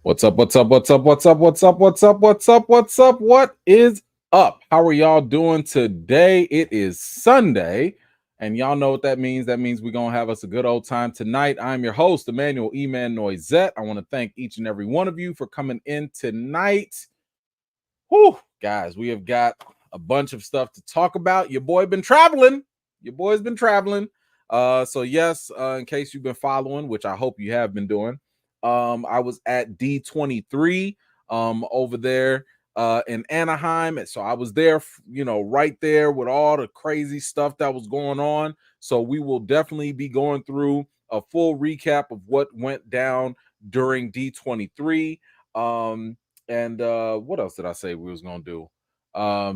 What's up? What's up? What's up? What's up? What's up? What's up? What's up? What's up? What is up? How are y'all doing today? It is Sunday, and y'all know what that means. That means we're gonna have us a good old time tonight. I'm your host, Emmanuel Eman Noisette. I want to thank each and every one of you for coming in tonight. Whew, guys, we have got a bunch of stuff to talk about. Your boy been traveling. Your boy's been traveling. So yes, in case you've been following, which I hope you have been doing. I was at D23 over there in Anaheim. And so I was there, right there with all the crazy stuff that was going on. So we will definitely be going through a full recap of what went down during D23. And what else did I say we was gonna do?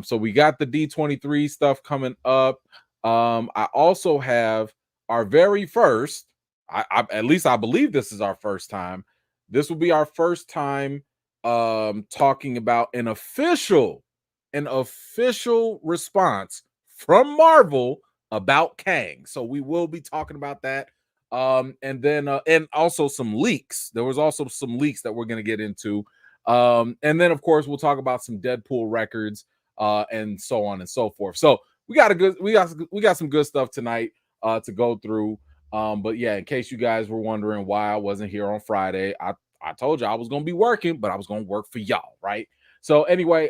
So we got the D23 stuff coming up. I also have our very first, I at least I believe this is our first time. This will be our first time talking about an official response from Marvel about Kang. So we will be talking about that. And then and also some leaks. There was also some leaks that we're going to get into. And then of course we'll talk about some Deadpool records and so on and so forth. So we got some good stuff tonight to go through. But yeah, in case you guys were wondering why I wasn't here on Friday, I told you I was gonna be working, but I was gonna work for y'all, right? So anyway,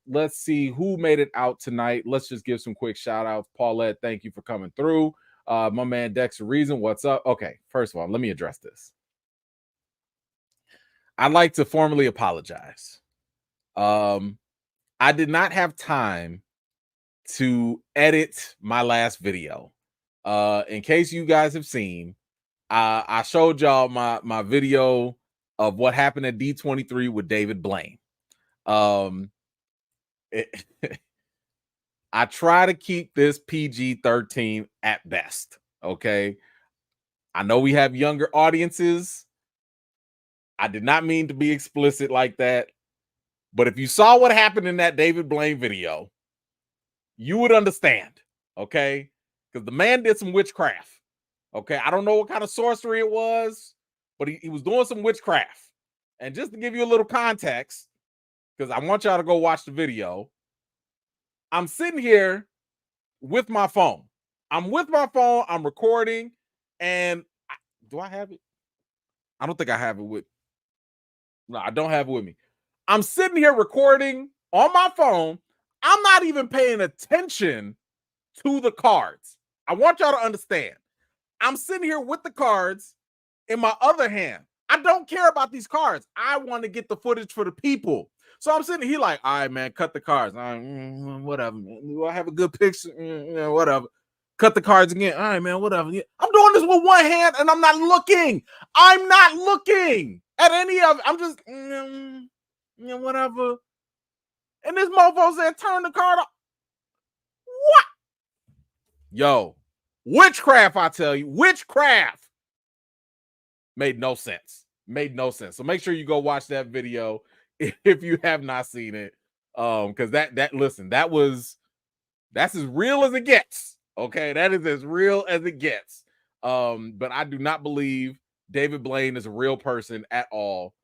let's see who made it out tonight. Let's just give some quick shout outs. Paulette, thank you for coming through. My man Dexter Reason, what's up? Okay, first of all, let me address this. I'd like to formally apologize. I did not have time to edit my last video. In case you guys have seen, I showed y'all my video of what happened at D23 with David Blaine. I try to keep this PG-13 at best. Okay. I know we have younger audiences. I did not mean to be explicit like that. But if you saw what happened in that David Blaine video, you would understand. Okay. Because the man did some witchcraft. Okay. I don't know what kind of sorcery it was, but he was doing some witchcraft. And just to give you a little context, because I want y'all to go watch the video, I'm sitting here with my phone. I'm recording, and do I have it? I don't think I have it with. No, I don't have it with me. I'm sitting here recording on my phone. I'm not even paying attention to the cards. I want y'all to understand. I'm sitting here with the cards in my other hand. I don't care about these cards. I want to get the footage for the people. So I'm sitting here like, all right, man, cut the cards. Whatever, man. Do I have a good picture? Whatever. Cut the cards again. All right, man, whatever. I'm doing this with one hand and I'm not looking. I'm not looking at any of it. I'm just, whatever. And this mofo said, turn the card off. What? Yo, witchcraft, I tell you. Witchcraft. Made no sense. So make sure you go watch that video if you have not seen it. Because that's as real as it gets. Okay, that is as real as it gets. But I do not believe David Blaine is a real person at all.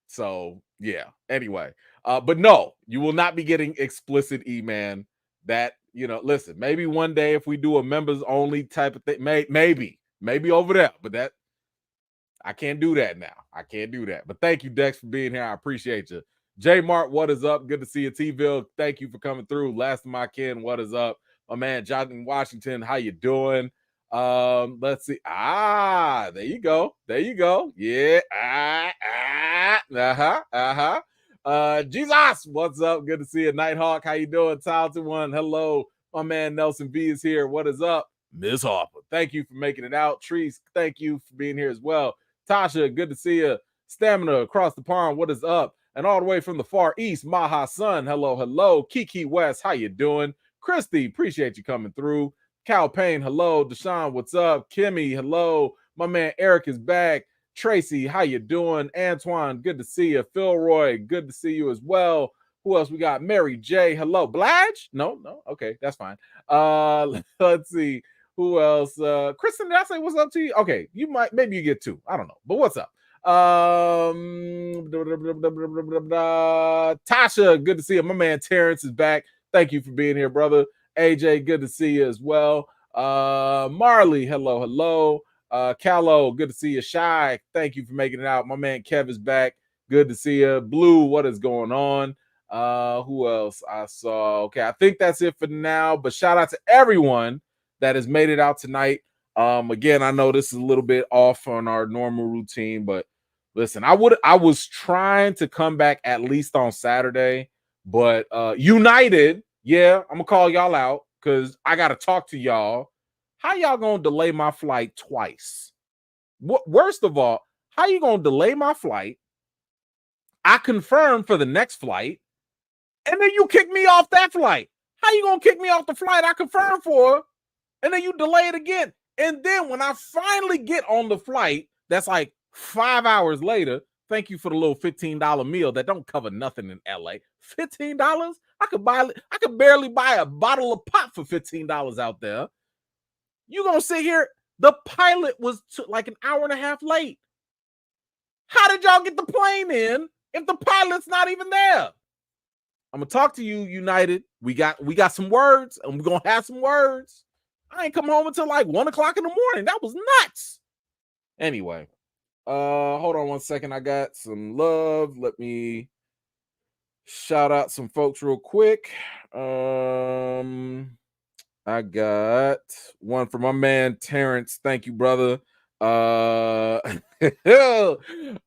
So yeah. Anyway, but no, you will not be getting explicit E-Man. That, listen, maybe one day if we do a members only type of thing, maybe over there, but that I can't do that now. I can't do that. But thank you, Dex, for being here. I appreciate you. J Mart, what is up? Good to see you. T-Ville, thank you for coming through. Last of my kin, what is up? My man, Jonathan Washington, how you doing? Let's see. There you go. Yeah. Jesus, what's up? Good to see you. Nighthawk, how you doing? Talented one, hello. My man Nelson B is here. What is up? Miss Harper, thank you for making it out. Trees, thank you for being here as well. Tasha, good to see you. Stamina across the pond, what is up? And all the way from the far east, Maha Sun, hello. Kiki West, how you doing? Christy, appreciate you coming through. Cal Payne, hello. Deshaun, what's up? Kimmy, hello. My man Eric is back. Tracy, how you doing? Antoine, good to see you. Philroy, good to see you as well. Who else we got? Mary J, hello. Blige? No, okay, that's fine. Let's see. Who else? Kristen, did I say what's up to you? Okay, maybe you get two. I don't know, but what's up? Tasha, good to see you. My man Terrence is back. Thank you for being here, brother. AJ, good to see you as well. Marley, hello. Callow, good to see you. Shy, thank you for making it out. My man Kev is back. Good to see you. Blue, what is going on? Who else I saw? Okay, I think that's it for now. But shout out to everyone that has made it out tonight. Again, I know this is a little bit off on our normal routine, but listen, I was trying to come back at least on Saturday, but United, yeah, I'm gonna call y'all out because I gotta talk to y'all. How y'all gonna delay my flight twice? Worst of all, how you gonna delay my flight? I confirmed for the next flight, and then you kick me off that flight. How you gonna kick me off the flight I confirmed for, and then you delay it again? And then when I finally get on the flight, that's like 5 hours later. Thank you for the little $15 meal that don't cover nothing in LA. $15? I could barely buy a bottle of pop for $15 out there. You gonna sit here? The pilot was like an hour and a half late. How did y'all get the plane in if the pilot's not even there? I'm gonna talk to you, United. We got some words, and we're gonna have some words. I ain't come home until like 1 o'clock in the morning. That was nuts. Anyway, hold on one second. I got some love. Let me shout out some folks real quick. I got one from my man Terrence. Thank you, brother.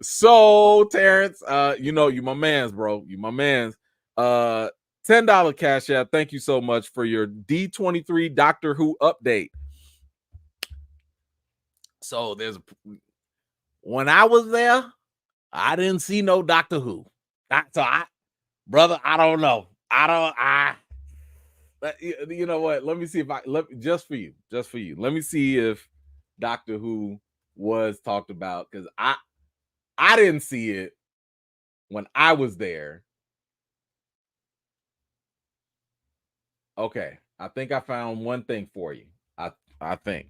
So Terrence, you know you my man's, bro. You my man's. $10 cash app. Thank you so much for your D23 Doctor Who update. So when I was there, I didn't see no Doctor Who. Brother, I don't know. You know what? Let me see if just for you. Let me see if Doctor Who was talked about, because I didn't see it when I was there. Okay, I think I found one thing for you. I think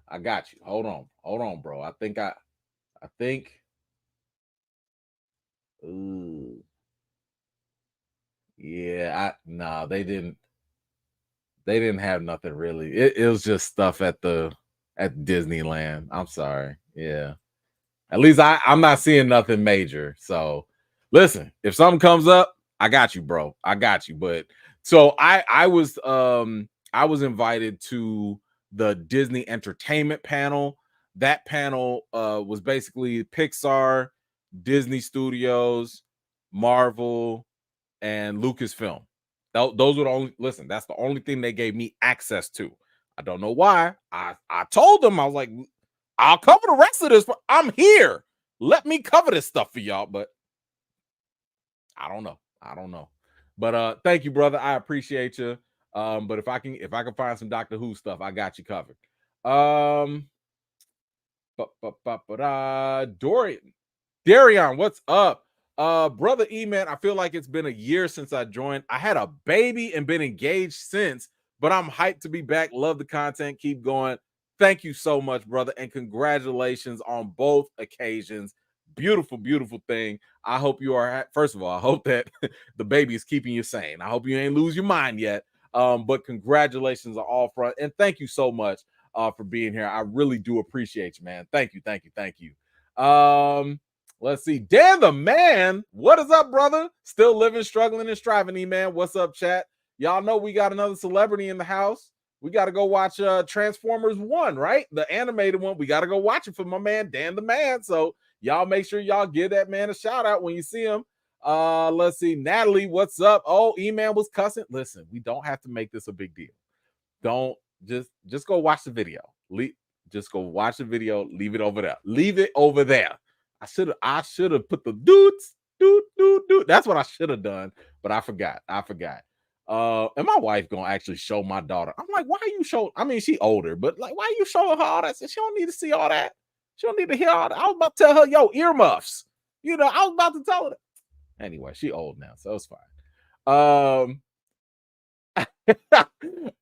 I got you. Hold on, bro. I think. Ooh, yeah. They didn't have nothing really. It was just stuff at Disneyland. I'm sorry. Yeah. At least I'm not seeing nothing major. So listen, if something comes up, I got you, bro. I got you. But so I was invited to the Disney Entertainment panel. That panel was basically Pixar, Disney Studios, Marvel, and Lucasfilm. Those were the only, listen, that's the only thing they gave me access to. I don't know why. I told them, I was like, I'll cover the rest of this. I'm here. Let me cover this stuff for y'all. But I don't know. But thank you, brother. I appreciate you. But if I can find some Doctor Who stuff, I got you covered. Darion, what's up? Brother E-Man, I feel like it's been a year since I joined. I had a baby and been engaged since, but I'm hyped to be back. Love the content. Keep going. Thank you so much, brother, and congratulations on both occasions. Beautiful, beautiful thing. I hope you are, first of all, I hope that the baby is keeping you sane. I hope you ain't lose your mind yet. But congratulations on all front, and thank you so much for being here. I really do appreciate you, man. Thank you. Let's see. Dan the man. What is up, brother? Still living, struggling, and striving, E-Man. What's up, chat? Y'all know we got another celebrity in the house. We got to go watch Transformers 1, right? The animated one. We got to go watch it for my man, Dan the man. So y'all make sure y'all give that man a shout out when you see him. Let's see. Natalie, what's up? Oh, E-Man was cussing. Listen, we don't have to make this a big deal. Don't just go watch the video. Just go watch the video. Leave it over there. I should have put the doot. That's what I should have done, but I forgot. And my wife gonna actually show my daughter. I'm like, why are you show? I mean, she older, but like, why are you showing her all that? She don't need to see all that. She don't need to hear all that. I was about to tell her, yo, earmuffs. I was about to tell her that. Anyway, she old now, so it's fine.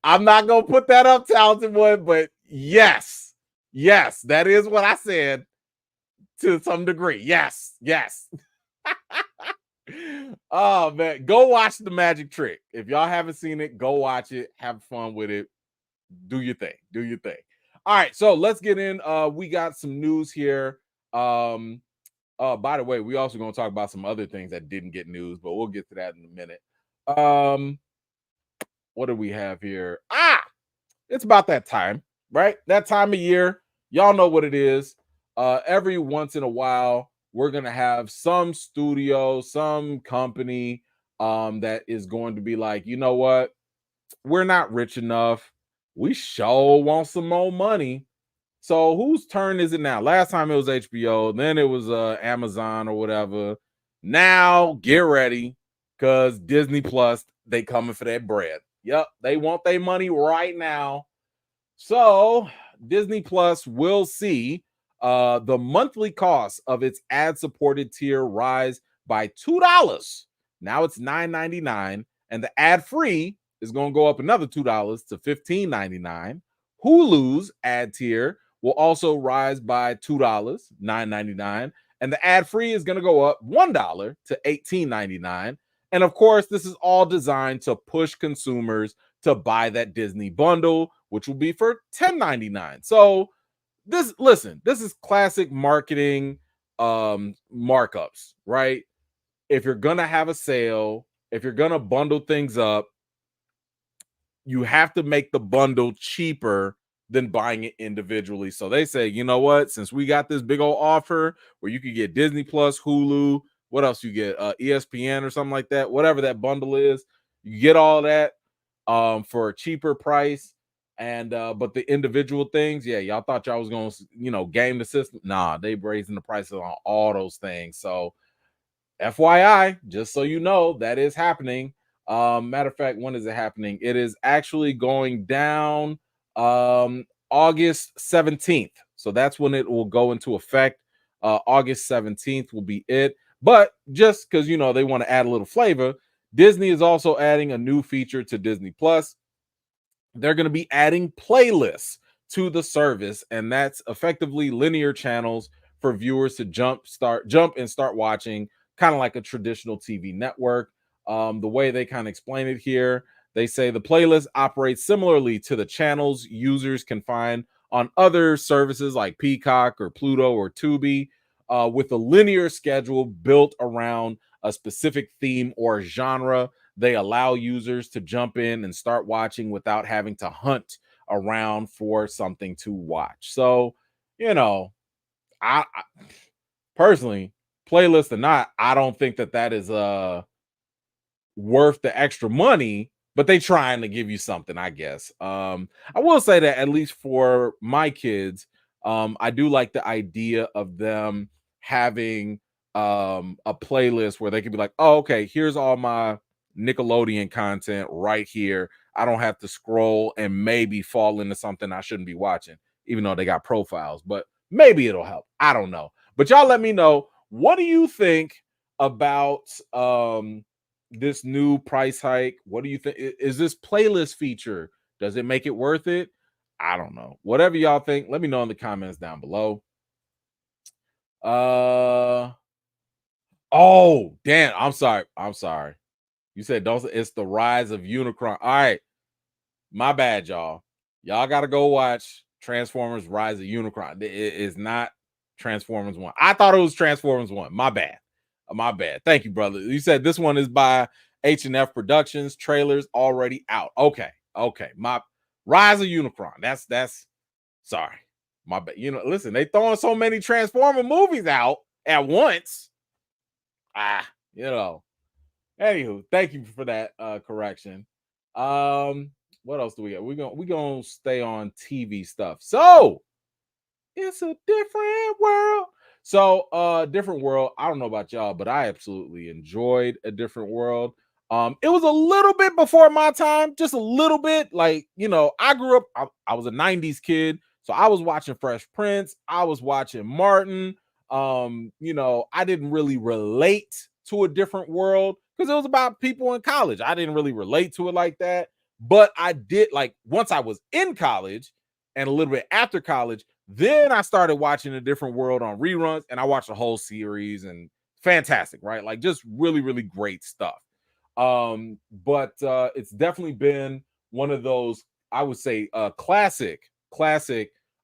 I'm not gonna put that up, talented one, but yes, that is what I said. to some degree. Yes. Oh man, go watch the magic trick. If y'all haven't seen it, go watch it. Have fun with it. Do your thing. All right, so let's get in. We got some news here. By the way, we also gonna talk about some other things that didn't get news, but we'll get to that in a minute. What do we have here? It's about that time, right? That time of year. Y'all know what it is. Every once in a while, we're gonna have some studio, some company that is going to be like, you know what? We're not rich enough. We sure want some more money. So whose turn is it now? Last time it was HBO, then it was Amazon or whatever. Now get ready, because Disney Plus, they coming for that bread. Yep, they want their money right now. So Disney Plus will see the monthly cost of its ad-supported tier rise by $2. Now it's $9.99, and the ad-free is going to go up another $2 to $15.99. Hulu's ad tier will also rise by $2, $9.99, and the ad-free is going to go up $1 to $18.99. And of course, this is all designed to push consumers to buy that Disney bundle, which will be for $10.99. So this is classic marketing markups, right? If you're gonna have a sale, if you're gonna bundle things up, you have to make the bundle cheaper than buying it individually. So they say, you know what? Since we got this big old offer where you could get Disney Plus, Hulu, what else you get? ESPN or something like that, whatever that bundle is, you get all that for a cheaper price. And but the individual things, yeah, y'all thought y'all was gonna, game the system. Nah, they raising the prices on all those things. So FYI, just so you know, that is happening. Matter of fact, when is it happening? It is actually going down August 17th. So that's when it will go into effect. August 17th will be it. But just because they want to add a little flavor, Disney is also adding a new feature to Disney Plus. They're going to be adding playlists to the service, and that's effectively linear channels for viewers to jump and start watching, kind of like a traditional TV network. The way they kind of explain it here, they say the playlist operates similarly to the channels users can find on other services like Peacock or Pluto or Tubi, with a linear schedule built around a specific theme or genre. They allow users to jump in and start watching without having to hunt around for something to watch. So, I personally, playlist or not, I don't think that is worth the extra money, but they trying to give you something, I guess. I will say that at least for my kids, I do like the idea of them having a playlist where they can be like, oh, okay, here's all my Nickelodeon content right here. I don't have to scroll and maybe fall into something I shouldn't be watching, even though they got profiles, but maybe it'll help. I don't know. But y'all let me know, what do you think about this new price hike? What do you think? Is this playlist feature, does it make it worth it? I don't know. Whatever y'all think, let me know in the comments down below. Oh, damn. I'm sorry. You said it's the rise of Unicron. All right. My bad, y'all. Y'all got to go watch Transformers Rise of Unicron. It is not Transformers 1. I thought it was Transformers 1. My bad. Thank you, brother. You said this one is by H&F Productions. Trailers already out. Okay. My Rise of Unicron. That's sorry. My bad. Listen, they throwing so many Transformer movies out at once. Anywho, thank you for that correction. What else do we got? We're gonna stay on TV stuff. So it's a different world. So different world. I don't know about y'all, but I absolutely enjoyed A Different World. It was a little bit before my time, just a little bit. Like, I grew up, I was a 90s kid, so I was watching Fresh Prince, I was watching Martin. I didn't really relate to A Different World because it was about people in college. I didn't really relate to it like that. But I did, like, once I was in college and a little bit after college, Then I started watching A Different World on reruns, and I watched the whole series, and fantastic, right? Like just really, really great stuff. But it's definitely been one of those, I would say, classic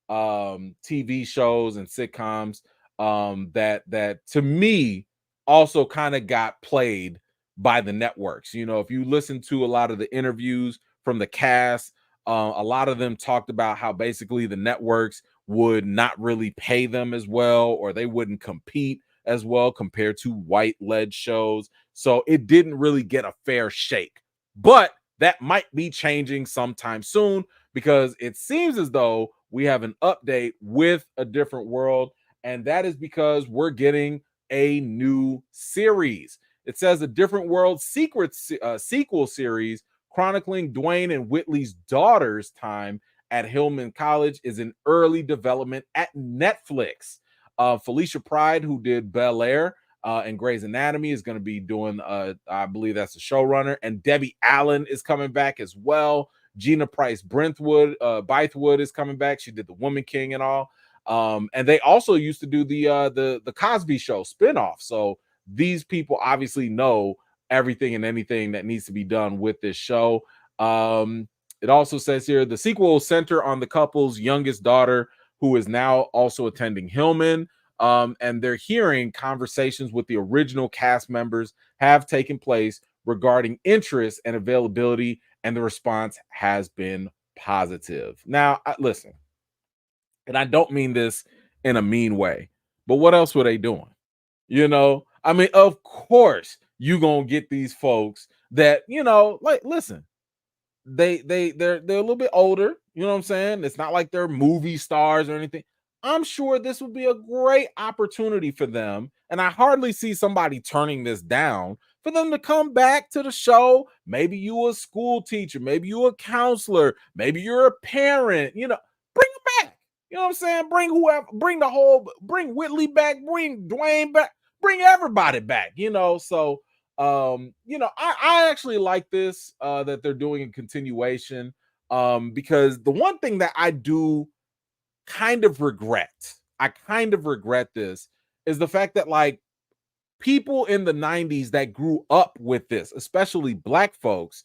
TV shows and sitcoms that to me also kind of got played by the networks. You know, if you listen to a lot of the interviews from the cast, a lot of them talked about how basically the networks would not really pay them as well, or they wouldn't compete as well compared to white led shows. So it didn't really get a fair shake. But that might be changing sometime soon, because it seems as though we have an update with A Different World. And that is because we're getting a new series. It says A Different World sequel series chronicling Dwayne and Whitley's daughter's time at Hillman College is in early development at Netflix. Felicia Pride, who did Bel Air and Grey's Anatomy, is going to be doing, I believe that's the showrunner. And Debbie Allen is coming back as well. Gina Price Bythewood is coming back. She did The Woman King and all. And they also used to do the Cosby Show spinoff. So these people obviously know everything and anything that needs to be done with this show. It also says here the sequel will center on the couple's youngest daughter, who is now also attending Hillman. And they're hearing conversations with the original cast members have taken place regarding interest and availability, and the response has been positive. Now, listen, and I don't mean this in a mean way, but what else were they doing? You know, I mean, of course, you gonna get these folks that, you know, like, listen, they're a little bit older, you know what I'm saying? It's not like they're movie stars or anything. I'm sure this would be a great opportunity for them, and I hardly see somebody turning this down, for them to come back to the show. Maybe you a school teacher, maybe you a counselor, maybe you're a parent, you know, bring them back. You know what I'm saying? Bring whoever, bring Whitley back, bring Dwayne back, bring everybody back, you know. So you know, I actually like this that they're doing a continuation, because the one thing that I do kind of regret this, is the fact that, like, people in the 90s that grew up with this, especially black folks,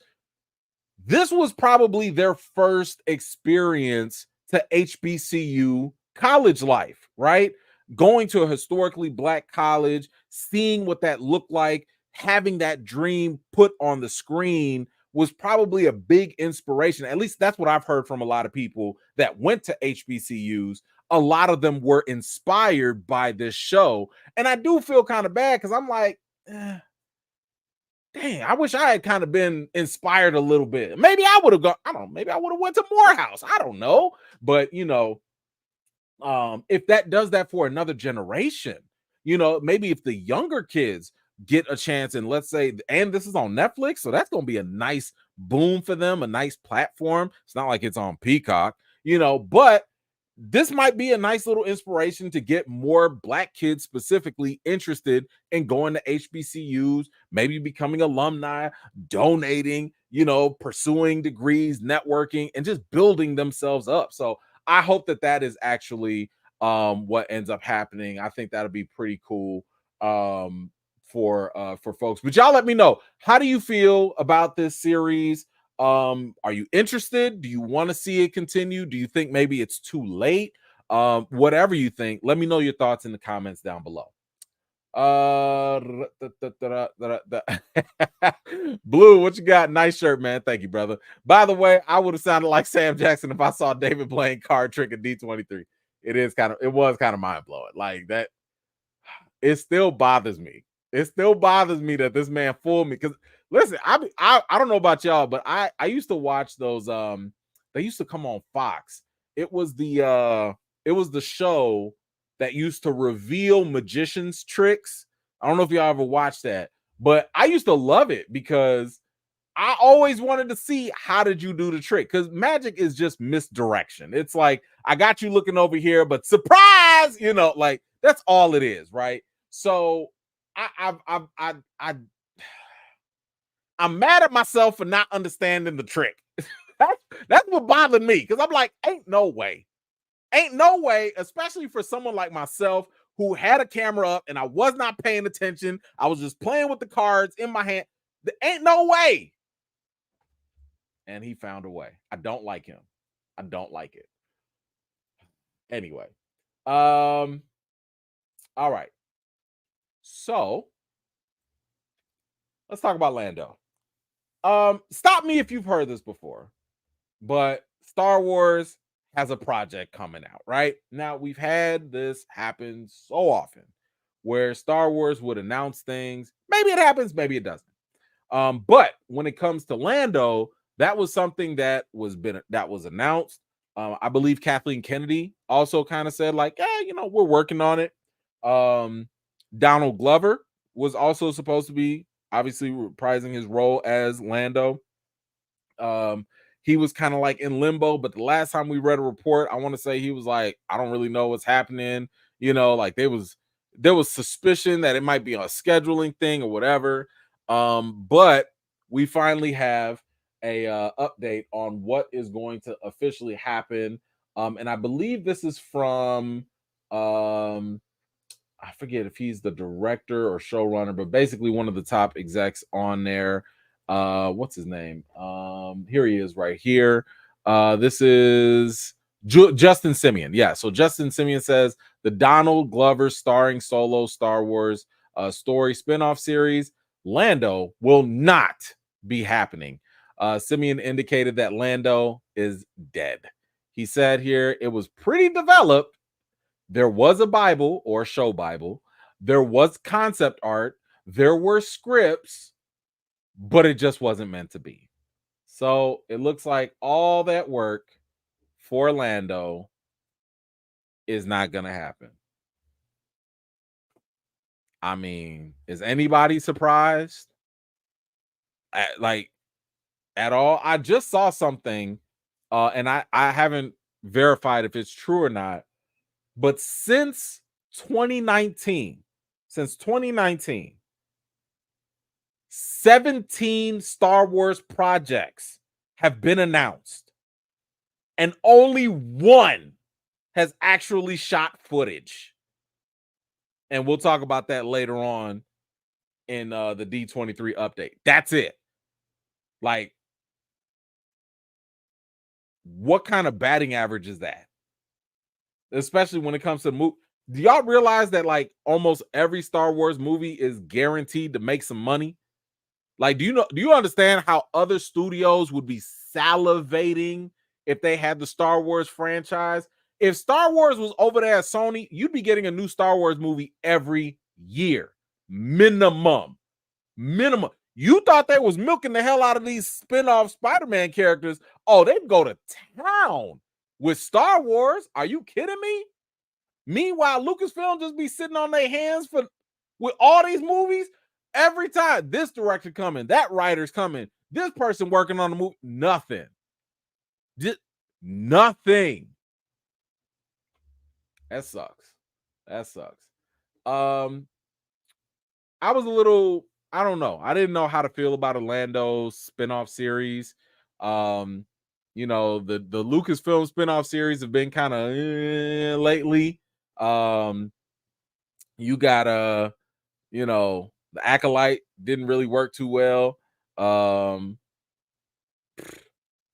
this was probably their first experience to HBCU college life, right? Going to a historically black college, seeing what that looked like, having that dream put on the screen was probably a big inspiration. At least that's what I've heard from a lot of people that went to HBCUs. A lot of them were inspired by this show. And I do feel kind of bad, because I'm like, dang, I wish I had kind of been inspired a little bit. Maybe I would have gone, I don't know, maybe I would have went to Morehouse. I don't know. But you know, if that does that for another generation, you know, maybe if the younger kids get a chance, and let's say, and this is on Netflix, so that's going to be a nice boom for them, a nice platform. It's not like it's on Peacock, you know, but this might be a nice little inspiration to get more black kids specifically interested in going to HBCUs, maybe becoming alumni, donating, you know, pursuing degrees, networking, and just building themselves up. So I hope that that is actually what ends up happening. I think that'll be pretty cool for folks. But y'all let me know, how do you feel about this series? Are you interested? Do you want to see it continue? Do you think maybe it's too late? Whatever you think, let me know your thoughts in the comments down below. Blue, what you got? Nice shirt, man. Thank you, brother. By the way, I would have sounded like Sam Jackson if I saw David playing card trick at D23. It was kind of mind blowing. Like that, it still bothers me. It still bothers me that this man fooled me. Because listen, I don't know about y'all, but I used to watch those. They used to come on Fox. It was the show that used to reveal magicians' tricks. I don't know if y'all ever watched that, but I used to love it, because I always wanted to see, how did you do the trick? Because magic is just misdirection. It's like, I got you looking over here, but surprise, you know, like that's all it is, right? So I'm mad at myself for not understanding the trick. That's what bothered me, because I'm like, ain't no way. Ain't no way, especially for someone like myself who had a camera up and I was not paying attention. I was just playing with the cards in my hand. There ain't no way. And he found a way. I don't like him. I don't like it. Anyway. All right. So let's talk about Lando. Stop me if you've heard this before, but Star Wars has a project coming out, right? Now, we've had this happen so often where Star Wars would announce things. Maybe it happens, maybe it doesn't. But when it comes to Lando, that was something that was announced. I believe Kathleen Kennedy also kind of said, like, we're working on it. Donald Glover was also supposed to be obviously reprising his role as Lando. He was kind of like in limbo, but the last time we read a report, I want to say he was like, I don't really know what's happening. Like there was suspicion that it might be a scheduling thing or whatever. But we finally have a update on what is going to officially happen. And I believe this is from I forget if he's the director or showrunner, but basically one of the top execs on there. What's his name? Here he is right here. This is Justin Simeon. Yeah, so Justin Simeon says the Donald Glover starring solo Star Wars story spinoff series Lando will not be happening. Simeon indicated that Lando is dead. He said here it was pretty developed. There was a Bible or show Bible. There was concept art. There were scripts, but it just wasn't meant to be. So it looks like all that work for Lando is not going to happen. I mean, is anybody surprised? At all? I just saw something, and I haven't verified if it's true or not. But since 2019, 17 Star Wars projects have been announced, and only one has actually shot footage. And we'll talk about that later on in the D23 update. That's it. Like, what kind of batting average is that? Especially when it comes to movie. Do y'all realize that like almost every Star Wars movie is guaranteed to make some money? Like, do you understand how other studios would be salivating if they had the Star Wars franchise? If Star Wars was over there at Sony, you'd be getting a new Star Wars movie every year. Minimum. You thought they was milking the hell out of these spin-off Spider-Man characters. Oh, they'd go to town with Star Wars. Are you kidding me? Meanwhile, Lucasfilm just be sitting on their hands with all these movies. Every time this director coming, that writer's coming, this person working on the movie, nothing. Just nothing. That sucks. I was a little, I don't know. I didn't know how to feel about Orlando spinoff series. The Lucasfilm spinoff series have been kind of lately. You got the Acolyte didn't really work too well.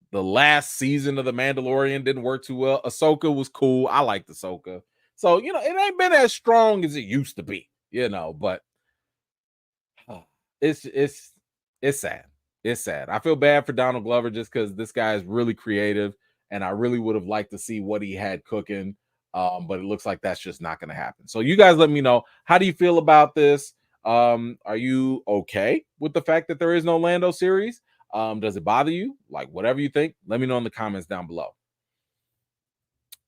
The last season of The Mandalorian didn't work too well. Ahsoka was cool. I liked Ahsoka. So, it ain't been as strong as it used to be, but it's sad. It's sad. I feel bad for Donald Glover just because this guy is really creative and I really would have liked to see what he had cooking. But it looks like that's just not going to happen. So you guys let me know. How do you feel about this? Are you okay with the fact that there is no Lando series? Does it bother you? Like, whatever you think, let me know in the comments down below.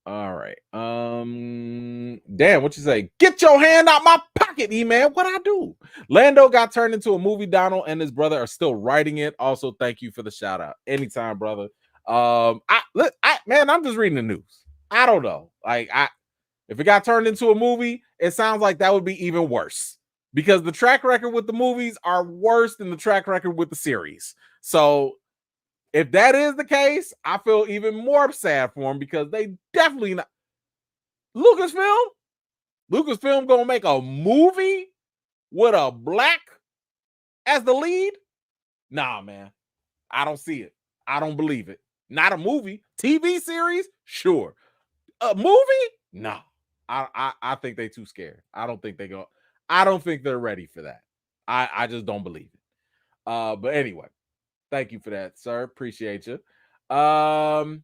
All right. Dan, what you say? Get your hand out my pocket, E-Man. What I do? Lando got turned into a movie. Donald and his brother are still writing it. Also, thank you for the shout out. Anytime, brother. I'm just reading the news. I don't know. If it got turned into a movie, it sounds like that would be even worse because the track record with the movies are worse than the track record with the series. So if that is the case, I feel even more sad for him because they definitely not. Lucasfilm gonna make a movie with a black as the lead? Nah, man. I don't see it. I don't believe it. Not a movie. TV series? Sure. A movie? No. I think they too scared. I don't think they're ready for that. I just don't believe it. But anyway, thank you for that, sir. Appreciate you. Let's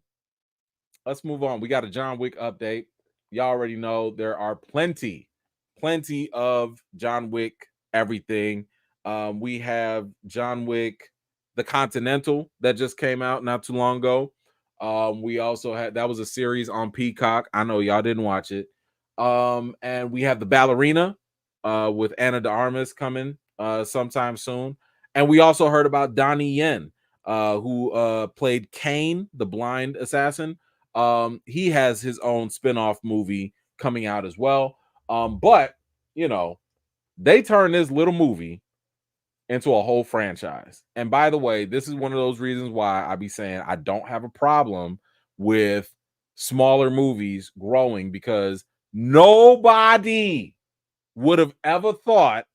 move on. We got a John Wick update. Y'all already know there are plenty of John Wick everything. We have John Wick, the Continental, that just came out not too long ago. We also had that was a series on Peacock. I know y'all didn't watch it. And we have the Ballerina with Anna de Armas coming sometime soon. And we also heard about Donnie Yen, who played Kane, the blind assassin. He has his own spin-off movie coming out as well. But you know, they turned this little movie into a whole franchise. And by the way, this is one of those reasons why I be saying I don't have a problem with smaller movies growing, because nobody would have ever thought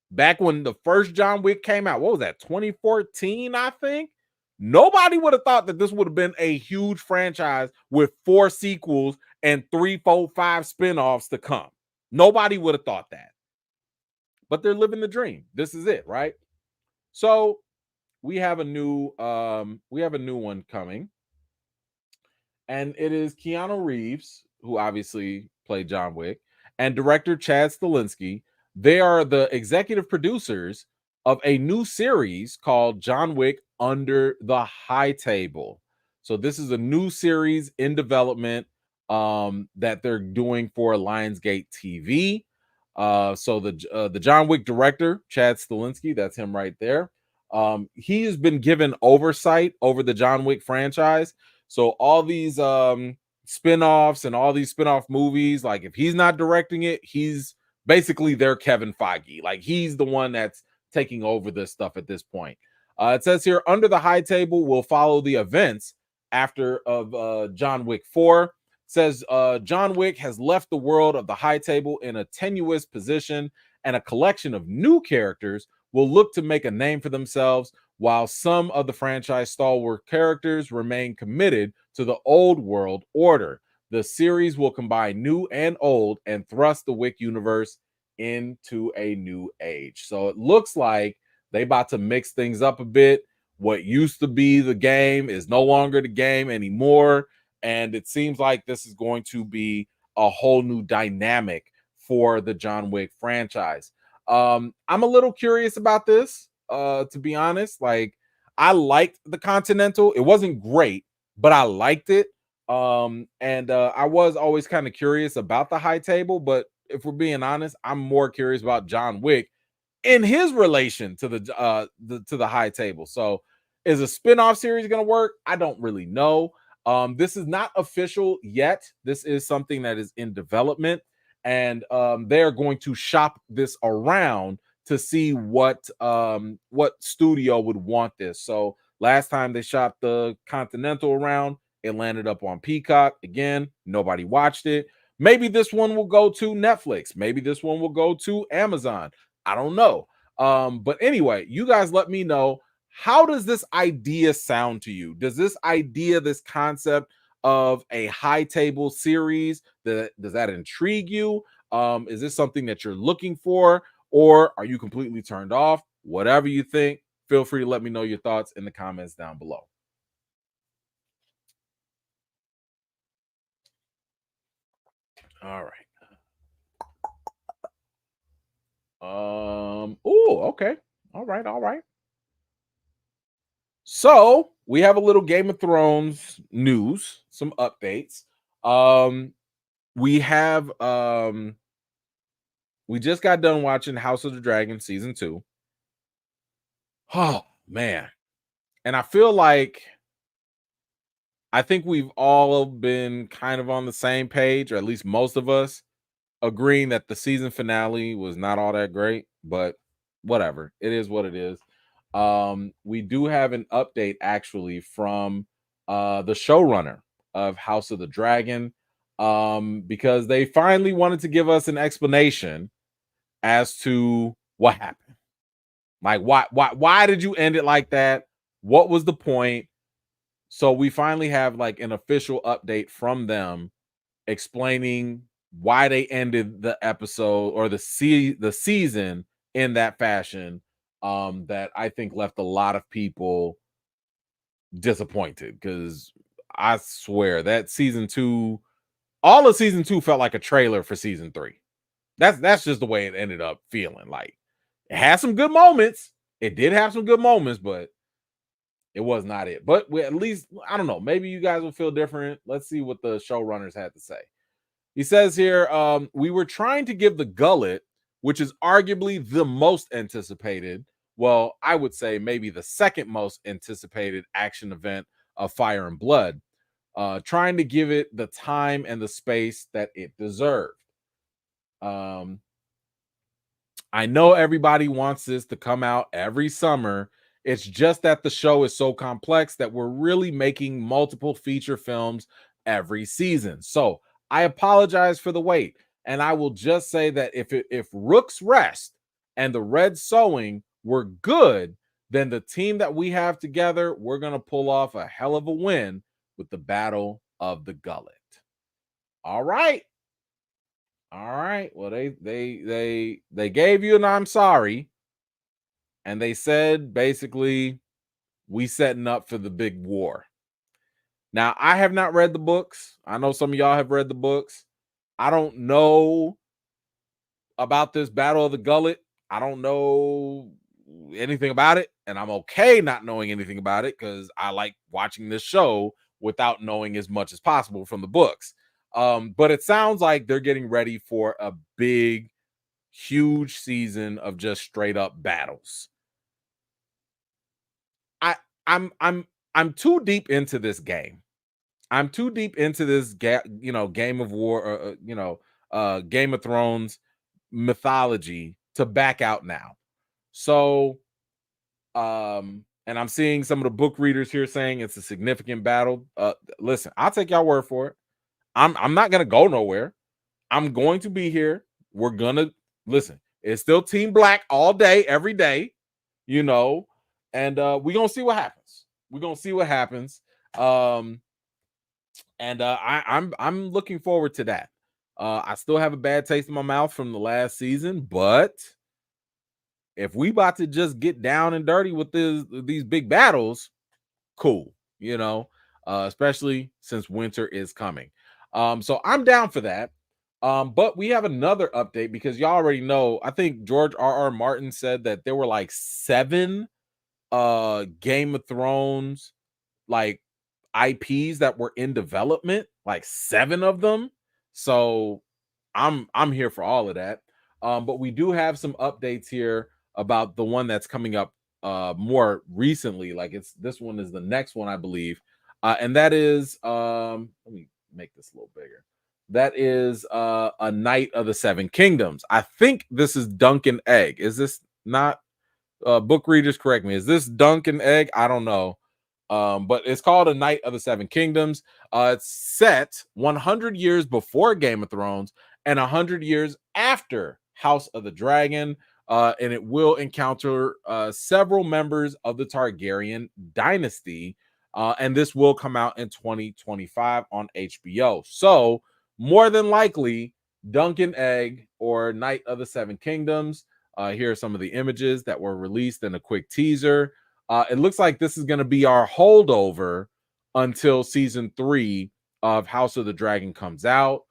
back when the first John Wick came out, what was that, 2014, I think? Nobody would have thought that this would have been a huge franchise with 4 sequels and 3, 4, 5 spinoffs to come. Nobody would have thought that. But they're living the dream. This is it, right? So we have a new one coming. And it is Keanu Reeves, who obviously played John Wick, and director Chad Stahelski. They are the executive producers of a new series called John Wick Under the High Table. So this is a new series in development that they're doing for Lionsgate TV. So the John Wick director, Chad Stahelski, that's him right there. He has been given oversight over the John Wick franchise. So all these spin-offs and all these spin-off movies, like if he's not directing it, he's basically their Kevin Feige. Like he's the one that's taking over this stuff at this point. It says here, Under the High Table will follow the events after of John Wick 4. It says John Wick has left the world of the High Table in a tenuous position, and a collection of new characters will look to make a name for themselves, while some of the franchise stalwart characters remain committed to the old world order. The series will combine new and old and thrust the Wick universe into a new age. So it looks like they about to mix things up a bit. What used to be the game is no longer the game anymore. And it seems like this is going to be a whole new dynamic for the John Wick franchise. I'm a little curious about this, to be honest. Like, I liked the Continental. It wasn't great, but I liked it. And I was always kind of curious about the High Table, but if we're being honest, I'm more curious about John Wick in his relation to the High Table. So is a spin-off series going to work? I don't really know. This is not official yet. This is something that is in development, and they're going to shop this around to see what studio would want this. So last time they shopped the Continental around, it landed up on Peacock. Again, nobody watched it. Maybe this one will go to Netflix. Maybe this one will go to Amazon. I don't know. But anyway, you guys let me know, how does this idea sound to you? Does this idea, this concept of a High Table series, does that intrigue you? Is this something that you're looking for, or are you completely turned off? Whatever you think, feel free to let me know your thoughts in the comments down below. All right. Oh, okay. All right, all right. So we have a little Game of Thrones news, some updates. We have we just got done watching House of the Dragon season 2. Oh man. And I feel like I think we've all been kind of on the same page, or at least most of us, agreeing that the season finale was not all that great, but whatever. It is what it is. We do have an update actually from the showrunner of House of the Dragon. because they finally wanted to give us an explanation as to what happened. Like, why did you end it like that? What was the point? So we finally have like an official update from them explaining why they ended the episode or the season in that fashion, that I think left a lot of people disappointed, because I swear that season 2, all of season 2 felt like a trailer for season 3. That's just the way it ended up feeling. Like, it had some good moments. It did have some good moments, but it was not it. But we, at least, I don't know, maybe you guys will feel different. Let's see what the showrunners had to say. He says here, we were trying to give the gullet, which is arguably the most anticipated, well, I would say maybe the second most anticipated action event of Fire and Blood, trying to give it the time and the space that it deserved. Um, I know everybody wants this to come out every summer. It's just that the show is so complex that we're really making multiple feature films every season. So I apologize for the wait. And I will just say that if Rook's Rest and the Red Sewing were good, then the team that we have together, we're going to pull off a hell of a win with the Battle of the Gullet. All right. All right. Well, they gave you an I'm sorry, and they said basically we setting up for the big war. Now, I have not read the books. I know some of y'all have read the books. I don't know about this Battle of the Gullet. I don't know anything about it, and I'm okay not knowing anything about it because I like watching this show without knowing as much as possible from the books. But it sounds like they're getting ready for a big, huge season of just straight up battles. I I'm too deep into this game. I'm too deep into this Game of War, or Game of Thrones mythology to back out now. So, and I'm seeing some of the book readers here saying it's a significant battle. Listen, I'll take y'all word for it. I'm not gonna go nowhere. I'm going to be here. We're gonna listen. It's still Team Black all day, every day, you know, and we're gonna see what happens. We're gonna see what happens. And I'm looking forward to that. I still have a bad taste in my mouth from the last season, but if we about to just get down and dirty with these big battles, cool, especially since winter is coming. So I'm down for that. But we have another update because y'all already know. I think George R.R. Martin said that there were like 7 Game of Thrones like IPs that were in development, like 7 of them. So I'm here for all of that. But we do have some updates here about the one that's coming up more recently. Like this one is the next one, I believe. And that is let me make this a little bigger. That is a Knight of the Seven Kingdoms. I think this is Dunk and Egg. Is this not book readers correct me? Is this Dunk and Egg? I don't know. But it's called A Knight of the Seven Kingdoms. It's set 100 years before Game of Thrones and 100 years after House of the Dragon. And it will encounter several members of the Targaryen dynasty. And this will come out in 2025 on HBO. So, more than likely, Dunk and Egg or Knight of the Seven Kingdoms. Here are some of the images that were released in a quick teaser. It looks like this is going to be our holdover until season 3 of House of the Dragon comes out.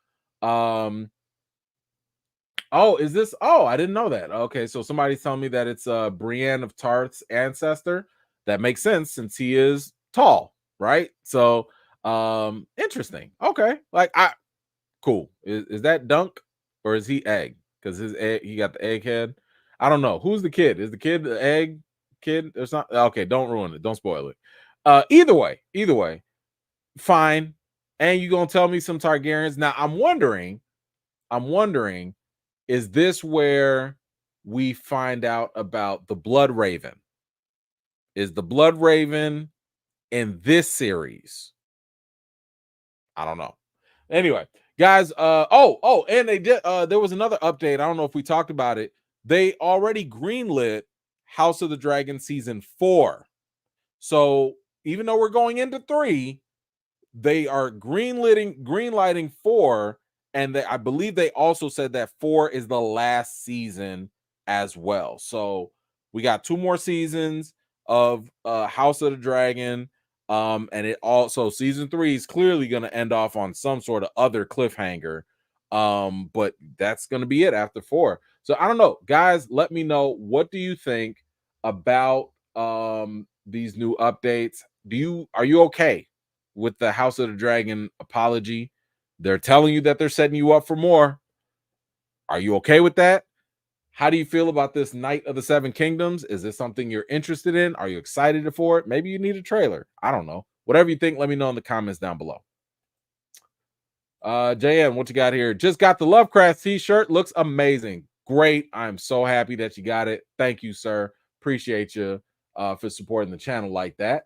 Is this? Oh, I didn't know that. Okay, so somebody's telling me that it's Brienne of Tarth's ancestor. That makes sense since he is tall, right? So, interesting. Okay, cool. Is that Dunk or is he Egg? Because he got the egg head. I don't know. Who's the kid? Is the kid the egg kid or something? Okay, don't ruin it. Don't spoil it. Either way, fine. And you gonna tell me some Targaryens? Now I'm wondering, is this where we find out about the Blood Raven? Is the Blood Raven in this series? I don't know. Anyway, guys. And they did. There was another update. I don't know if we talked about it. They already greenlit House of the Dragon season 4. So even though we're going into 3, they are greenlighting 4, and I believe they also said that 4 is the last season as well. So we got 2 more seasons of House of the Dragon. And it also season 3 is clearly going to end off on some sort of other cliffhanger. But that's going to be it after 4. So I don't know, guys, let me know, what do you think about these new updates? Are you okay with the House of the Dragon apology? They're telling you that they're setting you up for more. Are you okay with that? How do you feel about this Knight of the Seven Kingdoms? Is this something you're interested in? Are you excited for it? Maybe you need a trailer. I don't know. Whatever you think, let me know in the comments down below. JM, what you got here? Just got the Lovecraft t-shirt. Looks amazing. Great. I'm so happy that you got it. Thank you, sir. Appreciate you for supporting the channel like that.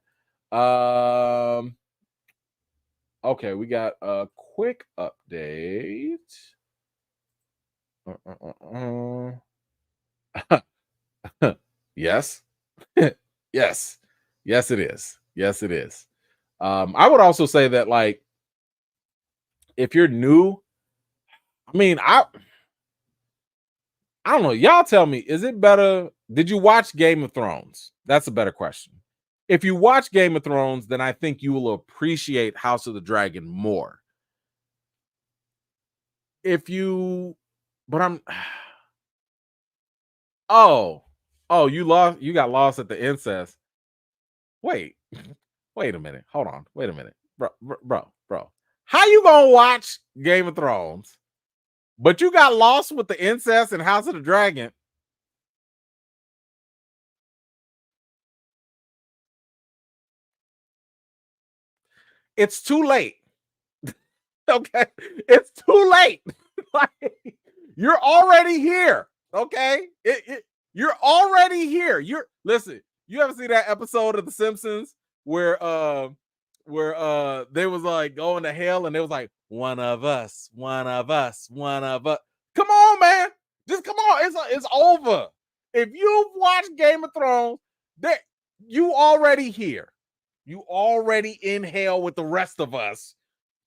Okay, we got a quick update. Yes. Yes. Yes, it is. Yes, it is. I would also say that, like, if you're new, I mean, I don't know. Y'all tell me, is it better? Did you watch Game of Thrones? That's a better question. If you watch Game of Thrones, then I think you will appreciate House of the Dragon more. If you, but I'm, oh, you got lost at the incest. Wait, wait a minute. Hold on. Wait a minute. Bro. How you gonna watch Game of Thrones, but you got lost with the incest and House of the Dragon? It's too late. Okay. It's too late. Like, you're already here. Okay. You're already here. Listen, you ever see that episode of The Simpsons where they was like going to hell and they was like, one of us. Come on, man. Just come on. It's over. If you've watched Game of Thrones, that you already here. You already in hell with the rest of us.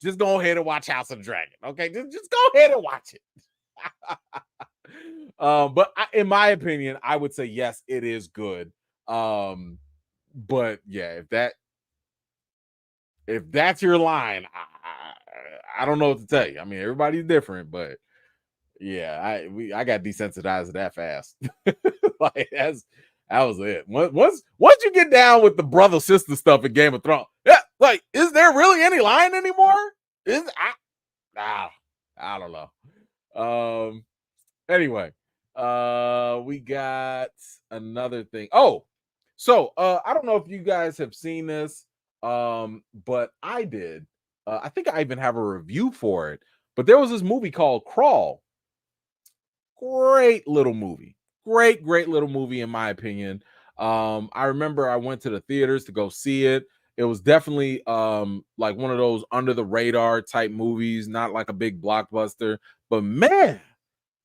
Just go ahead and watch House of the Dragon. Okay, just go ahead and watch it. But in my opinion, I would say yes, it is good. But yeah, if that's your line, I don't know what to tell you. I mean, everybody's different, but yeah, I got desensitized to that fast. Like that was it. Once you get down with the brother sister stuff in Game of Thrones, yeah, like, is there really any line anymore? I don't know. Anyway, we got another thing. Oh, so I don't know if you guys have seen this, but I did. I think I even have a review for it. But there was this movie called Crawl. Great little movie. Great little movie, in my opinion. I remember I went to the theaters to go see it. It was definitely like one of those under the radar type movies, not like a big blockbuster. But man,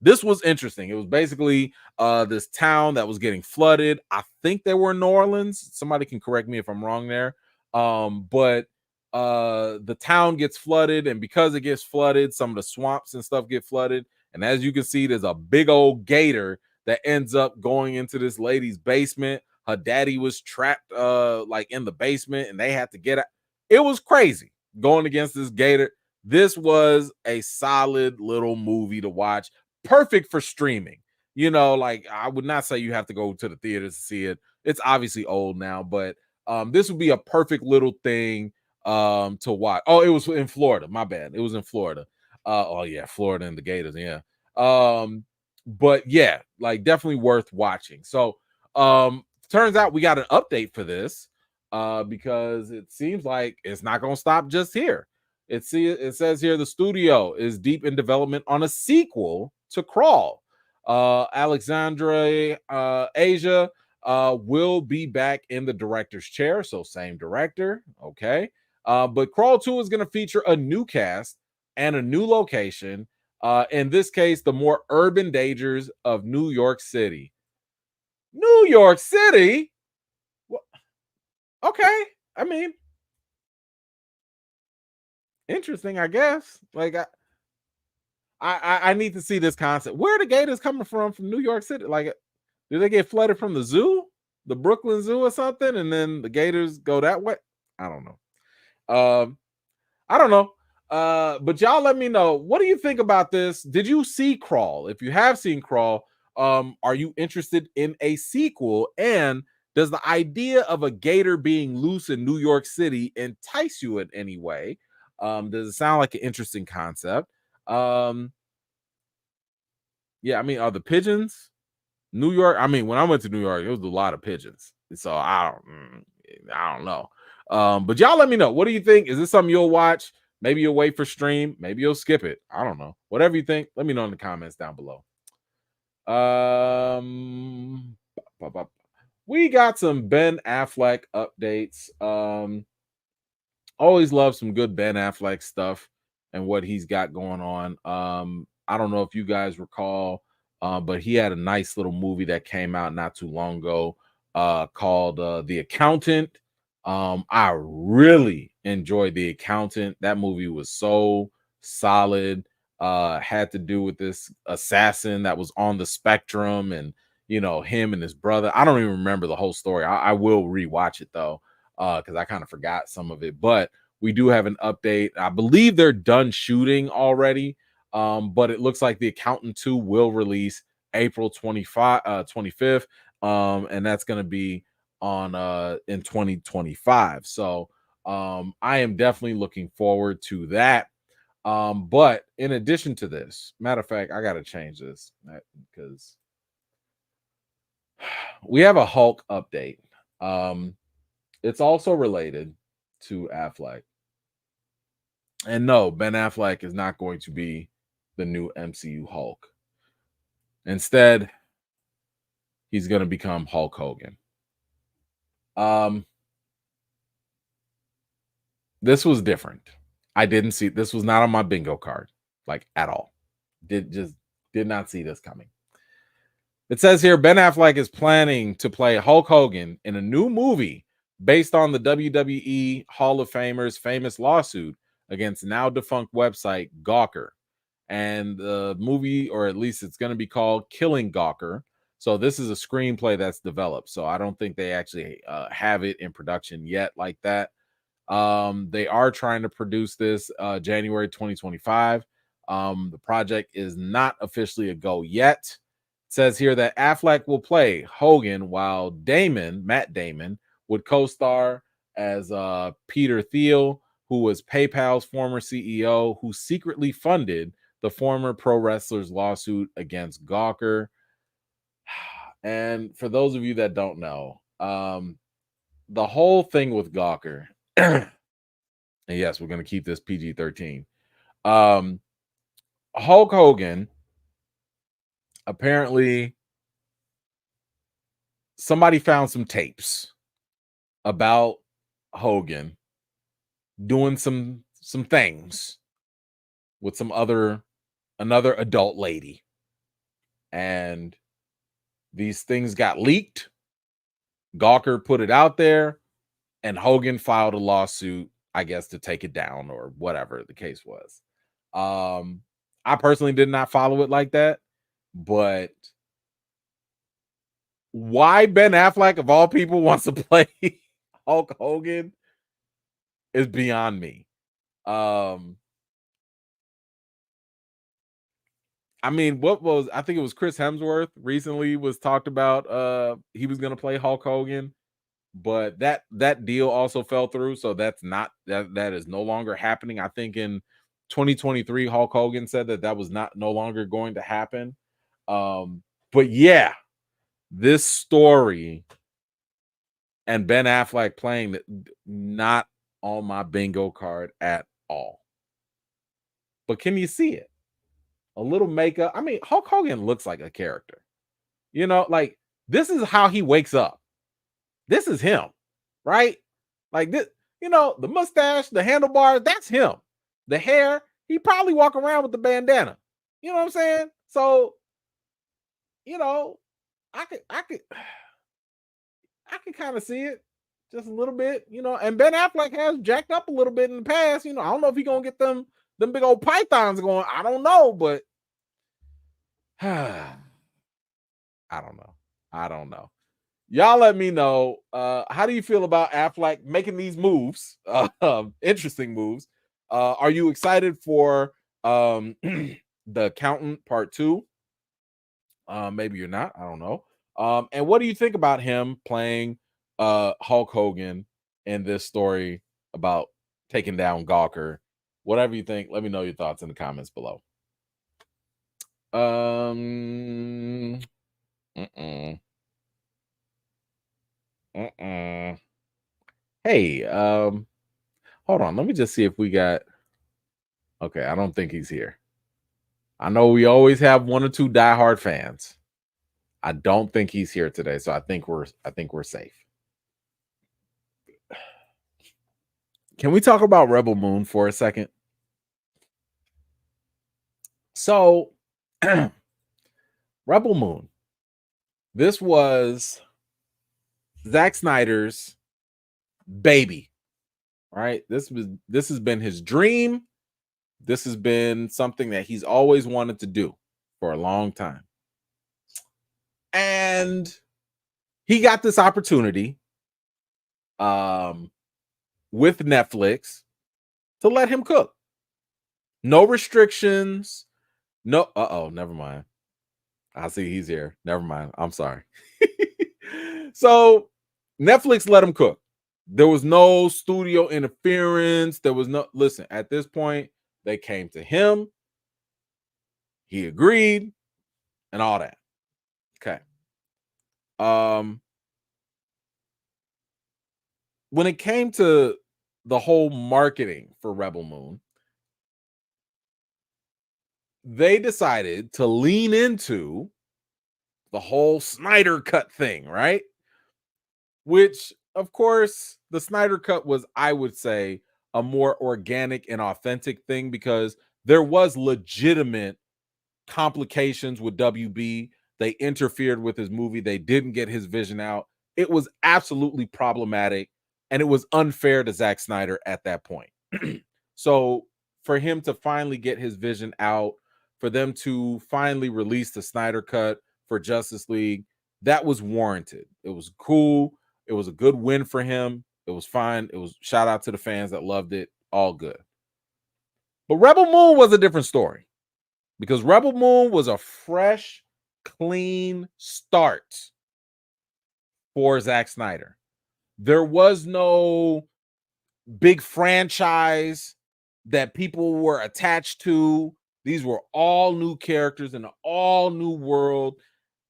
this was interesting. It was basically this town that was getting flooded. I think they were in New Orleans. Somebody can correct me if I'm wrong there. But the town gets flooded, and because it gets flooded, some of the swamps and stuff get flooded. And as you can see, there's a big old gator that ends up going into this lady's basement. Her daddy was trapped like in the basement, and they had to get out. It was crazy going against this gator. This was a solid little movie to watch. Perfect for streaming. You know, like, I would not say you have to go to the theaters to see it. It's obviously old now, but this would be a perfect little thing to watch. Oh, it was in Florida. My bad. It was in Florida. Oh yeah, Florida and the Gators. Yeah. But yeah, like, definitely worth watching. So turns out we got an update for this because it seems like it's not gonna stop just here. It says here the studio is deep in development on a sequel to Crawl. Alexandre Asia will be back in the director's chair, so same director. Okay. But Crawl 2 is going to feature a new cast and a new location. In this case, the more urban dangers of New York City. New York City? Okay. I mean, interesting, I guess. Like I need to see this concept. Where are the gators coming from New York City? Like, did they get flooded from the zoo, the Brooklyn Zoo or something, and then the gators go that way? I don't know. I don't know. But y'all let me know. What do you think about this? Did you see Crawl? If you have seen Crawl, are you interested in a sequel? And does the idea of a gator being loose in New York City entice you in any way? Does it sound like an interesting concept? Um, yeah, I mean, are the pigeons New York? I mean, when I went to New York, it was a lot of pigeons. So I don't know. But y'all let me know. What do you think? Is this something you'll watch? Maybe you'll wait for stream. Maybe you'll skip it. I don't know. Whatever you think, let me know in the comments down below. We got some Ben Affleck updates. Always love some good Ben Affleck stuff and what he's got going on. I don't know if you guys recall, but he had a nice little movie that came out not too long ago called The Accountant. I really enjoyed The Accountant. That movie was so solid. Had to do with this assassin that was on the spectrum, and him and his brother. I don't even remember the whole story. I will rewatch it though, because I kind of forgot some of it. But we do have an update. I believe they're done shooting already. But it looks like The Accountant 2 will release April 25th. And that's going to be on in 2025. So I am definitely looking forward to that. But in addition to this, matter of fact, I got to change this because we have a Hulk update. It's also related to Affleck. And no, Ben Affleck is not going to be the new MCU Hulk. Instead, he's going to become Hulk Hogan. This was different. I didn't see this was not on my bingo card, like at all. Did not see this coming. It says here Ben Affleck is planning to play Hulk Hogan in a new movie based on the WWE Hall of Famer's famous lawsuit against now defunct website Gawker. And the movie, or at least it's going to be called Killing Gawker. So this is a screenplay that's developed. So I don't think they actually have it in production yet like that. They are trying to produce this January 2025. The project is not officially a go yet. It says here that Affleck will play Hogan while Matt Damon, would co-star as Peter Thiel, who was PayPal's former CEO, who secretly funded the former pro wrestler's lawsuit against Gawker. And for those of you that don't know, the whole thing with Gawker, and yes, we're going to keep this PG-13. Hulk Hogan, apparently somebody found some tapes about Hogan doing some things with another adult lady, and these things got leaked. Gawker put it out there, and Hogan filed a lawsuit, I guess, to take it down or whatever the case was. I personally did not follow it like that, but why Ben Affleck of all people wants to play Hulk Hogan is beyond me. I mean, I think it was Chris Hemsworth recently was talked about he was going to play Hulk Hogan, but that deal also fell through, so that is no longer happening. I think in 2023 Hulk Hogan said that was no longer going to happen. But yeah, this story and Ben Affleck playing not on my bingo card at all. But can you see it? A little makeup. I mean, Hulk Hogan looks like a character. Like this is how he wakes up. This is him, right? Like this, the mustache, the handlebars, that's him. The hair, he probably walk around with the bandana. You know what I'm saying? So, you know, I could I can kind of see it just a little bit, and Ben Affleck has jacked up a little bit in the past. I don't know if he's gonna get them big old pythons going. I don't know, but I don't know. I don't know. Y'all let me know. How do you feel about Affleck making these moves? Interesting moves. Are you excited for the Accountant Part 2? Maybe you're not. I don't know. And what do you think about him playing Hulk Hogan in this story about taking down Gawker? Whatever you think, let me know your thoughts in the comments below. Um, mm-mm. Mm-mm. Hey, hold on. Let me just see if we got. Okay, I don't think he's here. I know we always have one or two diehard fans. I don't think he's here today, so I think we're safe. Can we talk about Rebel Moon for a second? So, Rebel Moon. This was Zack Snyder's baby, right? This has been his dream. This has been something that he's always wanted to do for a long time. And he got this opportunity with Netflix to let him cook. No restrictions. No, never mind. I see he's here. Never mind. I'm sorry. So Netflix let him cook. There was no studio interference. There was no, listen, at this point, they came to him. He agreed and all that. Okay. When it came to the whole marketing for Rebel Moon, they decided to lean into the whole Snyder Cut thing, right? Which, of course, the Snyder Cut was, I would say, a more organic and authentic thing because there was legitimate complications with WB. They interfered with his movie. They didn't get his vision out. It was absolutely problematic, and it was unfair to Zack Snyder at that point. So for him to finally get his vision out, for them to finally release the Snyder Cut for Justice League, that was warranted. It was cool. It was a good win for him. It was fine. It was shout out to the fans that loved it. All good. But Rebel Moon was a different story because Rebel Moon was a fresh, clean start for Zack Snyder. There was no big franchise that people were attached to. These were all new characters in an all new world.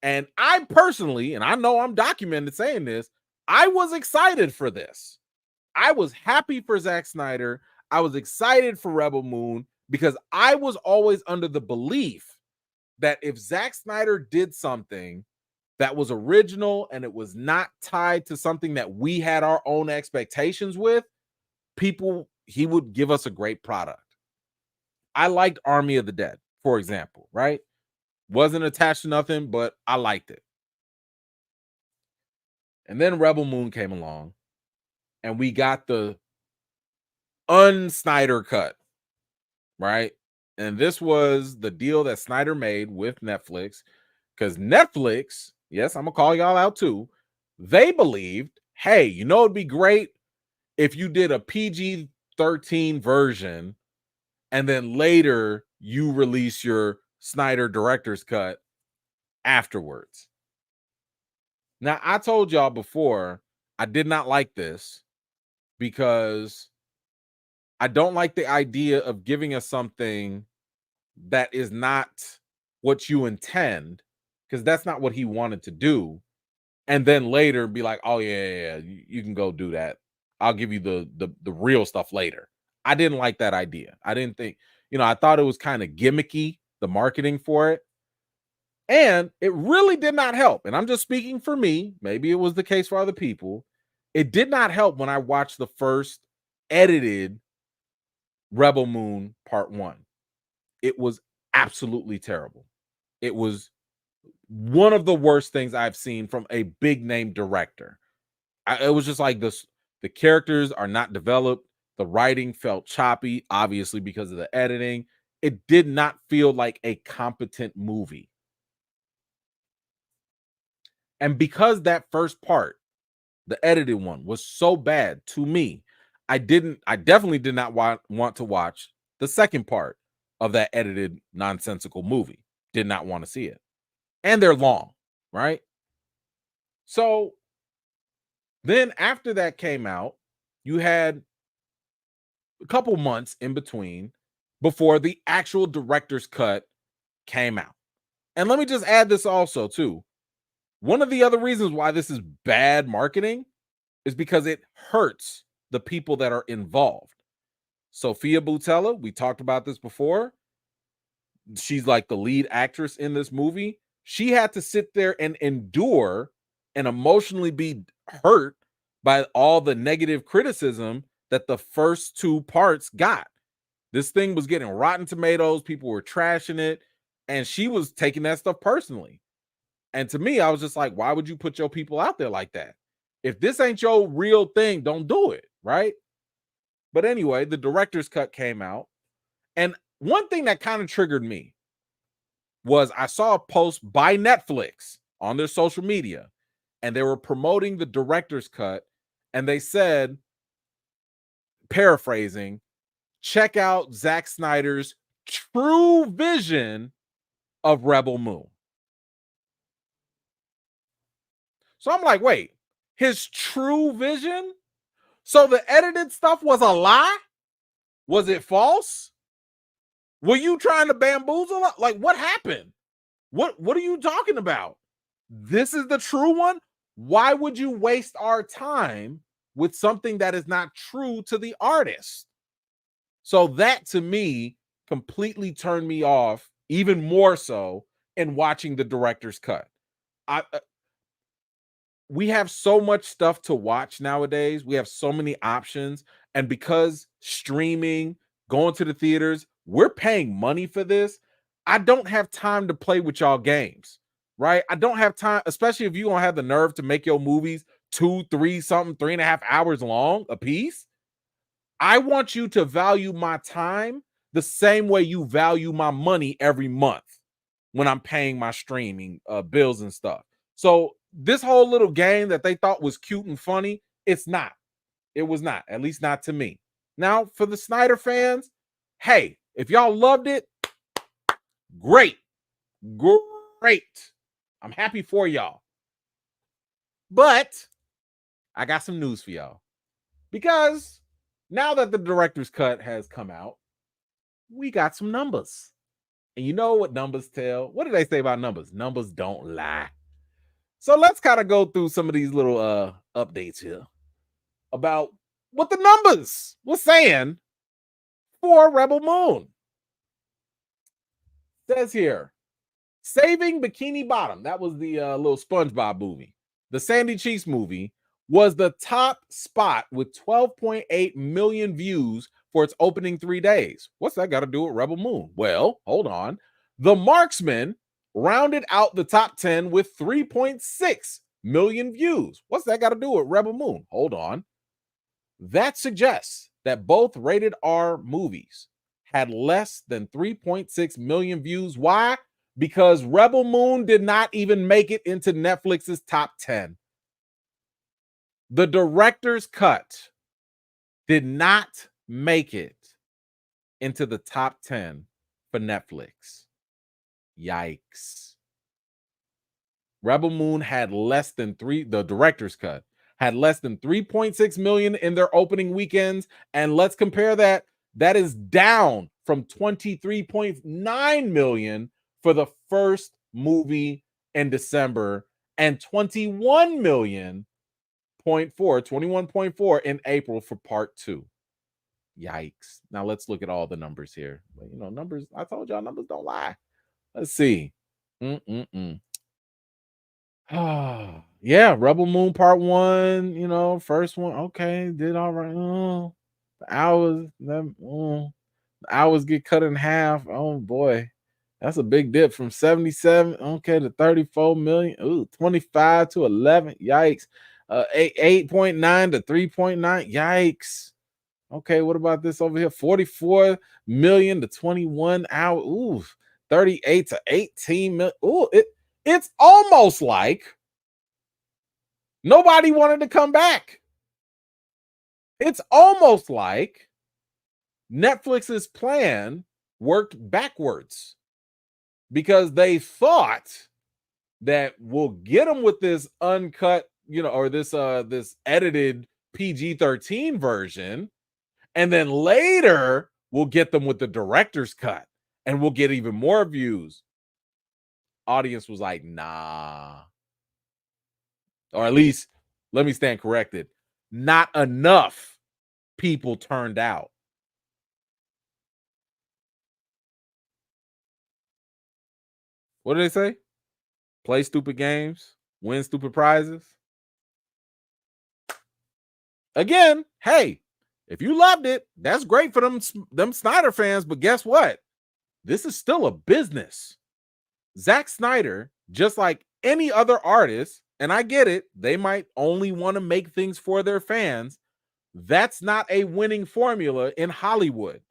And I personally, and I know I'm documented saying this, I was excited for this. I was happy for Zack Snyder. I was excited for Rebel Moon because I was always under the belief that if Zack Snyder did something that was original and it was not tied to something that we had our own expectations with, he would give us a great product. I liked Army of the Dead, for example, right? Wasn't attached to nothing, but I liked it. And then Rebel Moon came along and we got the un-Snyder cut, right? And this was the deal that Snyder made with Netflix because Netflix, yes, I'm gonna call y'all out too. They believed, hey, it'd be great if you did a PG-13 version and then later you release your Snyder director's cut afterwards. Now, I told y'all before, I did not like this because I don't like the idea of giving us something that is not what you intend, because that's not what he wanted to do. And then later be like, oh, yeah, you can go do that. I'll give you the real stuff later. I didn't like that idea. I didn't think, I thought it was kind of gimmicky, the marketing for it. And it really did not help. And I'm just speaking for me. Maybe it was the case for other people. It did not help when I watched the first edited Rebel Moon Part 1. It was absolutely terrible. It was one of the worst things I've seen from a big name director. It was just like this, the characters are not developed. The writing felt choppy, obviously because of the editing. It did not feel like a competent movie. And because that first part, the edited one, was so bad to me, I definitely did not want to watch the second part of that edited nonsensical movie. Did not want to see it. And they're long, right? So then after that came out, you had a couple months in between before the actual director's cut came out. And let me just add this also too. One of the other reasons why this is bad marketing is because it hurts the people that are involved. Sophia Boutella, we talked about this before. She's like the lead actress in this movie. She had to sit there and endure and emotionally be hurt by all the negative criticism that the first two parts got. This thing was getting Rotten Tomatoes, people were trashing it, and she was taking that stuff personally. And to me, I was just like, why would you put your people out there like that? If this ain't your real thing, don't do it, right? But anyway, the director's cut came out. And one thing that kind of triggered me was I saw a post by Netflix on their social media, and they were promoting the director's cut. And they said, paraphrasing, check out Zack Snyder's true vision of Rebel Moon. So I'm like, wait, his true vision? So the edited stuff was a lie? Was it false? Were you trying to bamboozle? Like, what happened? What are you talking about? This is the true one? Why would you waste our time with something that is not true to the artist? So that to me completely turned me off, even more so in watching the director's cut. We have so much stuff to watch nowadays. We have so many options. And because streaming, going to the theaters, we're paying money for this. I don't have time to play with y'all games, right? I don't have time, especially if you don't have the nerve to make your movies 2, 3, something, 3.5 hours long a piece. I want you to value my time the same way you value my money every month when I'm paying my streaming bills and stuff. So this whole little game that they thought was cute and funny, it's not. It was not, at least not to me. Now, for the Snyder fans, hey, if y'all loved it, great. Great. I'm happy for y'all. But I got some news for y'all. Because now that the director's cut has come out, we got some numbers. And you know what numbers tell? What do they say about numbers? Numbers don't lie. So let's kind of go through some of these little updates here about what the numbers were saying for Rebel Moon. Says here, Saving Bikini Bottom, that was the little SpongeBob movie. The Sandy Cheeks movie was the top spot with 12.8 million views for its opening 3 days. What's that got to do with Rebel Moon? Well, hold on. The Marksman rounded out the top 10 with 3.6 million views. What's that got to do with Rebel Moon? Hold on. That suggests that both rated R movies had less than 3.6 million views. Why? Because Rebel Moon did not even make it into Netflix's top 10. The director's cut did not make it into the top 10 for Netflix. Yikes. Rebel Moon had less than the director's cut had less than 3.6 million in their opening weekends. And let's compare that. That is down from 23.9 million for the first movie in December and 21.4 in April for part 2. Yikes. Now let's look at all the numbers here. You know, numbers, I told y'all numbers don't lie. Let's see. Yeah, Rebel Moon Part 1, you know, first one, okay, did all right. The hours, not Hours get cut in half. Oh boy. That's a big dip from 77 okay to 34 million. Ooh, 25 to 11. Yikes. 8.9 to 3.9. Yikes. Okay, what about this over here? 44 million to 21 hour. Ooh, 38 to 18 million. Ooh, it's almost like nobody wanted to come back. It's almost like Netflix's plan worked backwards because they thought that we'll get them with this uncut, or this edited PG-13 version, and then later we'll get them with the director's cut and we'll get even more views. Audience was like, nah. Or at least, let me stand corrected. Not enough people turned out. What did they say? Play stupid games, win stupid prizes. Again, hey, if you loved it, that's great for them Snyder fans, but guess what? This is still a business. Zack Snyder, just like any other artist, and I get it, they might only want to make things for their fans. That's not a winning formula in Hollywood.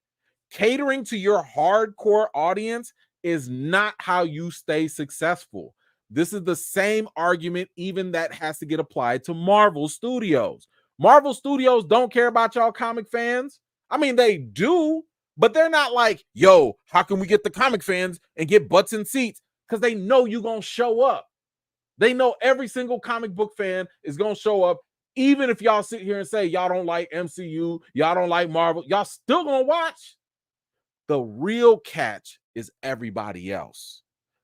Catering to your hardcore audience is not how you stay successful. This is the same argument even that has to get applied to Marvel Studios. Marvel Studios don't care about y'all comic fans. I mean, they do, but they're not like, yo, how can we get the comic fans and get butts in seats? Because they know you're going to show up. They know every single comic book fan is going to show up. Even if y'all sit here and say y'all don't like MCU, y'all don't like Marvel, y'all still going to watch. The real catch is everybody else.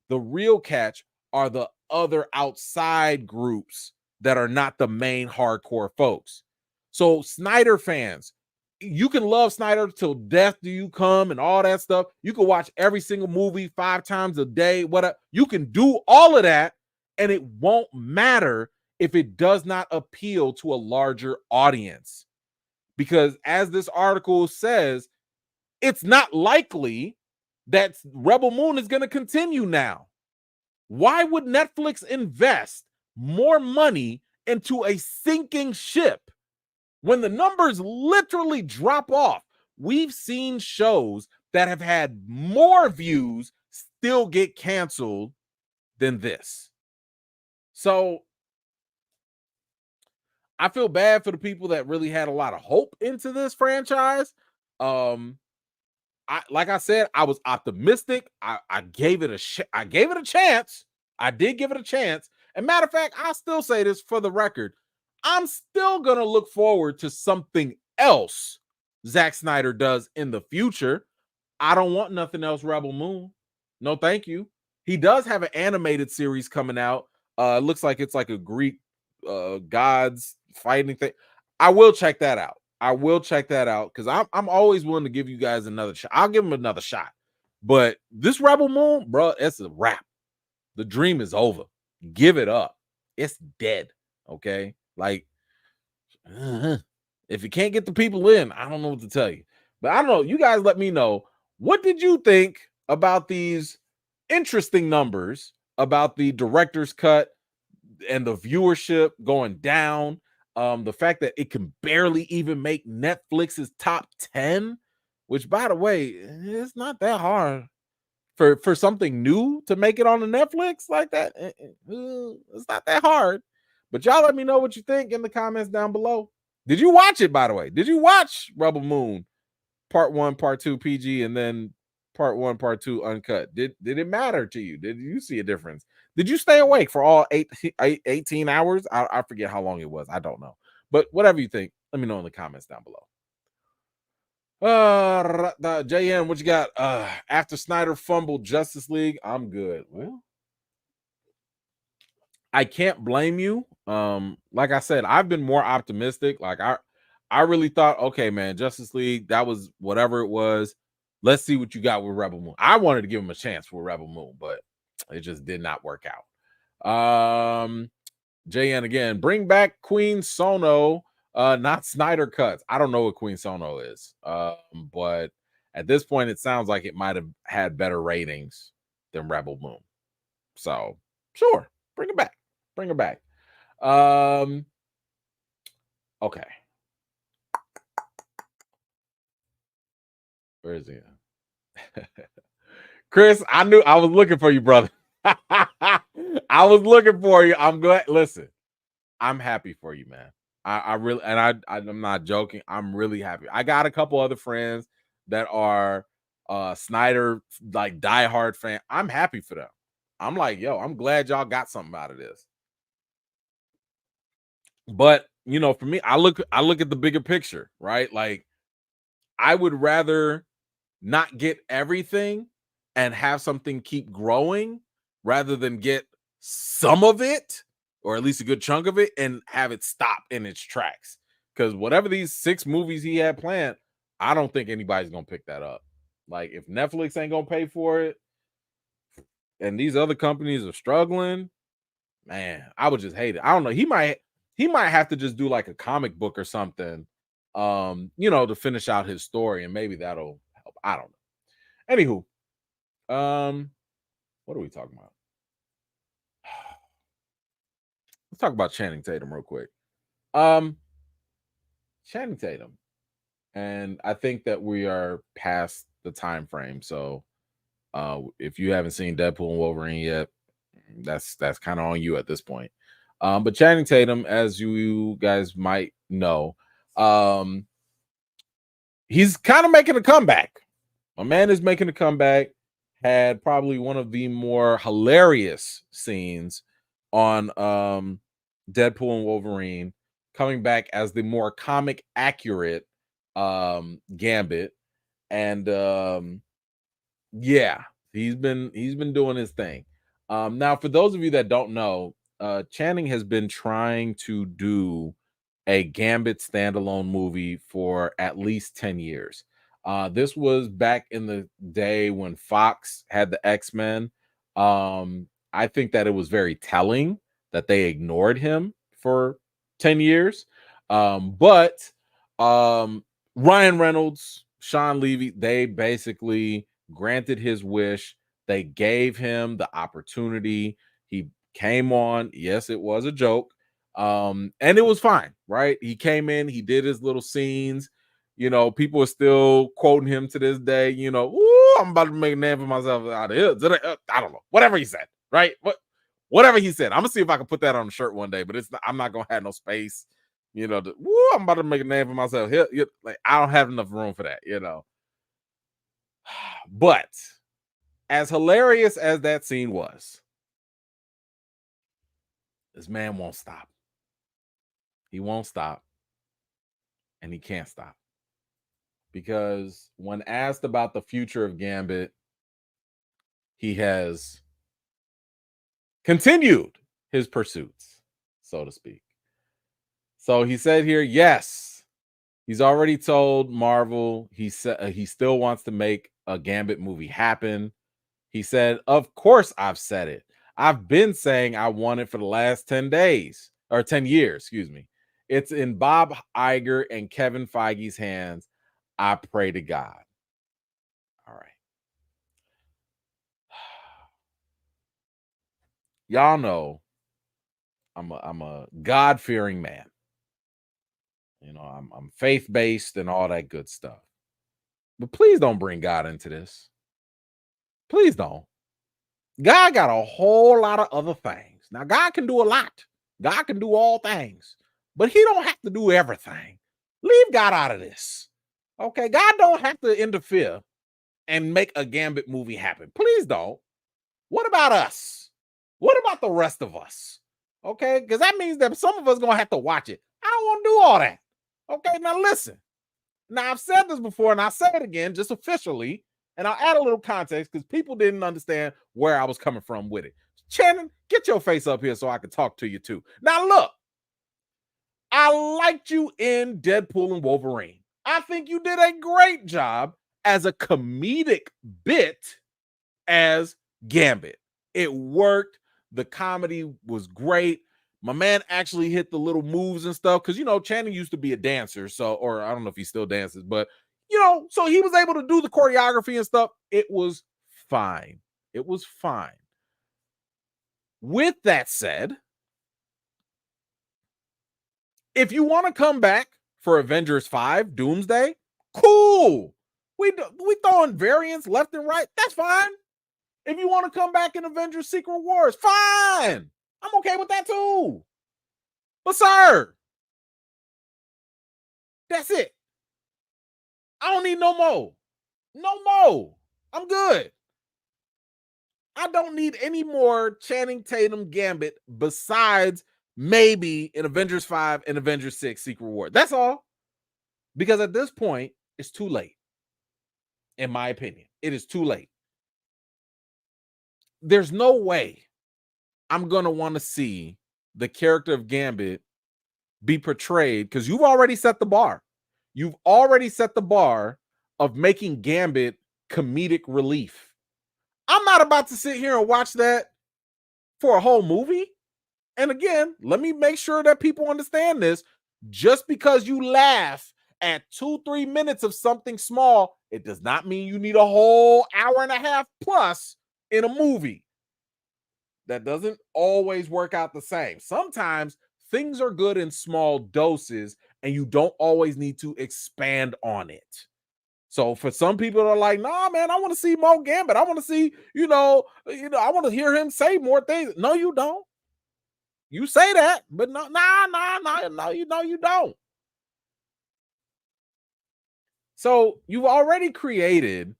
The real catch are the other outside groups that are not the main hardcore folks. So Snyder fans, you can love Snyder till death do you come and all that stuff. You can watch every single movie 5 times a day. Whatever. You can do all of that, and it won't matter if it does not appeal to a larger audience. Because as this article says, it's not likely that Rebel Moon is going to continue now. Why would Netflix invest more money into a sinking ship when the numbers literally drop off? We've seen shows that have had more views still get canceled than this. So I feel bad for the people that really had a lot of hope into this franchise. Like I said, I was optimistic. I gave it I gave it a chance. I did give it a chance. And matter of fact, I still say this for the record. I'm still gonna look forward to something else Zack Snyder does in the future. I don't want nothing else Rebel Moon. No, thank you. He does have an animated series coming out. It looks like it's like a Greek gods fighting thing. I will check that out. I will check that out because I'm always willing to give you guys another shot. I'll give him another shot. But this Rebel Moon, bro, it's a wrap. The dream is over. Give it up. It's dead. Okay. Like, if you can't get the people in, I don't know what to tell you. But I don't know. You guys let me know. What did you think about these interesting numbers about the director's cut and the viewership going down? The fact that it can barely even make Netflix's top 10, which by the way, it's not that hard for something new to make it on the Netflix like that. It's not that hard. But y'all let me know what you think in the comments down below. Did you watch it, by the way? Did you watch Rebel Moon part 1, part 2 PG, and then part 1, part 2 uncut? Did it matter to you? Did you see a difference? Did you stay awake for all 18 hours? I forget how long it was. I don't know. But whatever you think, let me know in the comments down below. JN, what you got? After Snyder fumbled Justice League, I'm good. Well, I can't blame you. Like I said, I've been more optimistic. Like I really thought, okay, man, Justice League, that was whatever it was. Let's see what you got with Rebel Moon. I wanted to give him a chance for Rebel Moon, but it just did not work out. JN again, bring back Queen Sono, not Snyder cuts. I don't know what Queen Sono is. But At this point, it sounds like it might have had better ratings than Rebel Moon. So sure, bring it back. Bring it back. Okay. Where is he? Chris, I knew I was looking for you, brother. I was looking for you. I'm glad. Listen, I'm happy for you, man. I really, and I'm not joking. I'm really happy. I got a couple other friends that are Snyder like diehard fan. I'm happy for them. I'm like, yo, I'm glad y'all got something out of this. But for me, I look at the bigger picture, right? Like, I would rather not get everything and have something keep growing rather than get some of it, or at least a good chunk of it, and have it stop in its tracks. Because whatever these 6 movies he had planned, I don't think anybody's gonna pick that up. Like, if Netflix ain't gonna pay for it and these other companies are struggling, man, I would just hate it. I don't know. He might have to just do like a comic book or something, to finish out his story, and maybe that'll help. I don't know. Anywho, what are we talking about? Let's talk about Channing Tatum real quick. Channing Tatum, and I think that we are past the time frame. So, if you haven't seen Deadpool and Wolverine yet, that's kind of on you at this point. But Channing Tatum, as you guys might know, he's kind of making a comeback. My man is making a comeback. Had probably one of the more hilarious scenes on Deadpool and Wolverine, coming back as the more comic accurate Gambit. And yeah, he's been doing his thing. Now, for those of you that don't know, Channing has been trying to do a Gambit standalone movie for at least 10 years. This was back in the day when Fox had the X-Men. I think that it was very telling that they ignored him for 10 years. But Ryan Reynolds, Sean Levy, they basically granted his wish. They gave him the opportunity. He came on. Yes, it was a joke. And it was fine, right? He came in, he did his little scenes. People are still quoting him to this day. Ooh, I'm about to make a name for myself out of here. I don't know, whatever he said, right? Whatever he said. I'm gonna see if I can put that on a shirt one day, but I'm not gonna have no space. I'm about to make a name for myself. Like, I don't have enough room for that. But as hilarious as that scene was, this man won't stop. He won't stop, and he can't stop. Because when asked about the future of Gambit, he has continued his pursuits, so to speak. So he said here, yes, he's already told Marvel he said he still wants to make a Gambit movie happen. He said, "Of course I've said it. I've been saying I want it for the last 10 days or 10 years, excuse me. It's in Bob Iger and Kevin Feige's hands. I pray to God." All right. Y'all know I'm a God-fearing man. I'm faith-based and all that good stuff. But please don't bring God into this. Please don't. God got a whole lot of other things. Now, God can do a lot. God can do all things, but he don't have to do everything. Leave God out of this. Okay, God don't have to interfere and make a Gambit movie happen. Please don't. What about us? What about the rest of us? Okay, because that means that some of us gonna have to watch it. I don't want to do all that. Okay, now listen. Now, I've said this before, and I'll say it again, just officially, and I'll add a little context because people didn't understand where I was coming from with it. Channing, get your face up here so I can talk to you too. Now, look, I liked you in Deadpool and Wolverine. I think you did a great job as a comedic bit as Gambit. It worked. The comedy was great. My man actually hit the little moves and stuff because Channing used to be a dancer, or I don't know if he still dances, but So he was able to do the choreography and stuff. It was fine. It was fine. With that said, if you want to come back for Avengers 5 Doomsday, cool. We throwing variants left and right. That's fine. If you want to come back in Avengers Secret Wars, fine. I'm okay with that too. But sir, that's it. I don't need no more. No more. I'm good. I don't need any more Channing Tatum Gambit besides maybe in Avengers 5 and Avengers 6 Secret War. That's all. Because at this point, it's too late. In my opinion, it is too late. There's no way I'm going to want to see the character of Gambit be portrayed, because you've already set the bar. You've already set the bar of making Gambit comedic relief. I'm not about to sit here and watch that for a whole movie. And again, let me make sure that people understand this. Just because you laugh at 2-3 minutes of something small, it does not mean you need a whole hour and a half plus in a movie. That doesn't always work out the same. Sometimes things are good in small doses and you don't always need to expand on it. So for some people that are like, nah, man, I want to see more Gambit. I want to see, I want to hear him say more things. No, you don't. You say that, but no, you don't. So you've already created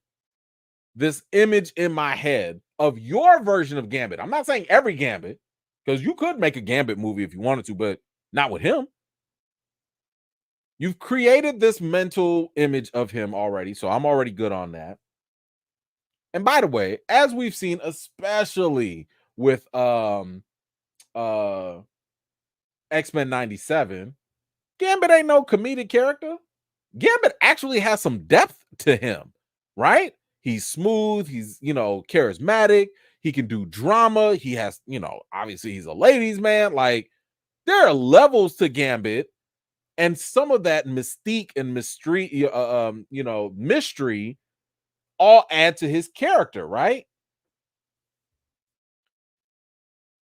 this image in my head of your version of Gambit. I'm not saying every Gambit, because you could make a Gambit movie if you wanted to, but not with him. You've created this mental image of him already, so I'm already good on that. And by the way, as we've seen, especially with X-Men 97, Gambit ain't no comedic character. Gambit actually has some depth to him, right? He's smooth, he's, charismatic, he can do drama, he has, obviously he's a ladies' man. Like, there are levels to Gambit, and some of that mystique and mystery, mystery all add to his character, right?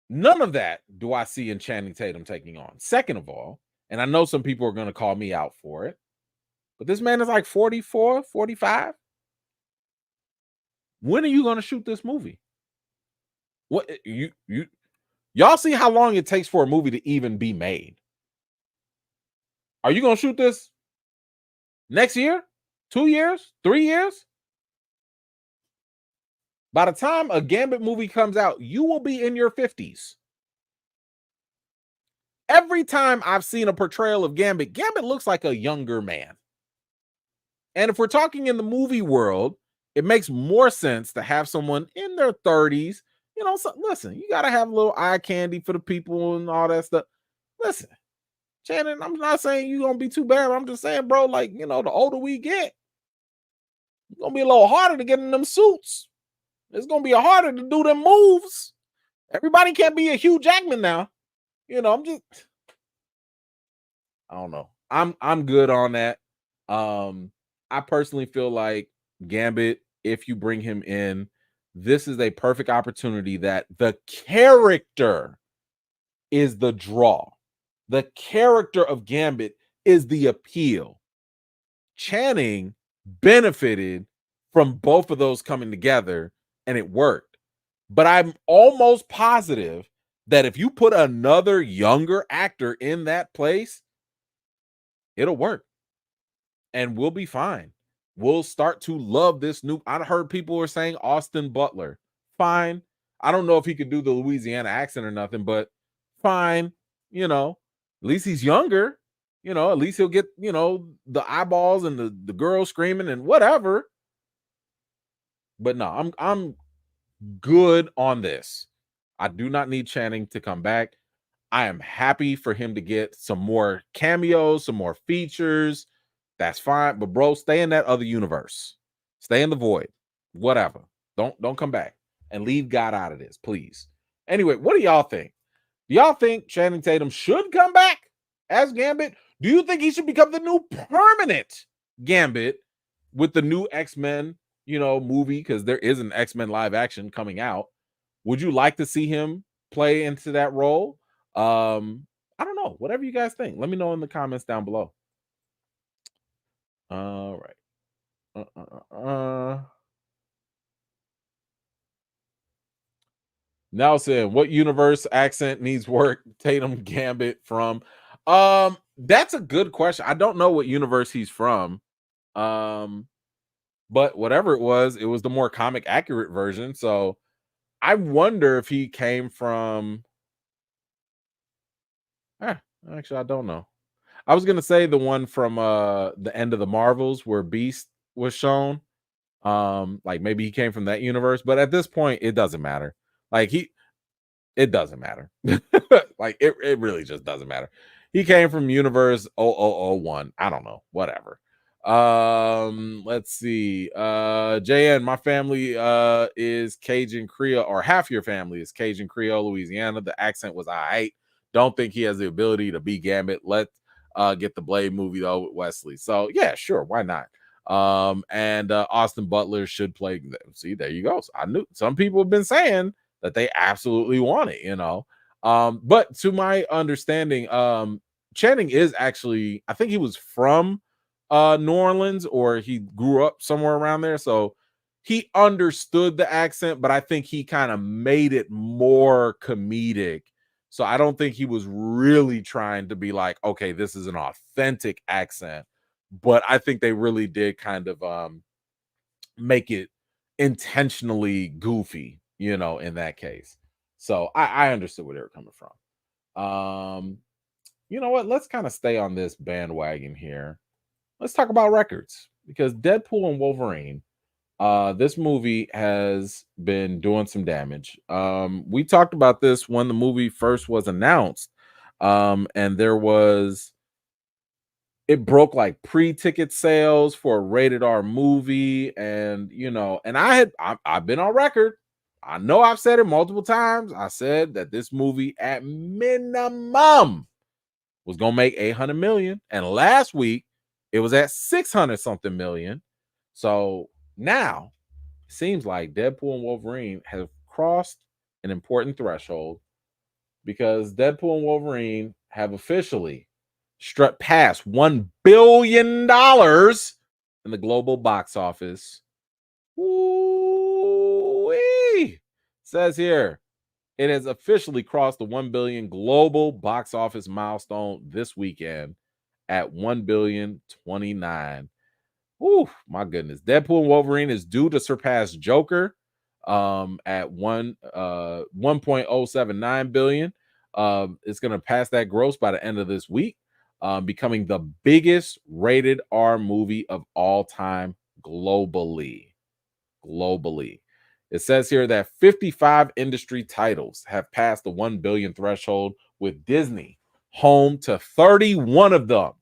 None of that do I see in Channing Tatum taking on. Second of all, and I know some people are going to call me out for it, but this man is like 44, 45. When are you going to shoot this movie? What y'all see how long it takes for a movie to even be made? Are you going to shoot this next year? 2 years? 3 years? By the time a Gambit movie comes out, you will be in your 50s. Every time I've seen a portrayal of Gambit, Gambit looks like a younger man. And if we're talking in the movie world, it makes more sense to have someone in their 30s. Listen, you got to have a little eye candy for the people and all that stuff. Listen, Shannon, I'm not saying you're going to be too bad. I'm just saying, bro, like, the older we get, it's going to be a little harder to get in them suits. It's going to be harder to do them moves. Everybody can't be a Hugh Jackman now. I don't know. I'm good on that. I personally feel like Gambit, if you bring him in, this is a perfect opportunity that the character is the draw. The character of Gambit is the appeal. Channing benefited from both of those coming together, and it worked. But I'm almost positive that if you put another younger actor in that place, it'll work. And we'll be fine. We'll start to love this new. I heard people were saying Austin Butler. Fine. I don't know if he could do the Louisiana accent or nothing, but fine. At least he's younger. At least he'll get, the eyeballs and the girl screaming and whatever. But no, I'm good on this. I do not need Channing to come back. I am happy for him to get some more cameos, some more features. That's fine. But bro, stay in that other universe. Stay in the void. Whatever. Don't come back and leave God out of this, please. Anyway, what do y'all think? Do y'all think Channing Tatum should come back as Gambit? Do you think he should become the new permanent Gambit? with the new X-Men, movie, because there is an X-Men live action coming out, would you like to see him play into that role? I don't know. Whatever you guys think. Let me know in the comments down below. All right. Uh, uh, uh, uh. Nelson, what universe accent needs work? Tatum Gambit from. That's a good question. I don't know what universe he's from. Um, but whatever it was the more comic accurate version. So I wonder if he came from. Eh, actually, I don't know. I was gonna say the one from the end of the Marvels where Beast was shown. Like maybe he came from that universe, but at this point, it doesn't matter. Like it doesn't matter. Like it really just doesn't matter. He came from universe 0001. I don't know, whatever. Let's see. JN, my family is Cajun Creole, or half your family is Cajun Creole, Louisiana. The accent was I don't think he has the ability to be Gambit. Let's get the Blade movie though with Wesley. So yeah, sure, why not? And Austin Butler should play. See, there you go. So I knew some people have been saying that they absolutely want it. But to my understanding, Channing is actually, I think he was from New Orleans, or he grew up somewhere around there. So he understood the accent, but I think he kind of made it more comedic. So I don't think he was really trying to be like, okay, this is an authentic accent. But I think they really did kind of make it intentionally goofy, in that case. So I understood where they were coming from. You know what? Let's kind of stay on this bandwagon here. Let's talk about records, because Deadpool and Wolverine, this movie has been doing some damage. We talked about this when the movie first was announced. And there was it broke like pre-ticket sales for a rated R movie, and and I've been on record. I know I've said it multiple times. I said that this movie at minimum was gonna make 800 million, and last week it was at 600 something million. So now it seems like Deadpool and Wolverine have crossed an important threshold, because Deadpool and Wolverine have officially struck past $1 billion in the global box office. Ooh-wee. Says here, it has officially crossed the 1 billion global box office milestone this weekend at 1,000,000,029. Ooh, my goodness. Deadpool and Wolverine is due to surpass Joker at 1.079 billion. It's going to pass that gross by the end of this week, becoming the biggest rated R movie of all time globally. It says here that 55 industry titles have passed the 1 billion threshold, with Disney home to 31 of them.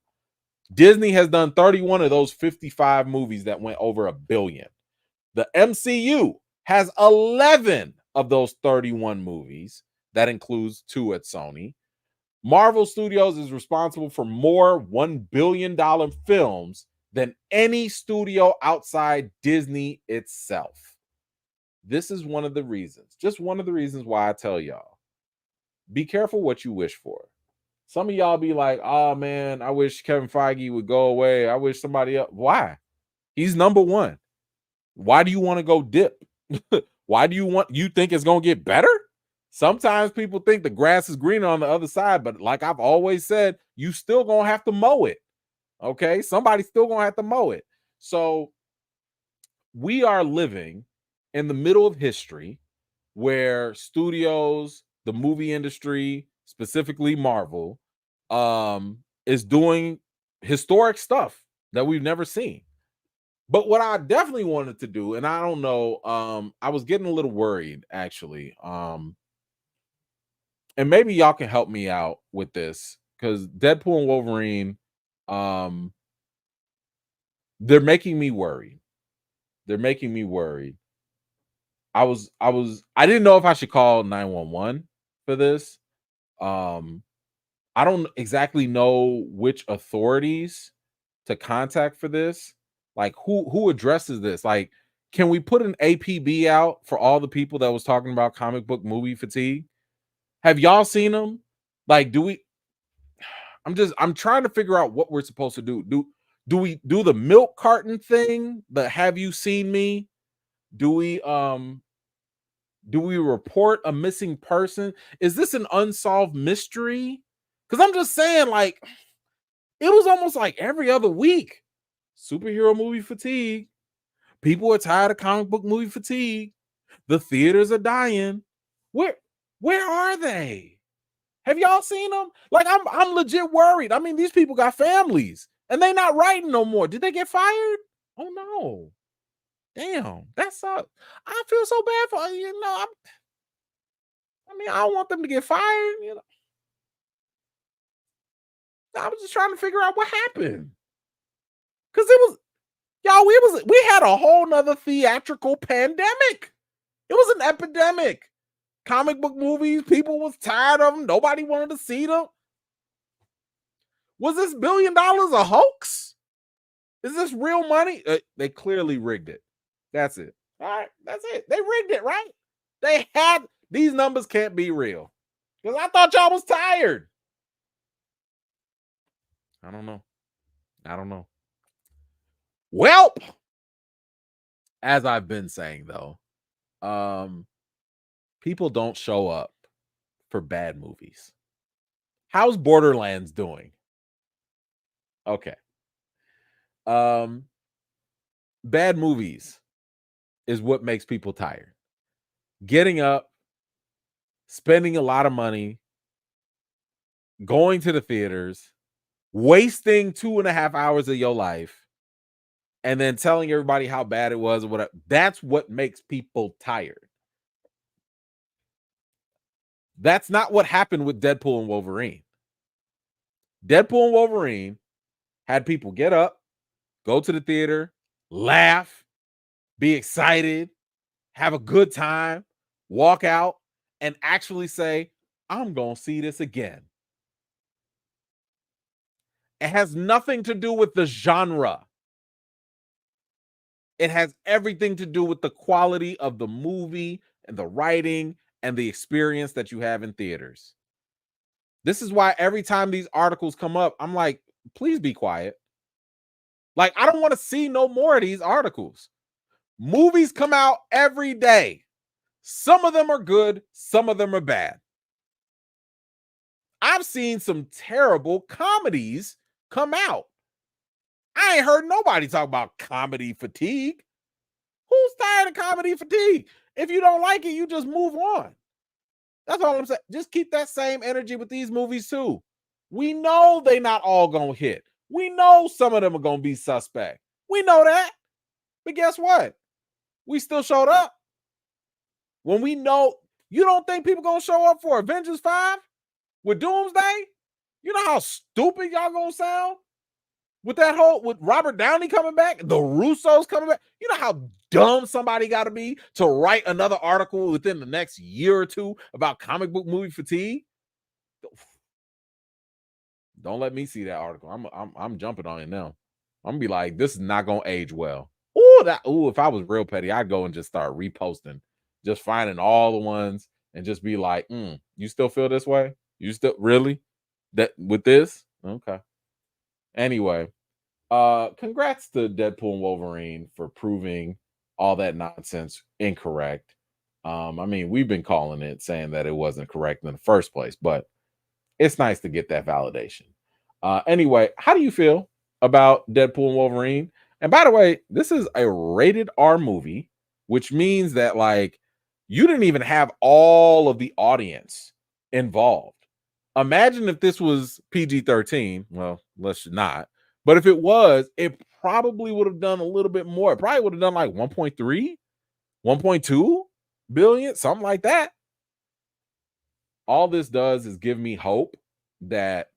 Disney has done 31 of those 55 movies that went over $1 billion. The MCU has 11 of those 31 movies. That includes 2 at Sony. Marvel Studios is responsible for more $1 billion films than any studio outside Disney itself. This is one of the reasons, just one of the reasons why I tell y'all, be careful what you wish for. Some of y'all be like, oh man, I wish Kevin Feige would go away. I wish somebody else. Why? He's number one. Why do you want to go dip? Why do you think it's going to get better? Sometimes people think the grass is greener on the other side, but like I've always said, you still going to have to mow it. Okay? Somebody's still going to have to mow it. So we are living in the middle of history, where studios, the movie industry, specifically Marvel, is doing historic stuff that we've never seen. But what I definitely wanted to do, and I don't know, I was getting a little worried actually. And maybe y'all can help me out with this, because Deadpool and Wolverine, um, they're making me worried. They're making me worried. I didn't know if I should call 911 for this. I don't exactly know which authorities to contact for this. Like who addresses this? Like, can we put an APB out for all the people that was talking about comic book movie fatigue? Have y'all seen them? Like, do we? I'm trying to figure out what we're supposed to do. Do we do the milk carton thing? The have you seen me? Do we report a missing person? Is this an unsolved mystery? Because I'm just saying, like, it was almost like every other week. Superhero movie fatigue. People are tired of comic book movie fatigue. The theaters are dying. Where are they? Have y'all seen them? Like, I'm legit worried. I mean, these people got families and they not writing no more. Did they get fired? Oh no. Damn, that sucks. I feel so bad for I don't want them to get fired. I was just trying to figure out what happened. Because we had a whole nother theatrical pandemic. It was an epidemic. Comic book movies, people was tired of them. Nobody wanted to see them. Was this $1 billion a hoax? Is this real money? They clearly rigged it. That's it. All right, that's it. They rigged it, right? These numbers can't be real. Because I thought y'all was tired. I don't know. Well, as I've been saying though, people don't show up for bad movies. How's Borderlands doing? Okay. Bad movies is what makes people tired. Getting up, spending a lot of money, going to the theaters, wasting 2.5 hours of your life, and then telling everybody how bad it was or whatever. That's what makes people tired. That's not what happened with Deadpool and Wolverine. Deadpool and Wolverine had people get up, go to the theater, laugh, be excited, have a good time, walk out, and actually say, I'm going to see this again. It has nothing to do with the genre. It has everything to do with the quality of the movie and the writing and the experience that you have in theaters. This is why every time these articles come up, I'm like, please be quiet. Like, I don't want to see no more of these articles. Movies come out every day. Some of them are good, some of them are bad. I've seen some terrible comedies come out. I ain't heard nobody talk about comedy fatigue. Who's tired of comedy fatigue? If you don't like it, you just move on. That's all I'm saying. Just keep that same energy with these movies too. We know they not all gonna hit. We know some of them are gonna be suspect. We know that. But guess what? We still showed up. When we know, you don't think people gonna show up for Avengers 5 with Doomsday? You know how stupid y'all gonna sound? With Robert Downey coming back, the Russos coming back. You know how dumb somebody got to be to write another article within the next year or two about comic book movie fatigue? Don't let me see that article. I'm jumping on it now. I'm gonna be like, this is not gonna age well. If I was real petty, I'd go and just start reposting, just finding all the ones and just be like, you still feel this way? You still really that with this? Okay. Anyway, congrats to Deadpool and Wolverine for proving all that nonsense incorrect. I mean, we've been calling it, saying that it wasn't correct in the first place, but it's nice to get that validation. Anyway, how do you feel about Deadpool and Wolverine? And by the way, this is a rated R movie, which means that like you didn't even have all of the audience involved. Imagine if this was PG-13. Well, let's not. But if it was, it probably would have done a little bit more. It probably would have done like 1.3, 1.2 billion, something like that. All this does is give me hope that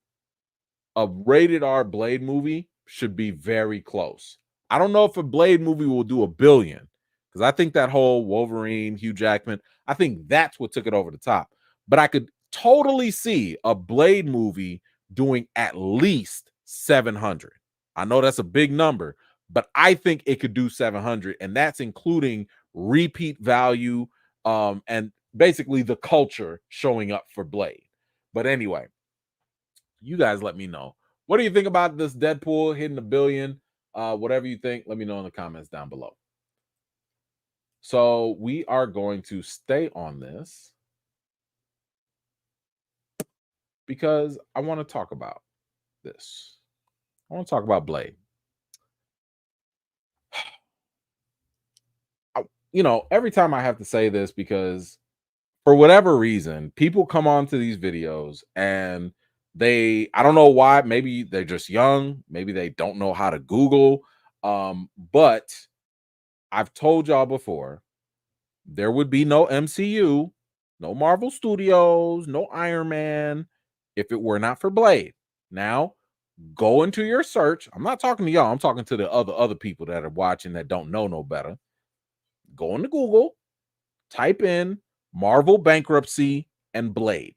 a rated R Blade movie should be very close. I don't know if a Blade movie will do 1 billion because I think that whole Wolverine, Hugh Jackman, I think that's what took it over the top. But I could totally see a Blade movie doing at least 700. I know that's a big number, but I think it could do 700, and that's including repeat value, and basically the culture showing up for Blade. But anyway, you guys let me know. What do you think about this Deadpool hitting $1 billion? Whatever you think, let me know in the comments down below. So we are going to stay on this because I want to talk about this. I want to talk about Blade. Every time I have to say this because for whatever reason, people come onto these videos and I don't know why, maybe they're just young, maybe they don't know how to Google. But I've told y'all before, there would be no MCU, no Marvel Studios, no Iron Man if it were not for Blade. Now, go into your search. I'm not talking to y'all. I'm talking to the other people that are watching that don't know no better. Go into Google, type in Marvel bankruptcy and Blade.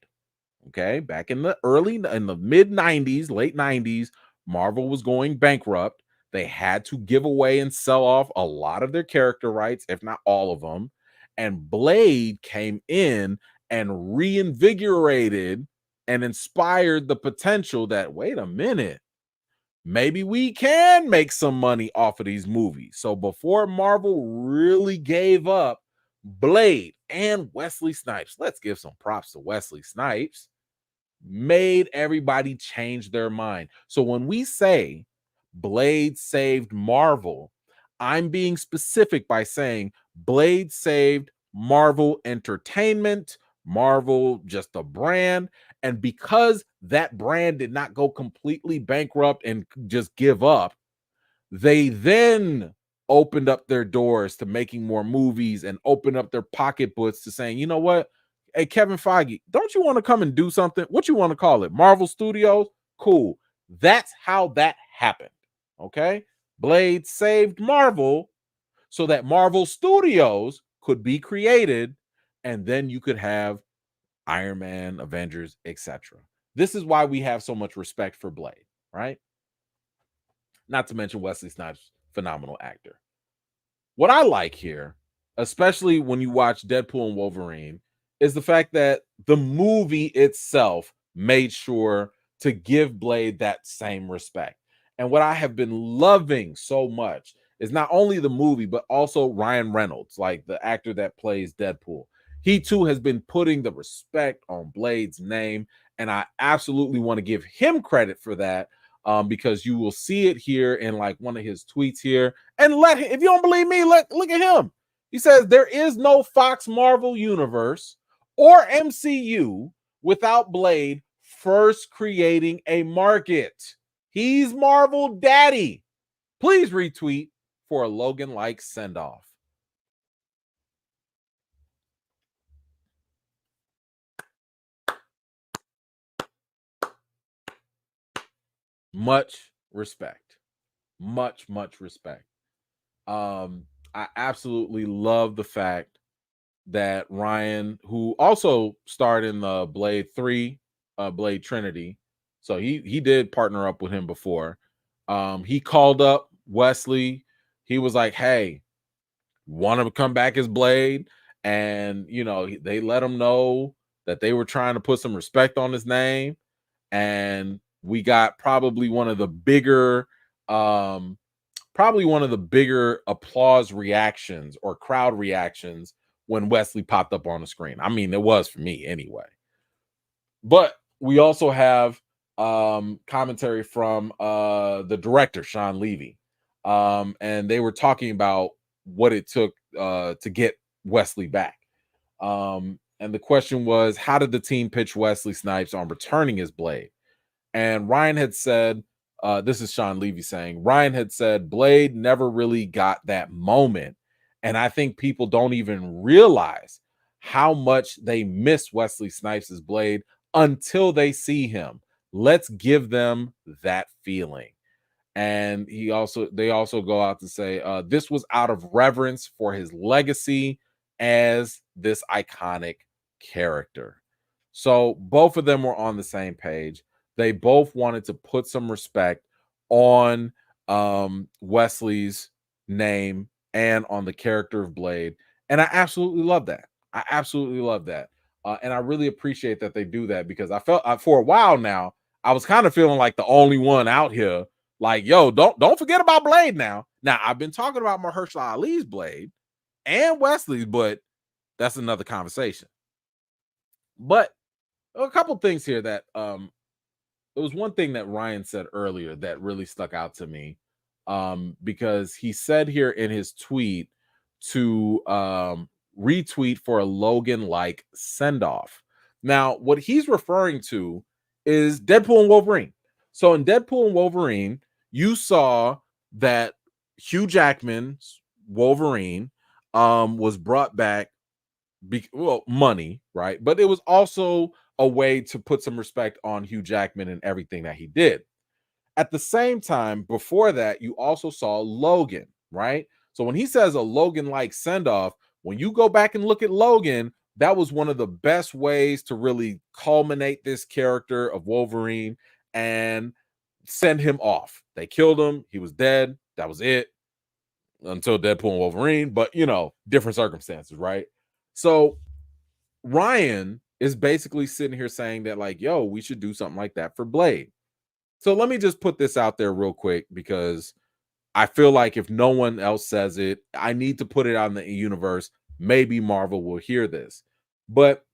Okay, back in the mid 90s, late 90s, Marvel was going bankrupt. They had to give away and sell off a lot of their character rights, if not all of them. And Blade came in and reinvigorated and inspired the potential that, wait a minute, maybe we can make some money off of these movies. So before Marvel really gave up, Blade and Wesley Snipes, let's give some props to Wesley Snipes, made everybody change their mind. So when we say Blade saved Marvel, I'm being specific by saying Blade saved Marvel Entertainment, Marvel just a brand. And because that brand did not go completely bankrupt and just give up, they then opened up their doors to making more movies and opened up their pocketbooks to saying, you know what? Hey, Kevin Feige, don't you want to come and do something? What you want to call it? Marvel Studios? Cool. That's how that happened. Okay. Blade saved Marvel so that Marvel Studios could be created, and then you could have Iron Man, Avengers, etc. This is why we have so much respect for Blade, right? Not to mention Wesley Snipes, phenomenal actor. What I like here, especially when you watch Deadpool and Wolverine, is the fact that the movie itself made sure to give Blade that same respect. And what I have been loving so much is not only the movie, but also Ryan Reynolds, like the actor that plays Deadpool. He too has been putting the respect on Blade's name. And I absolutely want to give him credit for that, because you will see it here in like one of his tweets here. And if you don't believe me, look at him. He says there is no Fox Marvel universe or MCU without Blade first creating a market. He's Marvel daddy. Please retweet for a Logan-like send-off. Much respect. Much respect. I absolutely love the fact that Ryan, who also starred in the Blade 3, Blade Trinity, so he did partner up with him before. He called up Wesley. He was like, hey, want to come back as Blade? And they let him know that they were trying to put some respect on his name. And we got probably one of the bigger applause reactions or crowd reactions when Wesley popped up on the screen. I mean, it was for me anyway. But we also have commentary from the director, Sean Levy. And they were talking about what it took to get Wesley back. And the question was, how did the team pitch Wesley Snipes on returning as Blade? And Ryan had said, this is Sean Levy saying, Ryan had said Blade never really got that moment. And I think people don't even realize how much they miss Wesley Snipes' Blade until they see him. Let's give them that feeling. And they also go out to say this was out of reverence for his legacy as this iconic character. So both of them were on the same page. They both wanted to put some respect on Wesley's name and on the character of Blade. And I absolutely love that. I absolutely love that. And I really appreciate that they do that, because I felt for a while now, I was kind of feeling like the only one out here. Like, yo, don't forget about Blade now. Now, I've been talking about Mahershala Ali's Blade and Wesley's, but that's another conversation. But a couple things here that there was one thing that Ryan said earlier that really stuck out to me, because he said here in his tweet to retweet for a Logan like send off. Now, what he's referring to is Deadpool and Wolverine. So in Deadpool and Wolverine, you saw that Hugh Jackman's Wolverine was brought back, well, money, right? But it was also a way to put some respect on Hugh Jackman and everything that he did. At the same time, before that, you also saw Logan, right? So when he says a Logan like send off, when you go back and look at Logan, that was one of the best ways to really culminate this character of Wolverine and send him off. They killed him, he was dead. That was it until Deadpool and Wolverine, but different circumstances, right? So Ryan is basically sitting here saying that, like, yo, we should do something like that for Blade. So let me just put this out there real quick, because I feel like if no one else says it, I need to put it out in the universe. Maybe Marvel will hear this. But,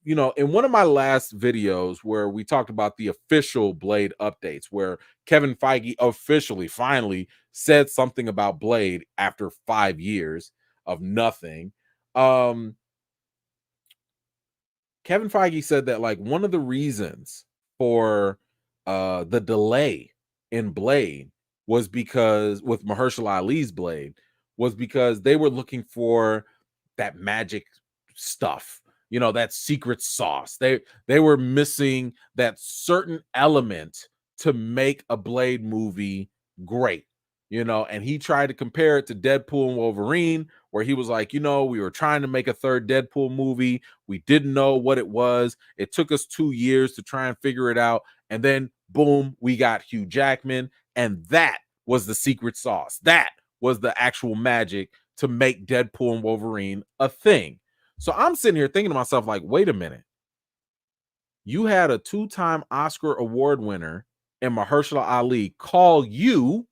in one of my last videos where we talked about the official Blade updates, where Kevin Feige officially finally said something about Blade after 5 years of nothing. Kevin Feige said that, like, one of the reasons for the delay in Blade was because, with Mahershala Ali's Blade, was because they were looking for that magic stuff, that secret sauce. They were missing that certain element to make a Blade movie great. And he tried to compare it to Deadpool and Wolverine, where he was like, we were trying to make a third Deadpool movie. We didn't know what it was. It took us 2 years to try and figure it out. And then, boom, we got Hugh Jackman. And that was the secret sauce. That was the actual magic to make Deadpool and Wolverine a thing. So I'm sitting here thinking to myself, like, wait a minute. You had a 2-time Oscar award winner and Mahershala Ali call you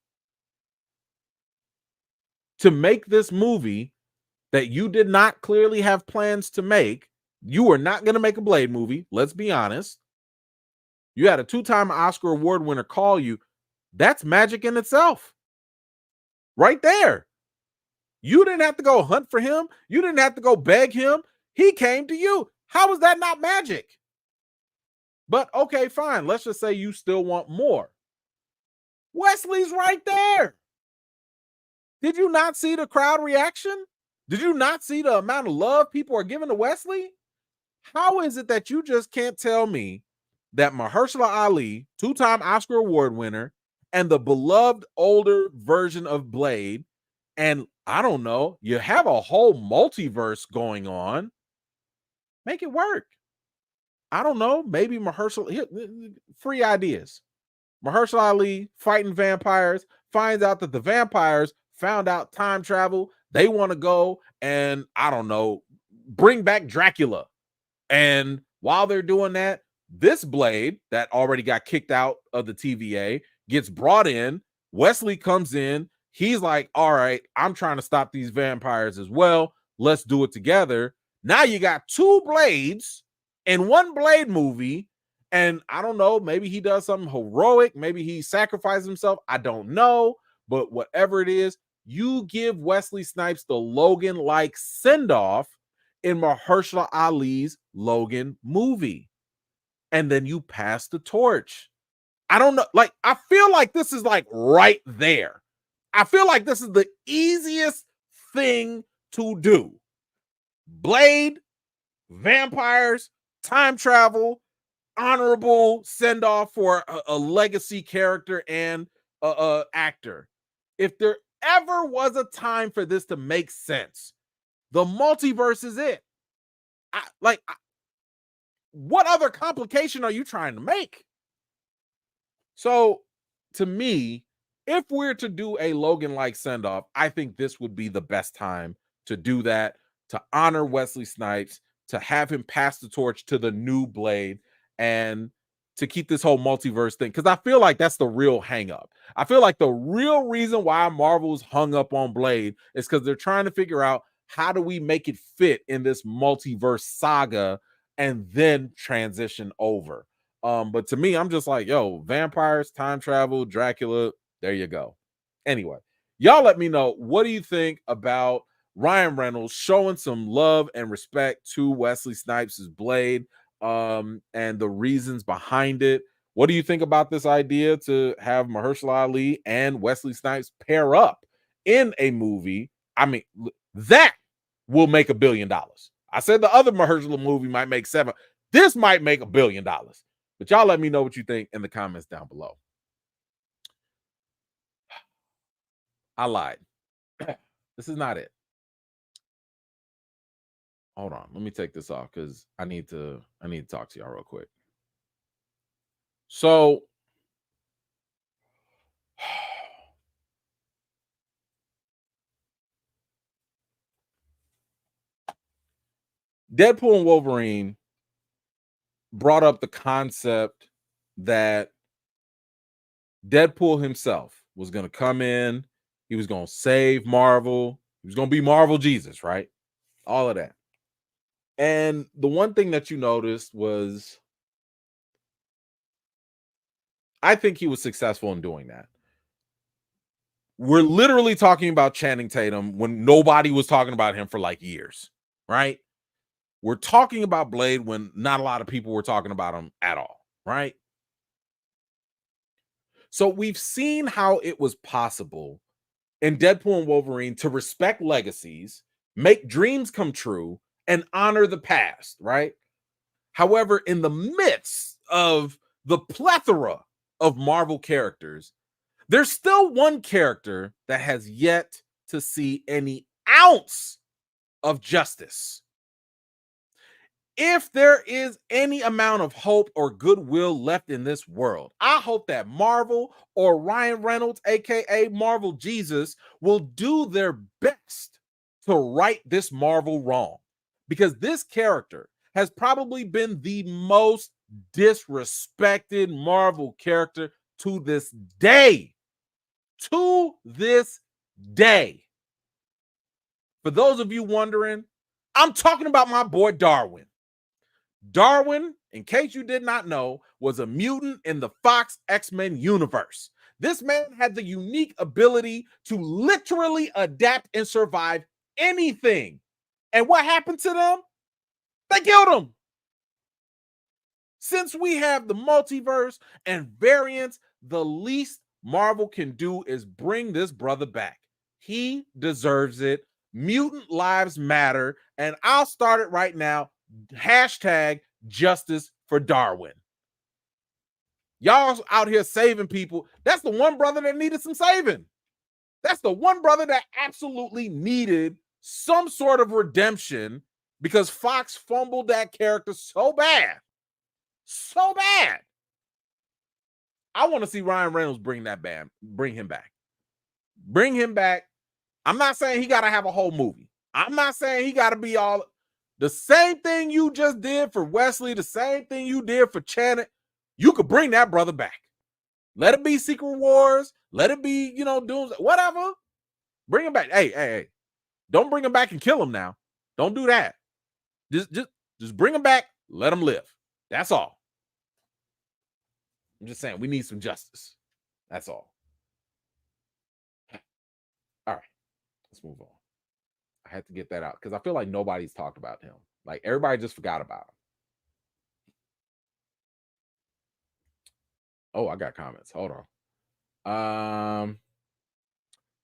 to make this movie that you did not clearly have plans to make. You were not going to make a Blade movie. Let's be honest. You had a 2-time Oscar award winner call you. That's magic in itself. Right there. You didn't have to go hunt for him. You didn't have to go beg him. He came to you. How is that not magic? But okay, fine. Let's just say you still want more. Wesley's right there. Did you not see the crowd reaction? Did you not see the amount of love people are giving to Wesley? How is it that you just can't tell me that Mahershala Ali, 2-time Oscar award winner, and the beloved older version of Blade, and I don't know, you have a whole multiverse going on, make it work? I don't know. Maybe Mahershala, free ideas. Mahershala Ali fighting vampires, finds out that the vampires found out time travel. They want to go and, I don't know, bring back Dracula. And while they're doing that, this Blade that already got kicked out of the TVA gets brought in. Wesley comes in. He's like, all right, I'm trying to stop these vampires as well. Let's do it together. Now you got 2 Blades in one Blade movie. And I don't know, maybe he does something heroic. Maybe he sacrifices himself. I don't know. But whatever it is, you give Wesley Snipes the Logan-like send-off in Mahershala Ali's Logan movie. And then you pass the torch. I don't know. Like, I feel like this is like right there. I feel like this is the easiest thing to do. Blade, vampires, time travel, honorable send off for a legacy character and actor. If there ever was a time for this to make sense, the multiverse is it. What other complication are you trying to make? So, to me, if we're to do a Logan-like send-off, I think this would be the best time to do that, to honor Wesley Snipes, to have him pass the torch to the new Blade, and to keep this whole multiverse thing. Because I feel like that's the real hang-up. I feel like the real reason why Marvel's hung up on Blade is because they're trying to figure out how do we make it fit in this multiverse saga and then transition over. But to me, I'm just like, yo, vampires, time travel, Dracula, there you go. Anyway, y'all let me know, what do you think about Ryan Reynolds showing some love and respect to Wesley Snipes' Blade, and the reasons behind it? What do you think about this idea to have Mahershala Ali and Wesley Snipes pair up in a movie? I mean, that will make $1 billion. I said the other Mahershala movie might make 7. This might make $1 billion. But y'all let me know what you think in the comments down below. I lied. This is not it. Hold on. Let me take this off because I need to talk to y'all real quick. So Deadpool and Wolverine brought up the concept that Deadpool himself was going to come in. He was going to save Marvel. He was going to be Marvel Jesus, right? All of that. And the one thing that you noticed was, I think he was successful in doing that. We're literally talking about Channing Tatum when nobody was talking about him for like years, right? We're talking about Blade when not a lot of people were talking about him at all, right? So we've seen how it was possible in Deadpool and Wolverine to respect legacies, make dreams come true, and honor the past, right? However, in the midst of the plethora of Marvel characters, there's still one character that has yet to see any ounce of justice. If there is any amount of hope or goodwill left in this world, I hope that Marvel or Ryan Reynolds, aka Marvel Jesus, will do their best to right this Marvel wrong, because this character has probably been the most disrespected Marvel character to this day. To this day. For those of you wondering, I'm talking about my boy Darwin. Darwin, in case you did not know, was a mutant in the Fox X-Men universe. This man had the unique ability to literally adapt and survive anything. And what happened to them? They killed him. Since we have the multiverse and variants, the least Marvel can do is bring this brother back. He deserves it. Mutant lives matter. And I'll start it right now. Hashtag justice for Darwin. Y'all out here saving people. That's the one brother that needed some saving. That's the one brother that absolutely needed some sort of redemption, because Fox fumbled that character so bad. So bad. I want to see Ryan Reynolds bring him back. Bring him back. I'm not saying he got to have a whole movie. I'm not saying he got to be all the same thing you just did for Wesley, the same thing you did for Channing. You could bring that brother back. Let it be Secret Wars. Let it be, Doom, whatever. Bring him back. Hey. Don't bring him back and kill him now. Don't do that. Just bring him back. Let him live. That's all. I'm just saying, we need some justice. That's all. All right. Let's move on. I had to get that out because I feel like nobody's talked about him. Like, everybody just forgot about him. Oh, I got comments. Hold on.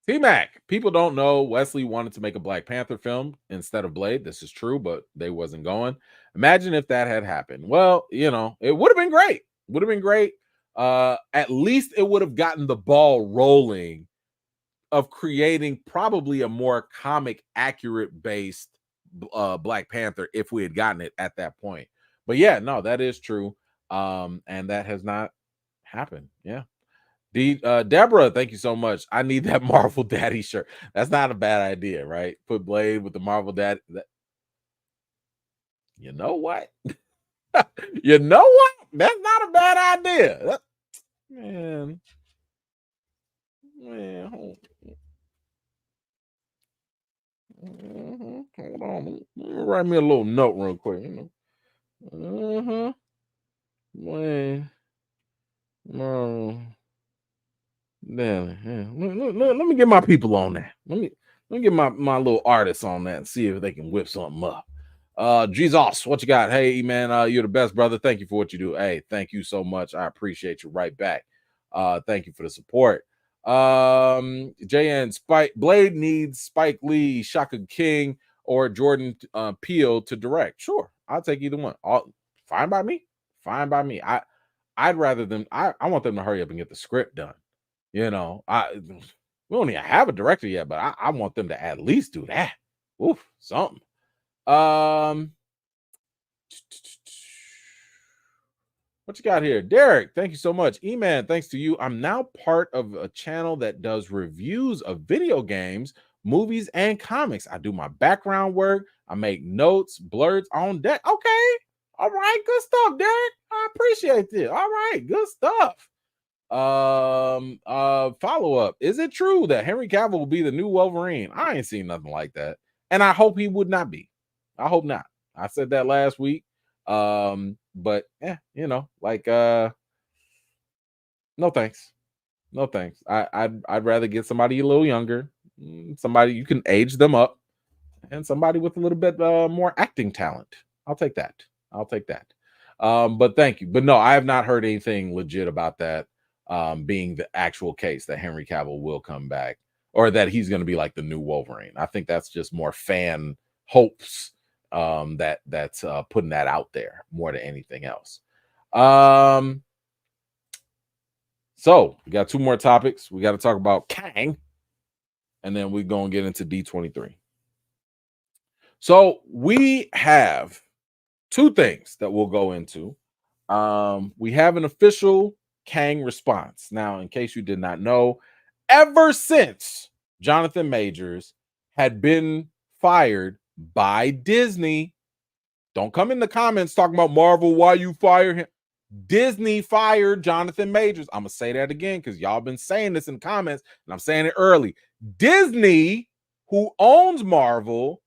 T-Mac, people don't know Wesley wanted to make a Black Panther film instead of Blade. This is true, but they wasn't going. Imagine if that had happened. Well, it would have been great. Would have been great. At least it would have gotten the ball rolling of creating probably a more comic accurate based Black Panther if we had gotten it at that point. But yeah, no, that is true. And that has not happened. Yeah. Deborah, thank you so much. I need that Marvel Daddy shirt. That's not a bad idea, right? Put Blade with the Marvel Daddy. You know what? You know what? That's not a bad idea. Man, man, hold on. Let me write me a little note real quick. Uh-huh. Man, no. Yeah. Let me get my people on that. Let me get my little artists on that and see if they can whip something up. Jesus, what you got? Hey man, you're the best, brother. Thank you for what you do. Hey, thank you so much. I appreciate you right back. Thank you for the support. JN Spike Blade needs Spike Lee, Shaka King, or Jordan Peele to direct. Sure, I'll take either one. All fine by me. Fine by me. I'd rather them. I want them to hurry up and get the script done. We don't even have a director yet, but I want them to at least do that. Oof, something. What you got here? Derek, thank you so much. E-Man, thanks to you. I'm now part of a channel that does reviews of video games, movies, and comics. I do my background work. I make notes, blurs on deck. Okay. All right. Good stuff, Derek. I appreciate it. All right. Good stuff. Follow up. Is it true that Henry Cavill will be the new Wolverine? I ain't seen nothing like that. And I hope he would not be. I hope not. I said that last week. But no thanks. No thanks. I'd rather get somebody a little younger, somebody you can age them up, and somebody with a little bit more acting talent. I'll take that. But thank you. But no, I have not heard anything legit about that being the actual case that Henry Cavill will come back or that he's going to be like the new Wolverine. I think that's just more fan hopes that's putting that out there more than anything else. So we got two more topics. We got to talk about Kang, and then we're going to get into D23. So we have two things that we'll go into. We have an official Kang response. Now, in case you did not know, ever since Jonathan Majors had been fired by Disney, don't come in the comments talking about Marvel, why you fire him. Disney fired Jonathan Majors. I'm going to say that again because y'all been saying this in comments, and I'm saying it early. Disney, who owns Marvel,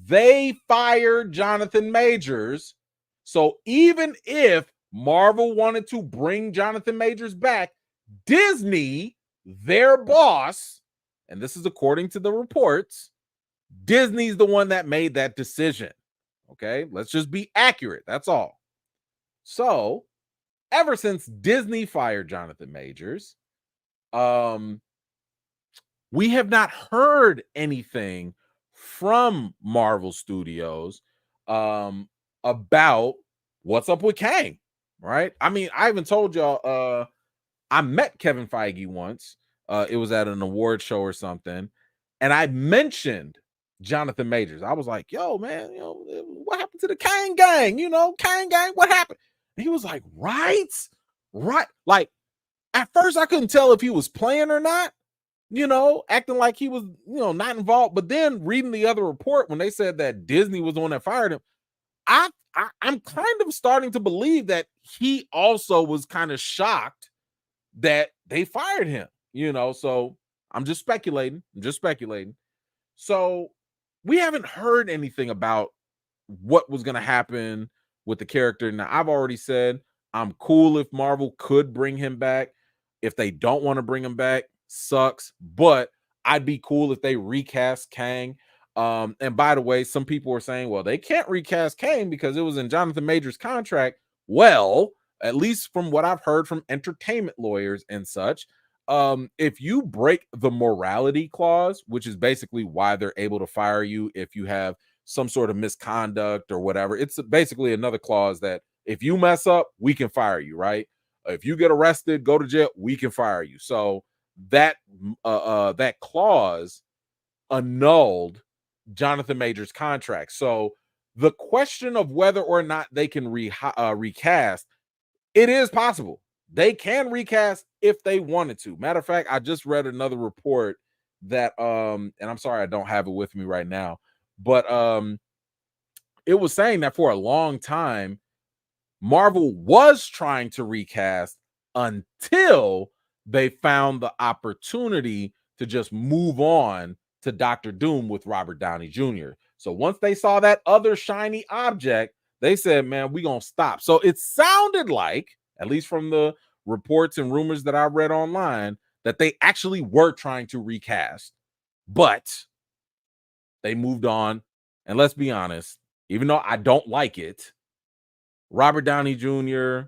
they fired Jonathan Majors. So even if Marvel wanted to bring Jonathan Majors back, Disney, their boss, and this is according to the reports, Disney's the one that made that decision. Okay, let's just be accurate. That's all. So ever since Disney fired Jonathan Majors, we have not heard anything from Marvel Studios about what's up with Kang, right? I mean, I even told y'all I met Kevin Feige once. It was at an award show or something, and I mentioned Jonathan Majors. I was like, yo, man, what happened to the Kang gang? Kang gang, what happened? And he was like, right. Like, at first I couldn't tell if he was playing or not, acting like he was, not involved. But then reading the other report when they said that Disney was the one that fired him, I'm kind of starting to believe that he also was kind of shocked that they fired him, so I'm just speculating. So we haven't heard anything about what was going to happen with the character. Now, I've already said I'm cool if Marvel could bring him back. If they don't want to bring him back, sucks. But I'd be cool if they recast Kang. And by the way, some people were saying, well, they can't recast Kang because it was in Jonathan Majors' contract. Well, at least from what I've heard from entertainment lawyers and such, if you break the morality clause, which is basically why they're able to fire you if you have some sort of misconduct or whatever, it's basically another clause that if you mess up, we can fire you, right? If you get arrested, go to jail, we can fire you. So that that clause annulled Jonathan Majors' contract. So the question of whether or not they can recast, it is possible. They can recast if they wanted to. Matter of fact, I just read another report that and I'm sorry I don't have it with me right now, but it was saying that for a long time Marvel was trying to recast until they found the opportunity to just move on to Doctor Doom with Robert Downey Jr. So once they saw that other shiny object, they said, man, we're going to stop. So it sounded like, at least from the reports and rumors that I read online, that they actually were trying to recast, but they moved on. And let's be honest, even though I don't like it, Robert Downey Jr.,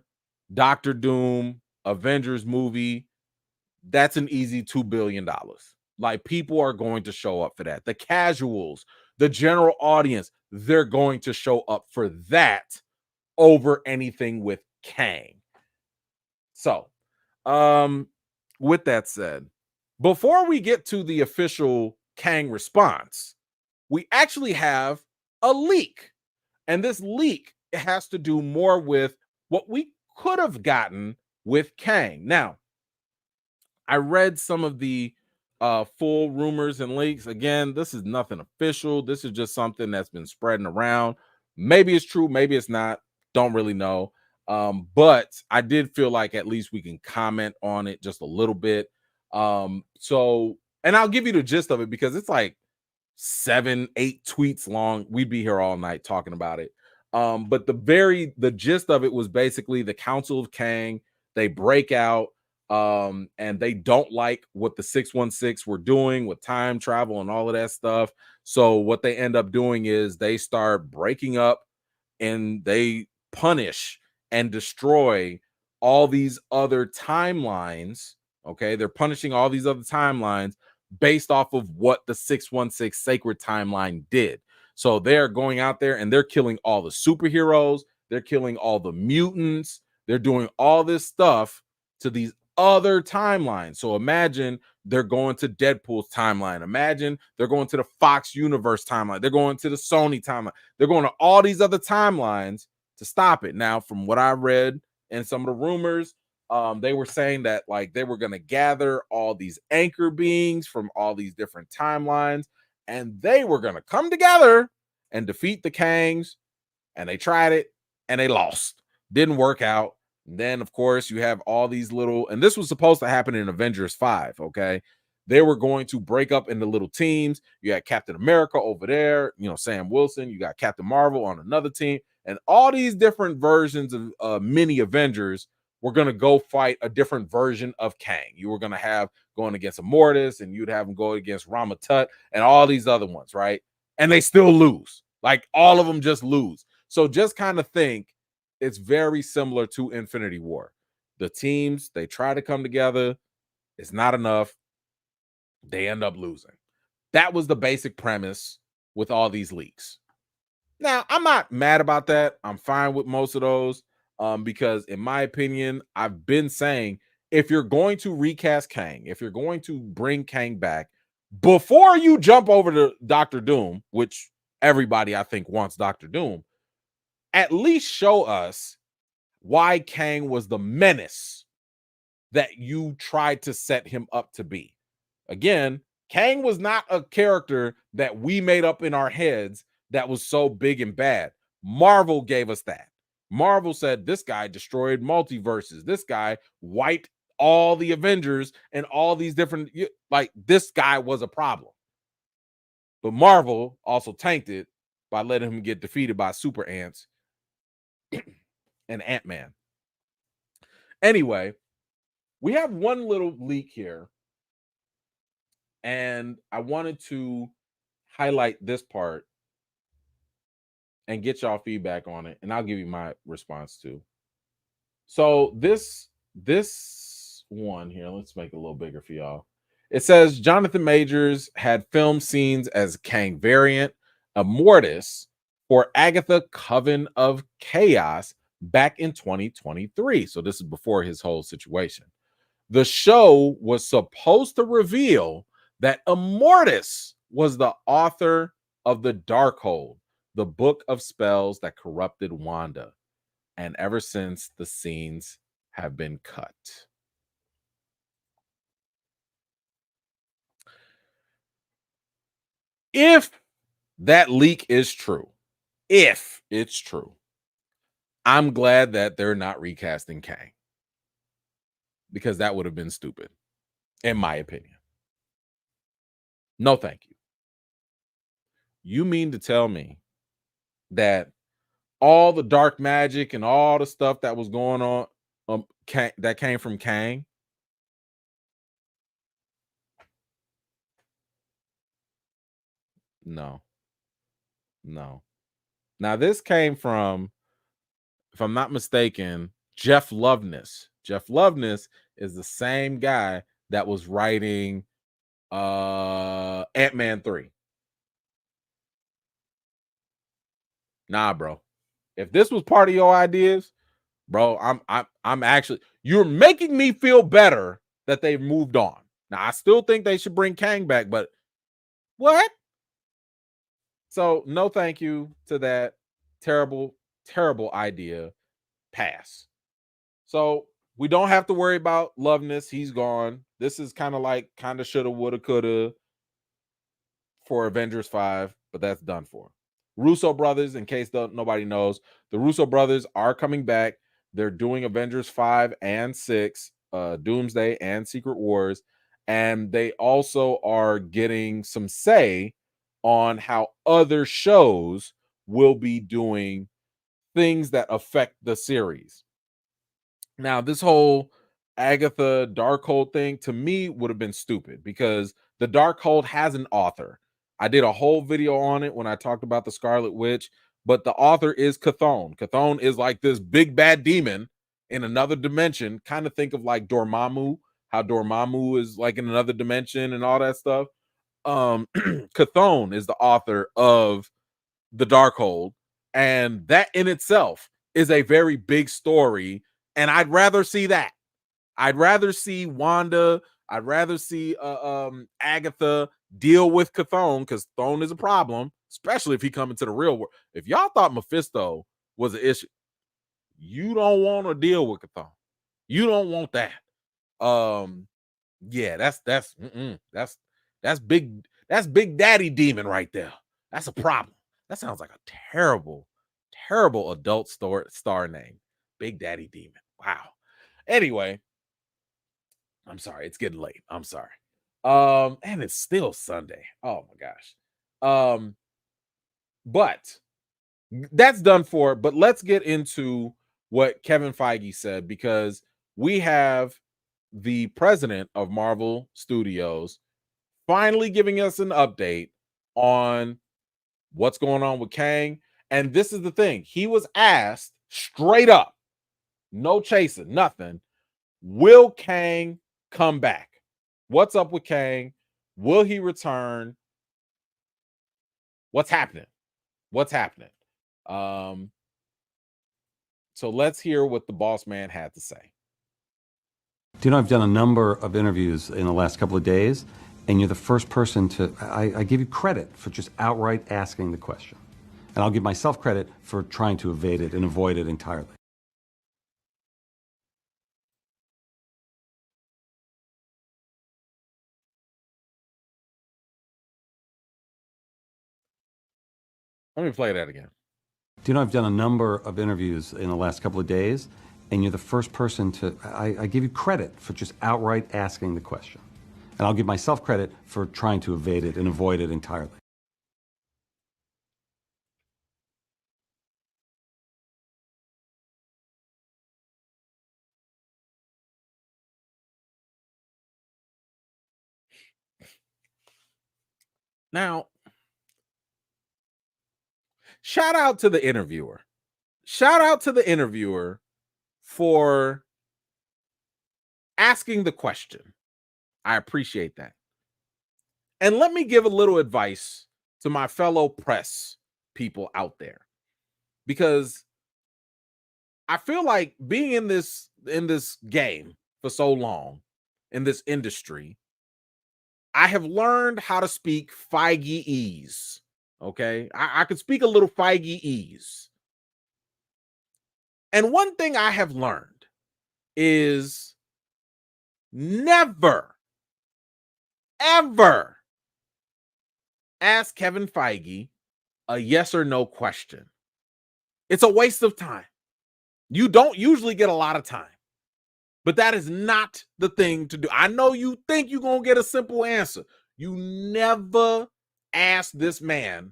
Doctor Doom, Avengers movie, that's an easy $2 billion. Like, people are going to show up for that. The casuals, the general audience, they're going to show up for that over anything with Kang. So, with that said, before we get to the official Kang response, we actually have a leak. And this leak has to do more with what we could have gotten with Kang. Now, I read some of the full rumors and leaks. Again, this is nothing official. This is just something that's been spreading around. Maybe it's true, maybe it's not. Don't really know. But I did feel like at least we can comment on it just a little bit. So, and I'll give you the gist of it because it's like 7-8 tweets long. We'd be here all night talking about it. But the gist of it was basically the Council of Kang. They break out and they don't like what the 616 were doing with time travel and all of that stuff. So what they end up doing is they start breaking up and they punish and destroy all these other timelines. Okay, they're punishing all these other timelines based off of what the 616 sacred timeline did. So they're going out there and they're killing all the superheroes, they're killing all the mutants, they're doing all this stuff to these other timelines. So imagine they're going to Deadpool's timeline. Imagine they're going to the Fox Universe timeline. They're going to the Sony timeline. They're going to all these other timelines to stop it. Now, from what I read and some of the rumors, they were saying that like they were going to gather all these anchor beings from all these different timelines and they were going to come together and defeat the Kangs. And they tried it and they lost. Didn't work out. And then, of course, you have all these little, and this was supposed to happen in Avengers 5, okay? They were going to break up into little teams. You had Captain America over there, you know, Sam Wilson. You got Captain Marvel on another team. And all these different versions of mini Avengers were going to go fight a different version of Kang. You were going to have going against Immortus, and you'd have them go against Ramatut and all these other ones, right? And they still lose. Like, all of them just lose. So just kind of think it's very similar to Infinity War. The teams, they try to come together. It's not enough. They end up losing. That was the basic premise with all these leaks. Now, I'm not mad about that. I'm fine with most of those because, in my opinion, I've been saying if you're going to recast Kang, if you're going to bring Kang back, before you jump over to Doctor Doom, which everybody I think wants Doctor Doom, at least show us why Kang was the menace that you tried to set him up to be. Again, Kang was not a character that we made up in our heads that was so big and bad. Marvel gave us that. Marvel said this guy destroyed multiverses. This guy wiped all the Avengers and all these different, like, this guy was a problem. But Marvel also tanked it by letting him get defeated by super ants and Ant-Man. Anyway, we have one little leak here, and I wanted to highlight this part and get y'all feedback on it, and I'll give you my response too. So this one here, let's make it a little bigger for y'all. It says Jonathan Majors had filmed scenes as Kang variant Immortus for Agatha Coven of Chaos back in 2023. So this is before his whole situation. The show was supposed to reveal that Immortus was the author of the Darkhold, the book of spells that corrupted Wanda. And ever since, the scenes have been cut. If that leak is true, if it's true, I'm glad that they're not recasting Kang, because that would have been stupid, in my opinion. No, thank you. You mean to tell me that all the dark magic and all the stuff that was going on that came from Kang? No, no. Now this came from, if I'm not mistaken, Jeff Loveness. Jeff Loveness is the same guy that was writing Ant-Man 3. Nah, bro. If this was part of your ideas, bro, I'm actually, you're making me feel better that they've moved on. Now I still think they should bring Kang back, but what? So no thank you to that terrible, terrible idea. Pass. So we don't have to worry about Loveness. He's gone. This is kind of like shoulda, woulda, coulda for Avengers 5, but that's done for. Russo brothers, in case nobody knows, the Russo brothers are coming back. They're doing Avengers 5 and 6, Doomsday and Secret Wars, and they also are getting some say on how other shows will be doing things that affect the series. Now, this whole Agatha Darkhold thing to me would have been stupid, because the Darkhold has an author. I did a whole video on it when I talked about the Scarlet Witch, but the author is Chthon. Chthon is like this big bad demon in another dimension. Kind of think of like Dormammu, how Dormammu is like in another dimension and all that stuff. Chthon is the author of the Darkhold, and that in itself is a very big story, and I'd rather see that. I'd rather see Wanda, I'd rather see Agatha deal with Chthon, because Chthon is a problem, especially if he come into the real world. If y'all thought Mephisto was an issue, you don't want to deal with Chthon. You don't want that. Yeah, that's big daddy demon right there. That's a problem. That sounds like a terrible, terrible adult star name. Big Daddy Demon. Wow. Anyway, I'm sorry. It's getting late. I'm sorry. And it's still Sunday. Oh my gosh. But that's done for. But let's get into what Kevin Feige said, because we have the president of Marvel Studios finally giving us an update on what's going on with Kang. And this is the thing. He was asked straight up, no chasing, nothing. Will Kang come back? What's up with Kang? Will he return? What's happening? What's happening? So let's hear what the boss man had to say. Do you know, I've done a number of interviews in the last couple of days, and you're the first person to, I give you credit for just outright asking the question. And I'll give myself credit for trying to evade it and avoid it entirely. Let me play that again. Do you know, I've done a number of interviews in the last couple of days, and you're the first person to, I give you credit for just outright asking the question. And I'll give myself credit for trying to evade it and avoid it entirely. Now, shout out to the interviewer. Shout out to the interviewer for asking the question. I appreciate that. And let me give a little advice to my fellow press people out there, because I feel like being in this game for so long, in this industry, I have learned how to speak Feige-ese. Okay, I could speak a little Feige-ese. And one thing I have learned is never, ever, ask Kevin Feige a yes or no question. It's a waste of time. You don't usually get a lot of time, but that is not the thing to do. I know you think you're going to get a simple answer. You never ask this man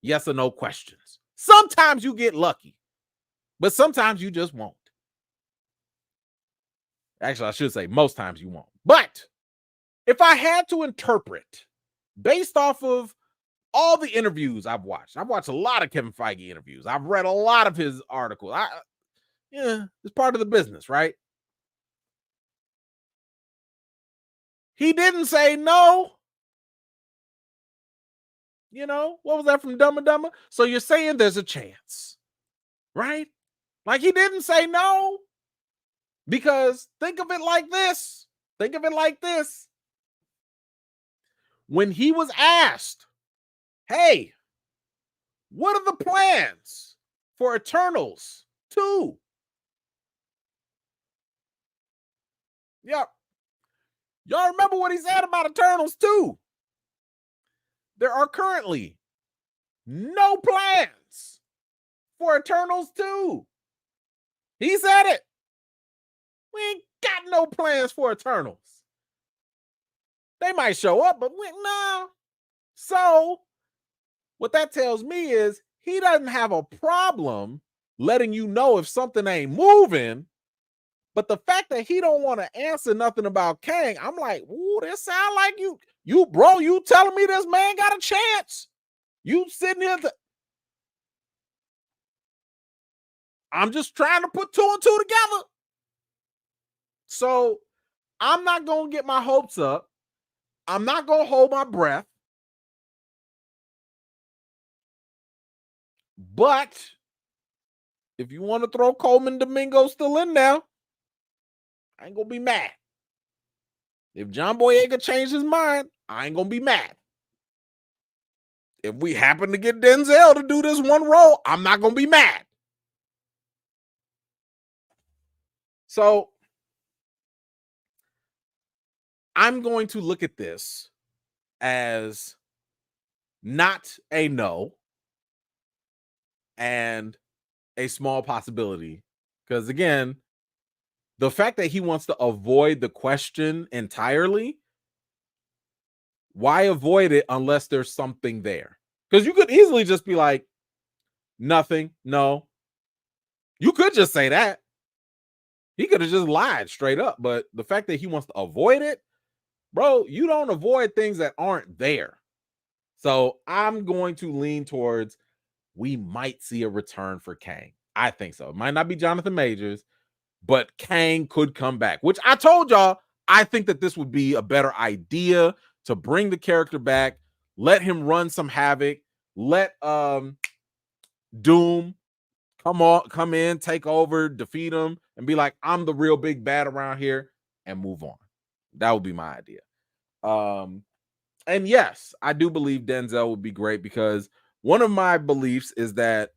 yes or no questions. Sometimes you get lucky, but sometimes you just won't. Actually, I should say most times you won't. But if I had to interpret based off of all the interviews I've watched a lot of Kevin Feige interviews. I've read a lot of his articles. It's part of the business, right? He didn't say no. You know, what was that from Dumb and Dumber? So you're saying there's a chance, right? Like he didn't say no. Because think of it like this. Think of it like this. When he was asked, hey, what are the plans for Eternals 2? Yep. Y'all remember what he said about Eternals 2? There are currently no plans for Eternals 2. He said it. We ain't got no plans for Eternals. They might show up, but no. So, what that tells me is he doesn't have a problem letting you know if something ain't moving. But the fact that he don't want to answer nothing about Kang, I'm like, ooh, that sound like you telling me this man got a chance. You sitting here. I'm just trying to put 2 and 2 together. So I'm not going to get my hopes up. I'm not going to hold my breath. But if you want to throw Coleman Domingo still in there, I ain't going to be mad. If John Boyega changed his mind, I ain't going to be mad. If we happen to get Denzel to do this one role, I'm not going to be mad. So I'm going to look at this as not a no and a small possibility. Because again, the fact that he wants to avoid the question entirely, why avoid it unless there's something there? Because you could easily just be like, nothing, no. You could just say that. He could have just lied straight up. But the fact that he wants to avoid it, bro, you don't avoid things that aren't there. So I'm going to lean towards we might see a return for Kang. I think so. It might not be Jonathan Majors, but Kang could come back, which I told y'all, I think that this would be a better idea to bring the character back, let him run some havoc, let Doom come in, take over, defeat him, and be like, I'm the real big bad around here, and move on. That would be my idea. And yes, I do believe Denzel would be great because one of my beliefs is that,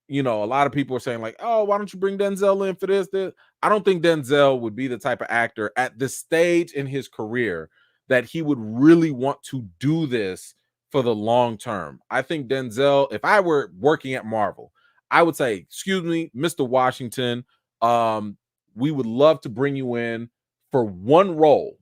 you know, a lot of people are saying like, oh, why don't you bring Denzel in for this? I don't think Denzel would be the type of actor at this stage in his career that he would really want to do this for the long term. I think Denzel, if I were working at Marvel, I would say, excuse me, Mr. Washington, we would love to bring you in for one role,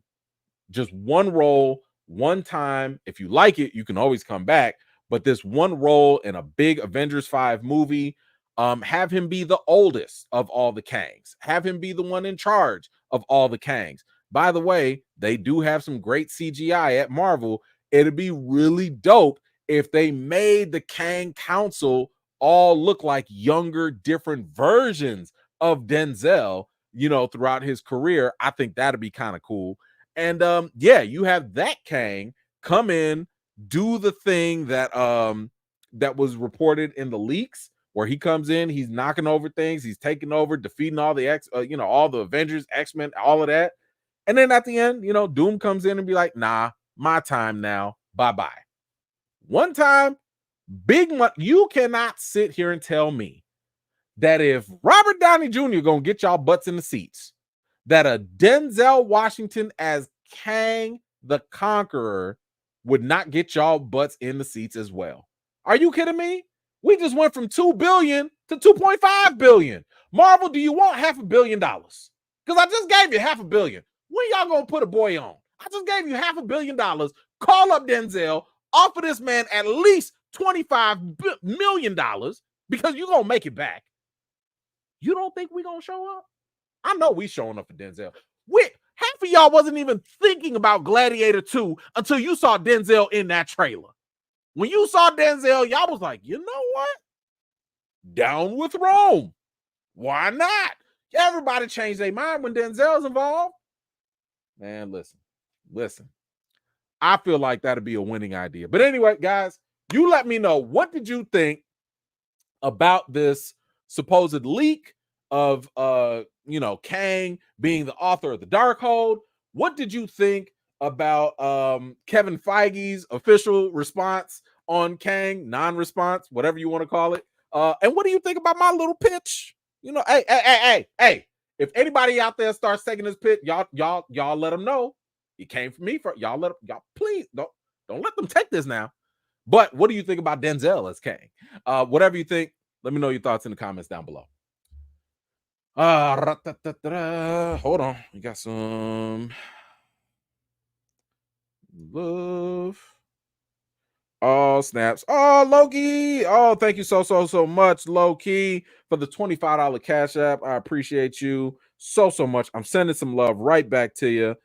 just one role, one time. If you like it, you can always come back. But this one role in a big Avengers 5 movie, have him be the oldest of all the Kangs. Have him be the one in charge of all the Kangs. By the way, they do have some great CGI at Marvel. It'd be really dope if they made the Kang Council all look like younger, different versions of Denzel, you know, throughout his career. I think that'd be kind of cool. And yeah, you have that Kang come in, do the thing that that was reported in the leaks, where he comes in, he's knocking over things, he's taking over, defeating all the all the Avengers, X-Men, all of that. And then at the end, you know, Doom comes in and be like, nah, my time now. Bye-bye. One time, big money. You cannot sit here and tell me that if Robert Downey Jr. gonna get y'all butts in the seats, that a Denzel Washington as Kang the Conqueror would not get y'all butts in the seats as well. Are you kidding me? We just went from 2 billion to 2.5 billion. Marvel, do you want $500 million? Because I just gave you $500 million. When y'all gonna put a boy on? I just gave you $500 million. Call up Denzel, offer this man at least $25 million because you're gonna make it back. You don't think we're gonna show up? I know we showing up for Denzel. Half of y'all wasn't even thinking about Gladiator 2 until you saw Denzel in that trailer. When you saw Denzel, y'all was like, you know what? Down with Rome. Why not? Everybody changed their mind when Denzel's involved. Man, listen. I feel like that'd be a winning idea. But anyway, guys, you let me know, what did you think about this supposed leak of Kang being the author of the Darkhold? What did you think about Kevin Feige's official response on Kang, non-response, whatever you want to call it? And what do you think about my little pitch? Hey. If anybody out there starts taking this pitch, y'all let them know it came from me. Y'all please don't let them take this now. But what do you think about Denzel as Kang? Whatever you think, let me know your thoughts in the comments down below. Hold on. We got some love. Oh, snaps. Oh, Loki. Oh, thank you so much, Loki, for the $25 Cash App. I appreciate you so much. I'm sending some love right back to you.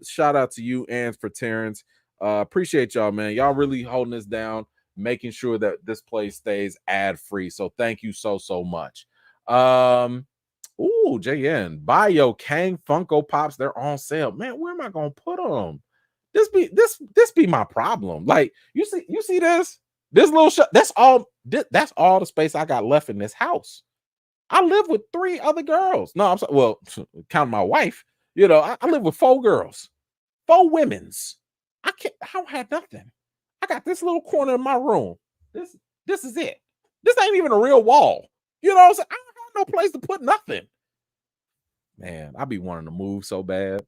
Shout out to you and for Terrence. Appreciate y'all, man. Y'all really holding this down, making sure that this place stays ad-free. So thank you so much. Ooh, JN, buy your Kang Funko Pops. They're on sale. Man, where am I gonna put them? This be my problem. Like, you see this little that's all the space I got left in this house. I live with 3 other girls. No, I'm sorry. Well, count my wife. I live with 4 girls, 4 women's. I don't have nothing. I got this little corner in my room. This is it. This ain't even a real wall. You know what I'm saying? I don't have no place to put nothing. Man, I be wanting to move so bad.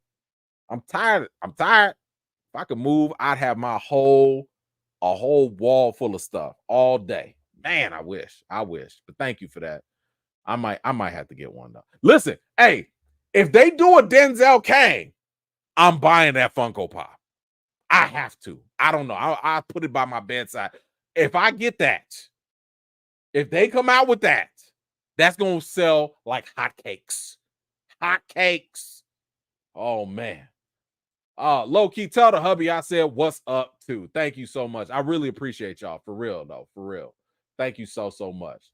I'm tired. If I could move, I'd have a whole wall full of stuff all day. Man, I wish. But thank you for that. I might have to get one though. Listen, hey, if they do a Denzel Kang, I'm buying that Funko Pop. I have to. I don't know. I'll put it by my bedside. If I get that, if they come out with that, that's gonna sell like hotcakes. Hotcakes. Oh man. Low key, tell the hubby I said what's up too. Thank you so much. I really appreciate y'all. For real though. For real. Thank you so much.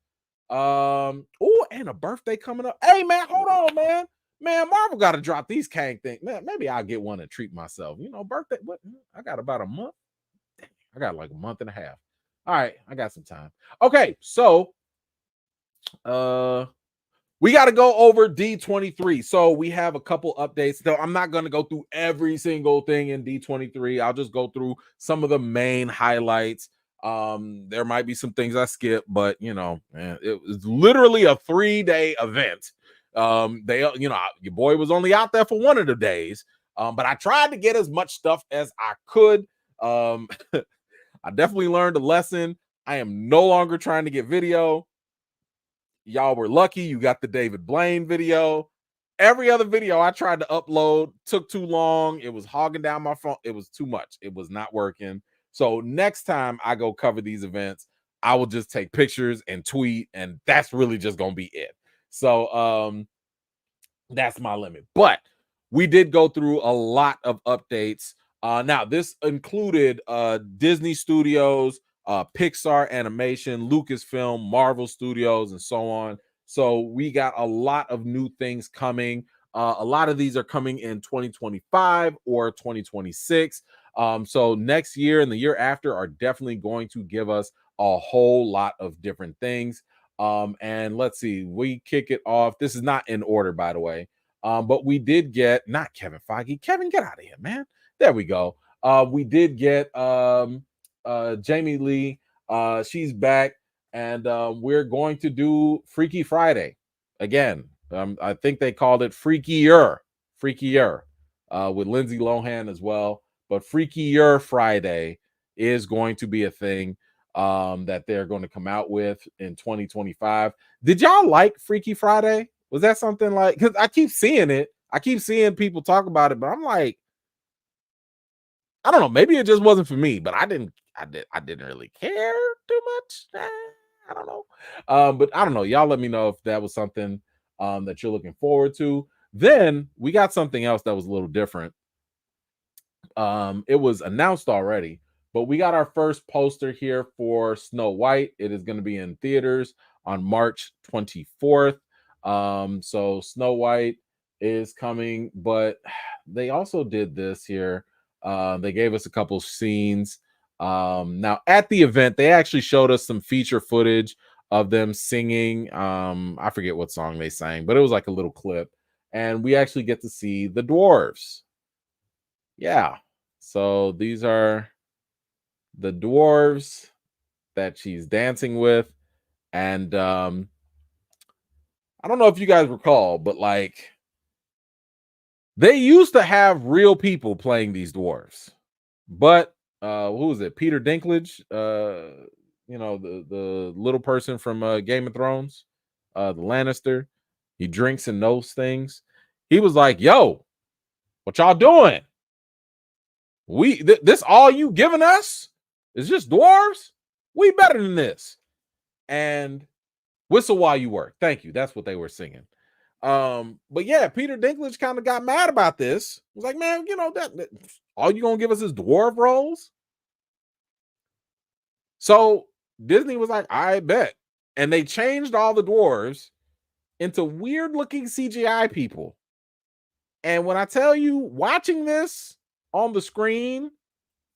Oh, and a birthday coming up. Hey man, hold on, man. Man, Marvel got to drop these Kang things. Man, maybe I'll get one and treat myself. Birthday. What? I got about a month. I got like a month and a half. All right, I got some time. Okay, so we got to go over D23. So we have a couple updates. So I'm not going to go through every single thing in D23. I'll just go through some of the main highlights. There might be some things I skip, but man, it was literally a 3-day event. Your boy was only out there for one of the days. But I tried to get as much stuff as I could. I definitely learned a lesson. I am no longer trying to get video. Y'all were lucky you got the David Blaine video. Every other video I tried to upload took too long. It was hogging down my phone. It was too much. It was not working. So next time I go cover these events, I will just take pictures and tweet, and that's really just gonna be it. So that's my limit. But we did go through a lot of updates. Now this included Disney Studios, Pixar Animation, Lucasfilm, Marvel Studios, and so on. So we got a lot of new things coming. A lot of these are coming in 2025 or 2026. So next year and the year after are definitely going to give us a whole lot of different things. And let's see, we kick it off. This is not in order, by the way. But we did get, not Kevin Feige. Kevin, get out of here, man. There we go. We did get Jamie Lee. She's back, and we're going to do Freaky Friday again. I think they called it Freakier with Lindsay Lohan as well. but Freakier Friday is going to be a thing that they're going to come out with in 2025. Did y'all like Freaky Friday? Was that something like, because I keep seeing it, I keep seeing people talk about it, but I'm like, I don't know, maybe it just wasn't for me, but I didn't really care too much. I don't know. But I don't know. Y'all let me know if that was something that you're looking forward to. Then we got something else that was a little different. It was announced already, but we got our first poster here for Snow White. It is going to be in theaters on March 24th. So Snow White is coming, but they also did this here. They gave us a couple scenes. Now at the event, they actually showed us some feature footage of them singing. I forget what song they sang, but it was like a little clip, and we actually get to see the dwarves. Yeah. So these are the dwarves that she's dancing with. And I don't know if you guys recall, but like they used to have real people playing these dwarves. But who was it? Peter Dinklage, the little person from Game of Thrones, the Lannister. He drinks and knows things. He was like, "Yo, what y'all doing? This all you giving us is just dwarves? We better than this." And whistle while you work. Thank you. That's what they were singing. But yeah, Peter Dinklage kind of got mad about this. Was like, man, that all you gonna give us is dwarf roles. So Disney was like, I bet. And they changed all the dwarves into weird looking CGI people. And when I tell you, watching this on the screen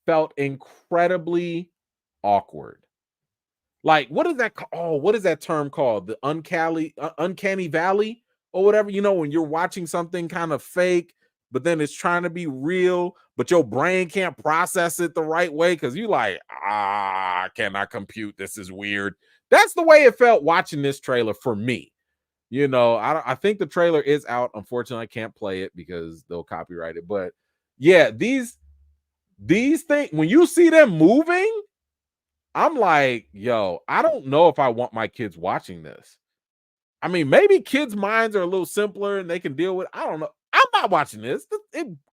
felt incredibly awkward. Like, what is that? Oh, what is that term called? The uncanny valley or whatever. When you're watching something kind of fake, but then it's trying to be real, but your brain can't process it the right way because you like, I cannot compute. This is weird. That's the way it felt watching this trailer for me. I think the trailer is out. Unfortunately, I can't play it because they'll copyright it. But yeah, these things, when you see them moving, I'm like, yo, I don't know if I want my kids watching this. I mean, maybe kids' minds are a little simpler and they can deal with it. I don't know. I'm not watching this.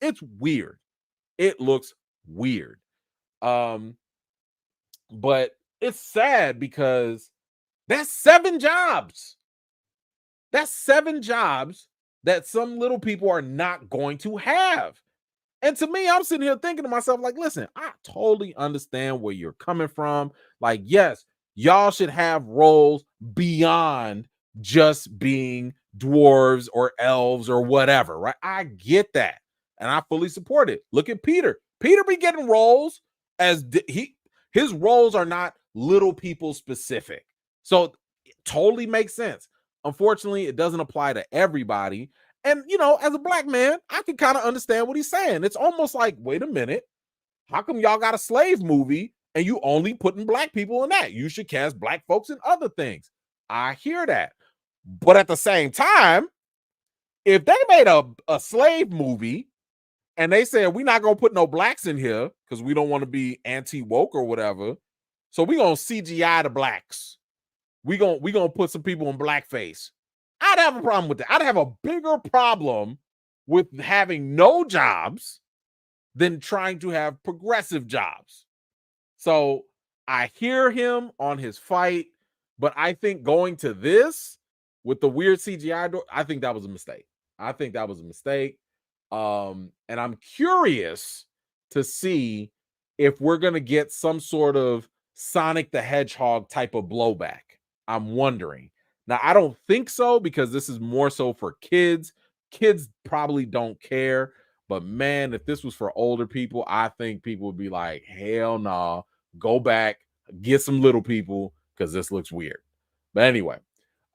It's weird. It looks weird. But it's sad because that's 7 jobs. That's 7 jobs that some little people are not going to have. And to me, I'm sitting here thinking to myself, like, listen, I totally understand where you're coming from. Like, yes, y'all should have roles beyond just being dwarves or elves or whatever, right? I get that. And I fully support it. Look at Peter. Peter be getting roles as his roles are not little people specific. So it totally makes sense. Unfortunately, it doesn't apply to everybody. And, as a black man, I can kind of understand what he's saying. It's almost like, wait a minute, how come y'all got a slave movie and you only putting black people in that? You should cast black folks in other things. I hear that. But at the same time, if they made a slave movie and they said, we're not going to put no blacks in here because we don't want to be anti-woke or whatever, so we're going to CGI the blacks. We're gonna put some people in blackface. I'd have a problem with that. I'd have a bigger problem with having no jobs than trying to have progressive jobs. So I hear him on his fight, but I think going to this with the weird CGI door, I think that was a mistake. And I'm curious to see if we're gonna get some sort of Sonic the Hedgehog type of blowback. I'm wondering. Now, I don't think so because this is more so for kids. Kids probably don't care. But man, if this was for older people, I think people would be like, hell no, nah, go back, get some little people because this looks weird. But anyway,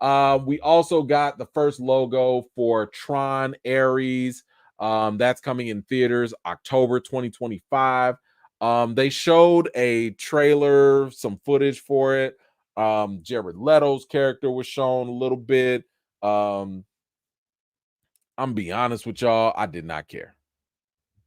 we also got the first logo for Tron Ares. That's coming in theaters October 2025. They showed a trailer, some footage for it. Jared Leto's character was shown a little bit. I'm be honest with y'all, I did not care.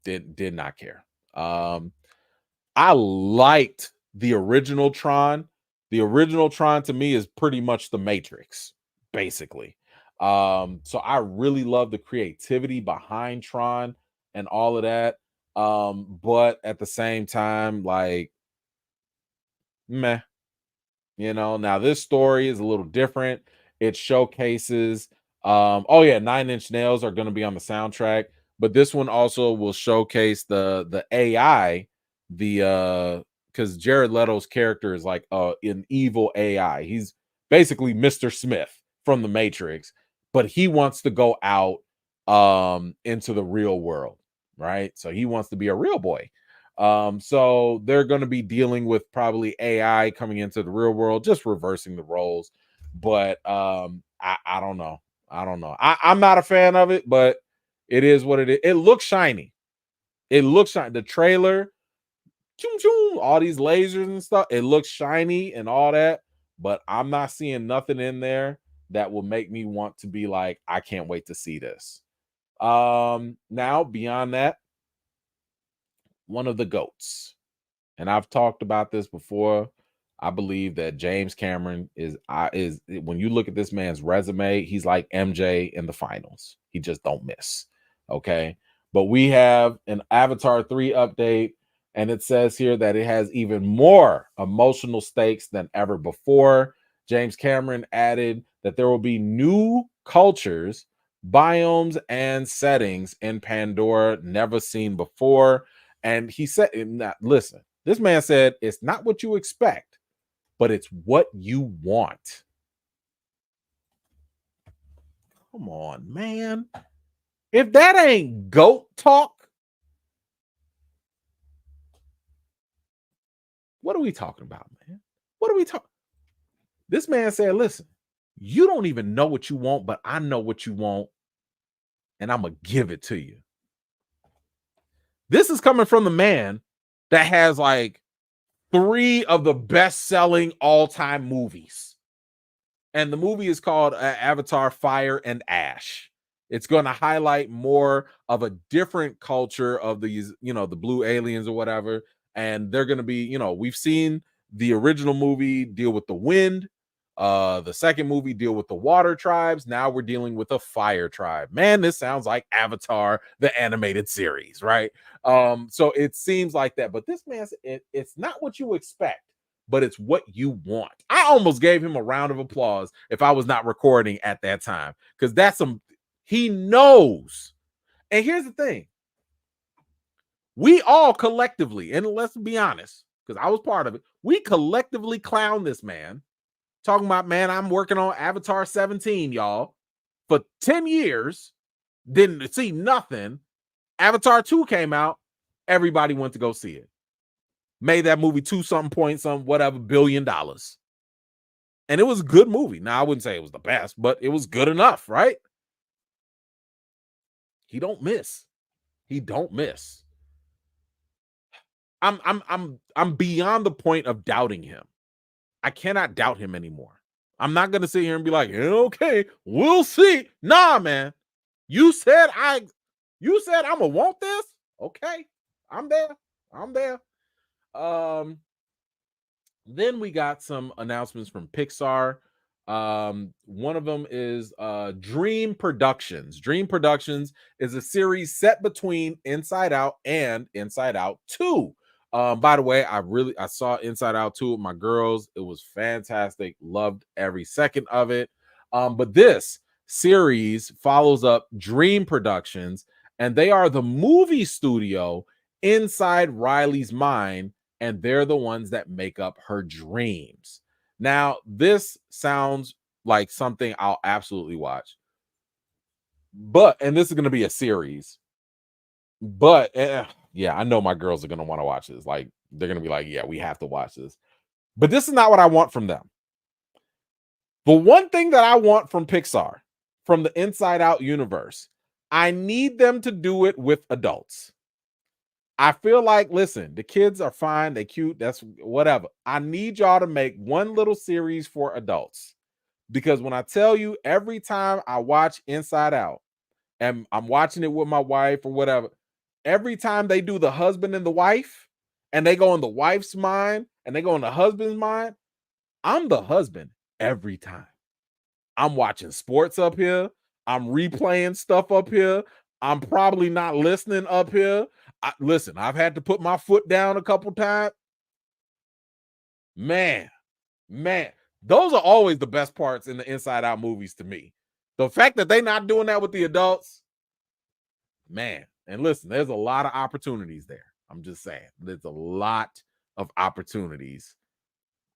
Did not care. I liked the original Tron. The original Tron to me is pretty much the Matrix, basically. So I really love the creativity behind Tron and all of that. But at the same time, like, meh. Now this story is a little different. It showcases oh yeah, 9 Inch Nails are going to be on the soundtrack, but this one also will showcase the AI, the because Jared Leto's character is like an evil AI. He's basically Mr. Smith from the Matrix, but he wants to go out into the real world, right? So he wants to be a real boy. So they're going to be dealing with probably AI coming into the real world, just reversing the roles. But I don't know. I don't know. I'm not a fan of it, but it is what it is. It looks shiny. It looks shiny. The trailer, choom, choom, all these lasers and stuff. It looks shiny and all that, but I'm not seeing nothing in there that will make me want to be like, I can't wait to see this. Now beyond that, one of the goats, and I've talked about this before. I believe that James Cameron is when you look at this man's resume, he's like MJ in the finals. He just don't miss. Okay. But we have an Avatar 3 update, and it says here that it has even more emotional stakes than ever before. James Cameron added that there will be new cultures, biomes, and settings in Pandora never seen before. And he said, listen, this man said it's not what you expect, but it's what you want. Come on, man. If that ain't goat talk, what are we talking about, man? What are we talking? This man said, listen, you don't even know what you want, but I know what you want, and I'm going to give it to you. This is coming from the man that has like 3 of the best-selling all-time movies. And the movie is called Avatar Fire and Ash. It's going to highlight more of a different culture of these, the blue aliens or whatever. And they're going to be, we've seen the original movie deal with the wind. The second movie deal with the water tribes. Now we're dealing with a fire tribe. Man, this sounds like Avatar, the animated series, right? So it seems like that. But this man's, it's not what you expect, but it's what you want. I almost gave him a round of applause if I was not recording at that time, because he knows. And here's the thing. We all collectively, and let's be honest, because I was part of it, we collectively clown this man, talking about, man, I'm working on Avatar 17, y'all, for 10 years, didn't see nothing. Avatar 2 came out, everybody went to go see it. Made that movie 2-something point some whatever $billion. And it was a good movie. Now I wouldn't say it was the best, but it was good enough, right? He don't miss. He don't miss. I'm beyond the point of doubting him. I cannot doubt him anymore. I'm not gonna sit here and be like, okay, we'll see. Nah, man. You said I'm gonna want this. Okay, I'm there. Then we got some announcements from Pixar. One of them is Dream Productions. Dream Productions is a series set between Inside Out and Inside Out 2. By the way, I saw Inside Out 2 with my girls. It was fantastic. Loved every second of it. But this series follows up Dream Productions, and they are the movie studio inside Riley's mind, and they're the ones that make up her dreams. Now, this sounds like something I'll absolutely watch. And this is going to be a series. But yeah, I know my girls are going to want to watch this. Like, they're going to be like, yeah, we have to watch this. But this is not what I want from them. The one thing that I want from Pixar, from the Inside Out universe, I need them to do it with adults. I feel like, listen, the kids are fine. They're cute. That's whatever. I need y'all to make one little series for adults. Because when I tell you, every time I watch Inside Out and I'm watching it with my wife or whatever, every time they do the husband and the wife, and they go in the wife's mind and they go in the husband's mind, I'm the husband every time. I'm watching sports up here. I'm replaying stuff up here. I'm probably not listening up here. Listen, I've had to put my foot down a couple times. Man, those are always the best parts in the Inside Out movies to me. The fact that they're not doing that with the adults, man. And listen, there's a lot of opportunities there. I'm just saying, there's a lot of opportunities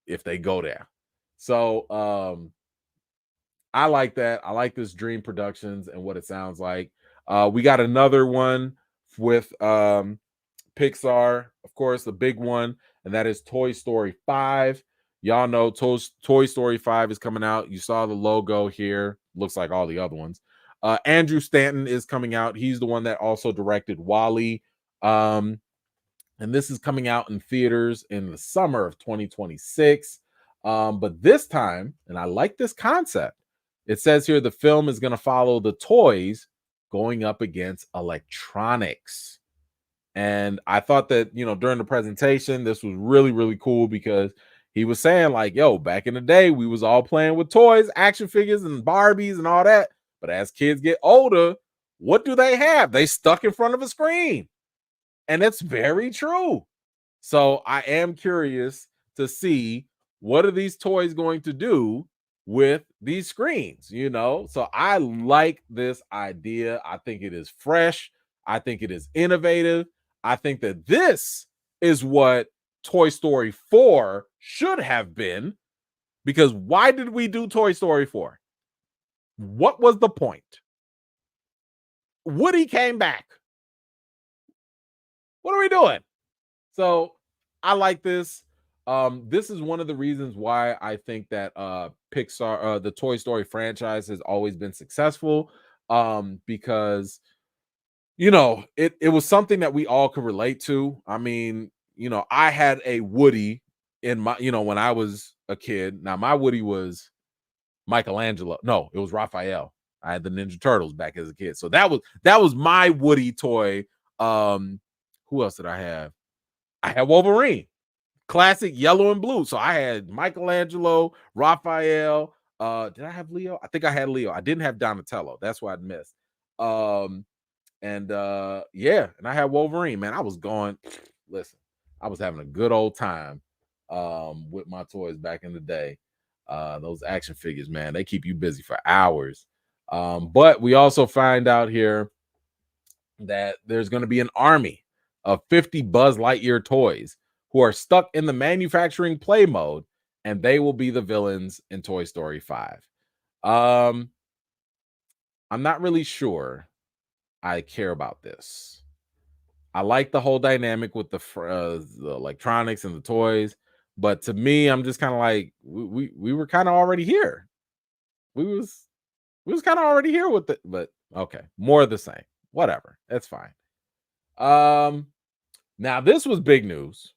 if they go there. So I like that. I like this Dream Productions and what it sounds like. We got another one with Pixar, of course, the big one, and that is Toy Story 5. Y'all know Toy Story 5 is coming out. You saw the logo here. Looks like all the other ones. Andrew Stanton is coming out. He's the one that also directed WALL-E. And this is coming out in theaters in the summer of 2026. But this time, and I like this concept, it says here the film is going to follow the toys going up against electronics. And I thought that, during the presentation, this was really, really cool because he was saying like, yo, back in the day, we was all playing with toys, action figures and Barbies and all that. But as kids get older, what do they have? They stuck in front of a screen. And it's very true. So I am curious to see what are these toys going to do with these screens, So I like this idea. I think it is fresh. I think it is innovative. I think that this is what Toy Story 4 should have been, because why did we do Toy Story 4? What was the point? Woody came back. What are we doing? So I like this. This is one of the reasons why I think that Pixar, the Toy Story franchise, has always been successful. Because it was something that we all could relate to. I mean, I had a Woody in my, when I was a kid. Now my Woody was Michelangelo. No, it was Raphael. I had the Ninja Turtles back as a kid. So that was my Woody toy. Who else did I have? I had Wolverine, classic yellow and blue. So I had Michelangelo, Raphael. Did I have Leo? I think I had Leo. I didn't have Donatello. That's what I missed. And I had Wolverine. Man, I was going. Listen, I was having a good old time with my toys back in the day. Those action figures, man, they keep you busy for hours. But we also find out here that there's going to be an army of 50 Buzz Lightyear toys who are stuck in the manufacturing play mode, and they will be the villains in Toy Story 5. I'm not really sure I care about this. I like the whole dynamic with the electronics and the toys, but to me, I'm just kind of like, we were kind of already here. We was kind of already here with it, but okay, more of the same. Whatever, that's fine. Now this was big news,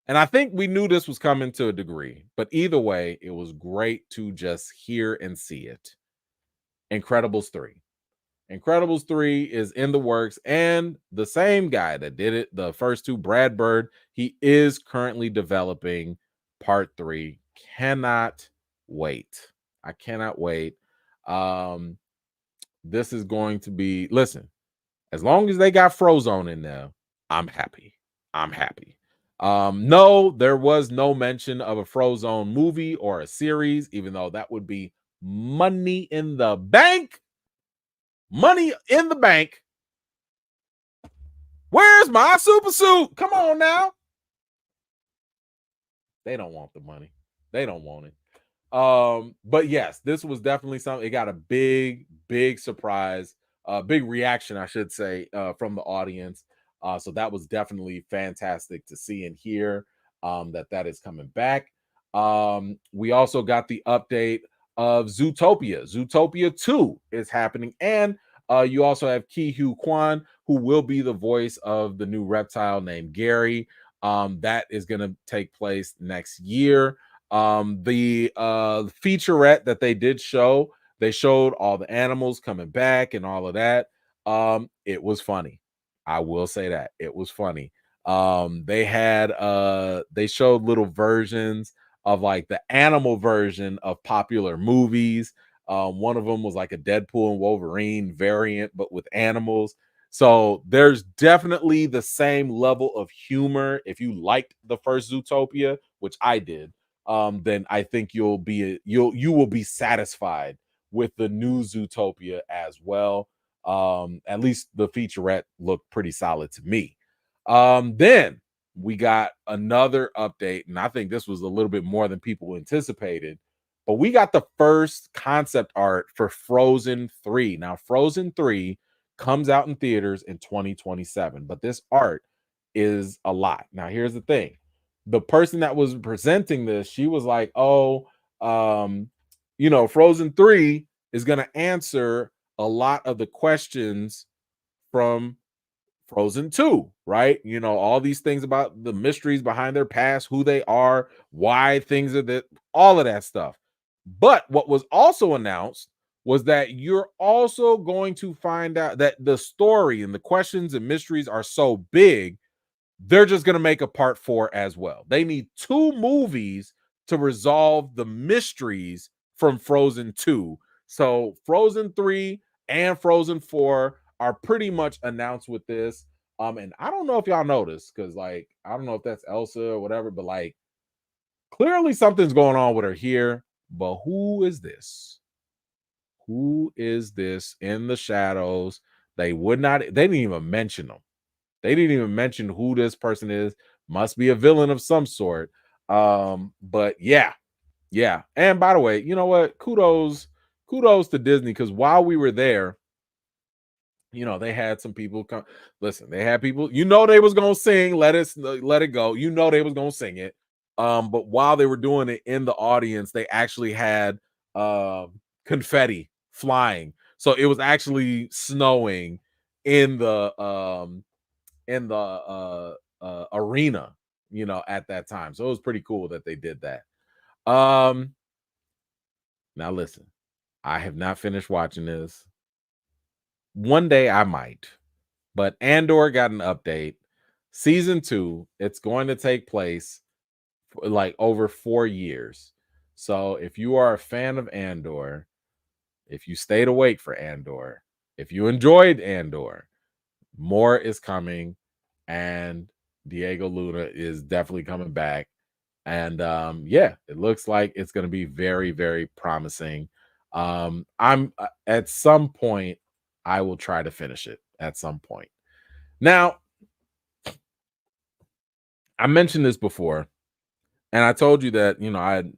and I think we knew this was coming to a degree, but either way, it was great to just hear and see it. Incredibles 3. Incredibles 3 is in the works, and the same guy that did it, the first two, Brad Bird, he is currently developing part 3. Cannot wait. I cannot wait. This is going to be, listen, as long as they got Frozone in there, I'm happy. No, there was no mention of a Frozone movie or a series, even though that would be money in the bank. Money in the bank. Where's my super suit? Come on now. They don't want the money. They don't want it. But yes, this was definitely something. It got a big surprise, big reaction, I should say, from the audience. So that was definitely fantastic to see and hear that is coming back. We also got the update of Zootopia. Zootopia 2 is happening, and you also have Ki-Hu Kwan, who will be the voice of the new reptile named Gary. That is going to take place next year. The featurette that they did show, they showed all the animals coming back and all of that. It was funny. I will say that it was funny. They showed little versions of like the animal version of popular movies. One of them was like a Deadpool and Wolverine variant, but with animals. So there's definitely the same level of humor. If you liked the first Zootopia, which I did, then I think you will be satisfied with the new Zootopia as well. At least the featurette looked pretty solid to me. Then we got another update, and I think this was a little bit more than people anticipated. But we got the first concept art for Frozen 3. Now, Frozen 3 comes out in theaters in 2027, but this art is a lot. Now, here's the thing. The person that was presenting this, she was like, "Oh, Frozen 3 is going to answer a lot of the questions from Frozen 2, right? All these things about the mysteries behind their past, who they are, why things are that, all of that stuff." But what was also announced was that you're also going to find out that the story and the questions and mysteries are so big, they're just going to make a part 4 as well. They need 2 movies to resolve the mysteries from Frozen 2. So Frozen 3 and Frozen 4 are pretty much announced with this. And I don't know if y'all noticed, because like I don't know if that's Elsa or whatever, but like clearly something's going on with her here. But who is this? Who is this in the shadows? They didn't even mention them. They didn't even mention who this person is. Must be a villain of some sort. But yeah. And by the way, you know what? Kudos to Disney, because while we were there, they had some people come. Listen, they had people, they was gonna sing Let It Go. They was gonna sing it. But while they were doing it in the audience, they actually had confetti flying. So it was actually snowing in the arena, at that time. So it was pretty cool that they did that. Now listen, I have not finished watching this. One day I might, but Andor got an update. Season 2, it's going to take place for like over 4 years. So if you are a fan of Andor, if you stayed awake for Andor, if you enjoyed Andor, more is coming, and Diego Luna is definitely coming back. And it looks like it's going to be very, very promising. I'm at some point I will try to finish it at some point. Now, I mentioned this before, and I told you that, I had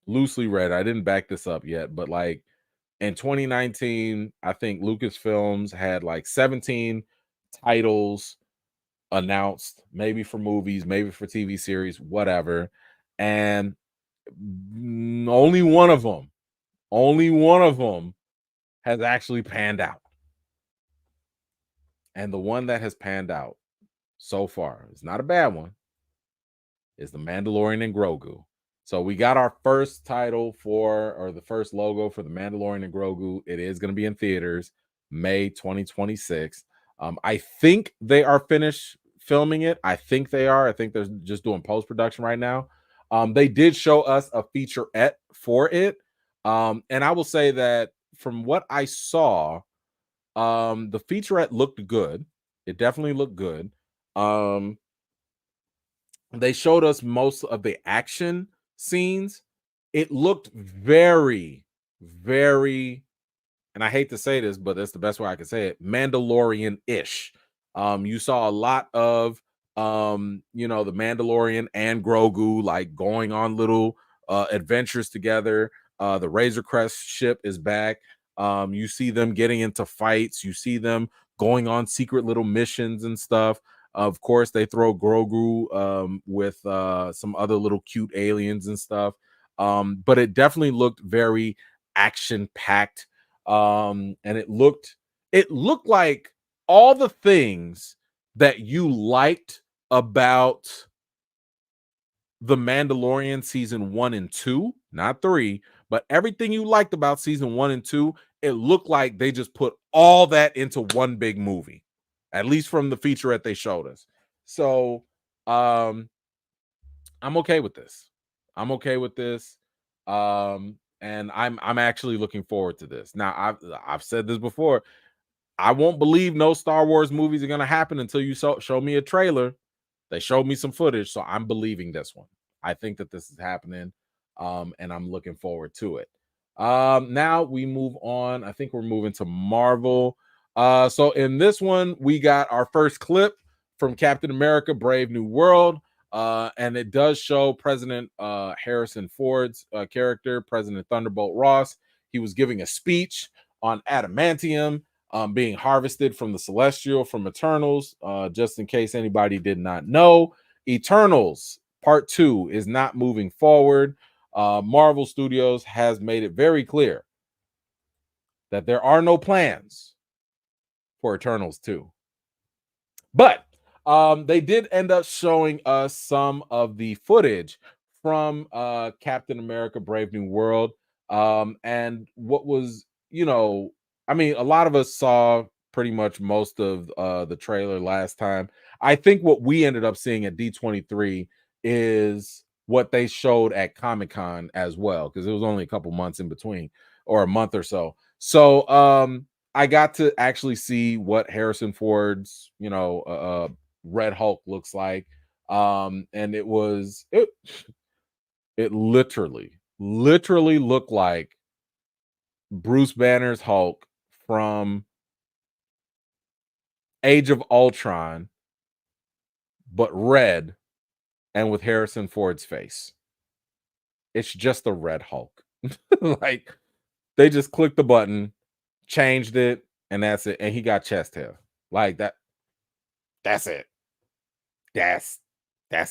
loosely read, I didn't back this up yet, but like in 2019, I think Lucasfilms had like 17 titles announced, maybe for movies, maybe for TV series, whatever. And only one of them has actually panned out. And the one that has panned out so far, it's not a bad one, is The Mandalorian and Grogu. So we got our first title or the first logo for The Mandalorian and Grogu. It is going to be in theaters May 2026. I think they are finished filming it. I think they are. I think they're just doing post-production right now. They did show us a featurette for it. And I will say that from what I saw, the featurette looked good. It definitely looked good. They showed us most of the action scenes. It looked very, very, and I hate to say this, but that's the best way I can say it, Mandalorian-ish. You saw a lot of the Mandalorian and Grogu like going on little adventures together. The Razor Crest ship is back. You see them getting into fights. You see them going on secret little missions and stuff. Of course, they throw Grogu with some other little cute aliens and stuff. But it definitely looked very action packed. And it looked like all the things that you liked about The Mandalorian season 1 and 2, not 3, but everything you liked about season 1 and 2, it looked like they just put all that into one big movie. at least from the featurette they showed us. So I'm okay with this. I'm okay with this. And I'm actually looking forward to this. Now, I've said this before. I won't believe no Star Wars movies are gonna happen until you show me a trailer. They showed me some footage, so I'm believing this one. I think that this is happening, and I'm looking forward to it. Now we move on. I think we're moving to Marvel. So in this one, we got our first clip from Captain America: Brave New World, and it does show President Harrison Ford's character, President Thunderbolt Ross. He was giving a speech on adamantium being harvested from the Celestial from Eternals. Just in case anybody did not know, Eternals Part 2 is not moving forward. Marvel Studios has made it very clear that there are no plans for Eternals 2. But they did end up showing us some of the footage from Captain America: Brave New World. And what was, I mean, a lot of us saw pretty much most of the trailer last time. I think what we ended up seeing at D23 is what they showed at Comic-Con as well, because it was only a couple months in between, or a month or so. So I got to actually see what Harrison Ford's, Red Hulk looks like. And it literally looked like Bruce Banner's Hulk from Age of Ultron, but red and with Harrison Ford's face. It's just a red Hulk. Like, they just clicked the button, changed it, and that's it. And he got chest hair. Like that. That's it. That's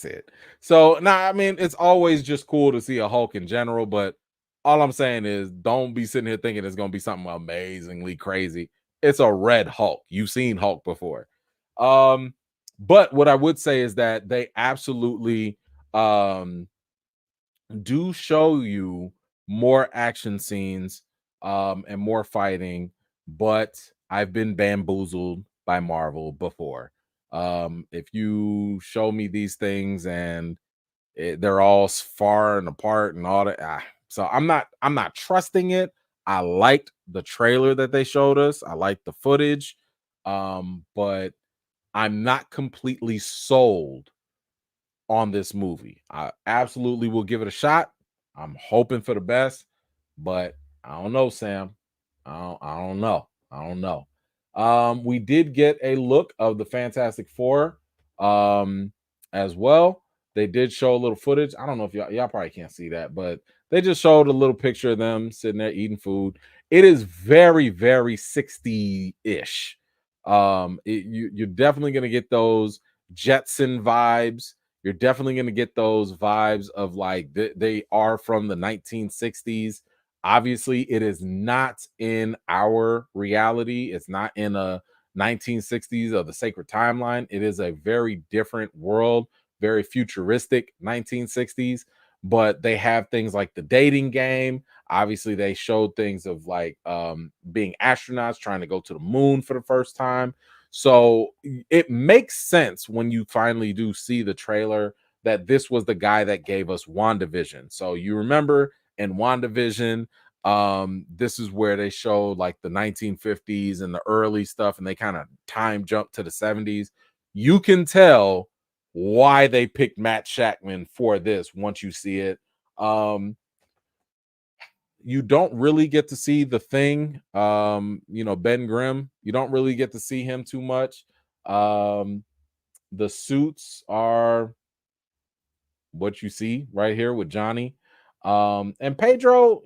it. So now, I mean, it's always just cool to see a Hulk in general, but all I'm saying is don't be sitting here thinking it's gonna be something amazingly crazy. It's a red Hulk. You've seen Hulk before. But what I would say is that they absolutely do show you more action scenes and more fighting, but I've been bamboozled by Marvel before. If you show me these things and they're all far and apart and all that, so I'm not trusting it. I liked the trailer that they showed us. I liked the footage, but I'm not completely sold on this movie. I absolutely will give it a shot. I'm hoping for the best, but I don't know, Sam. I don't know. I don't know. We did get a look of the Fantastic Four as well. They did show a little footage. I don't know if y'all probably can't see that, but they just showed a little picture of them sitting there eating food. It is very, very 60-ish. You're definitely gonna get those Jetson vibes. You're definitely going to get those vibes of like they are from the 1960s. Obviously, it is not in our reality. It's not in a 1960s of the sacred timeline. It is a very different world, very futuristic 1960s. But they have things like the dating game. Obviously, they showed things of like being astronauts trying to go to the moon for the first time. So it makes sense when you finally do see the trailer that this was the guy that gave us WandaVision. So you remember in WandaVision, this is where they showed like the 1950s and the early stuff, and they kind of time jump to the 70s. You can tell why they picked Matt Shackman for this once you see it. You don't really get to see the Thing, Ben Grimm. You don't really get to see him too much. The suits are what you see right here with Johnny. And Pedro,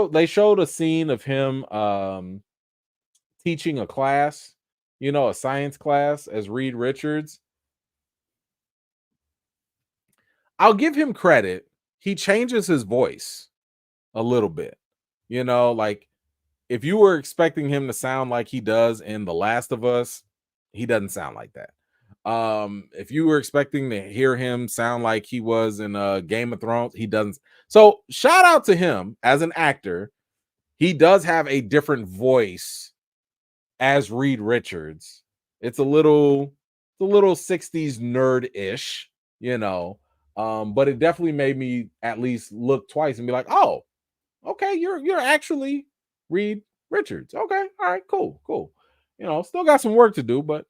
they showed a scene of him teaching a class, a science class as Reed Richards. I'll give him credit. He changes his voice a little bit. Like if you were expecting him to sound like he does in The Last of Us, he doesn't sound like that. If you were expecting to hear him sound like he was in Game of Thrones, he doesn't. So shout out to him as an actor. He does have a different voice as Reed Richards. It's a little 60s nerd-ish, you know. But it definitely made me at least look twice and be like, oh, okay, you're actually Reed Richards. Okay, all right, cool. You know, still got some work to do, but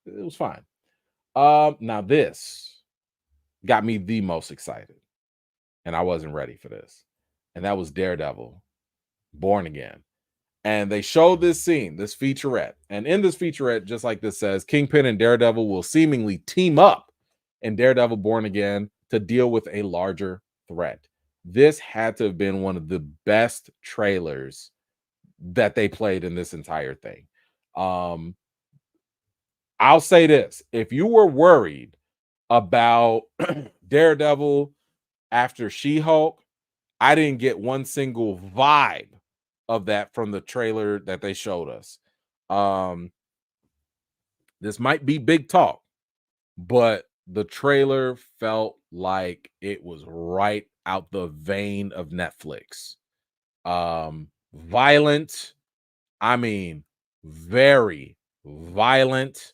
it was fine. Now this got me the most excited, and I wasn't ready for this, and that was Daredevil, Born Again. And they showed this scene, this featurette. And in this featurette, just like this says, Kingpin and Daredevil will seemingly team up in Daredevil Born Again to deal with a larger threat. This had to have been one of the best trailers that they played in this entire thing. I'll say this. If you were worried about Daredevil after She-Hulk, I didn't get one single vibe of that from the trailer that they showed us. This might be big talk, but the trailer felt like it was right out the vein of Netflix. Violent, I mean, very violent.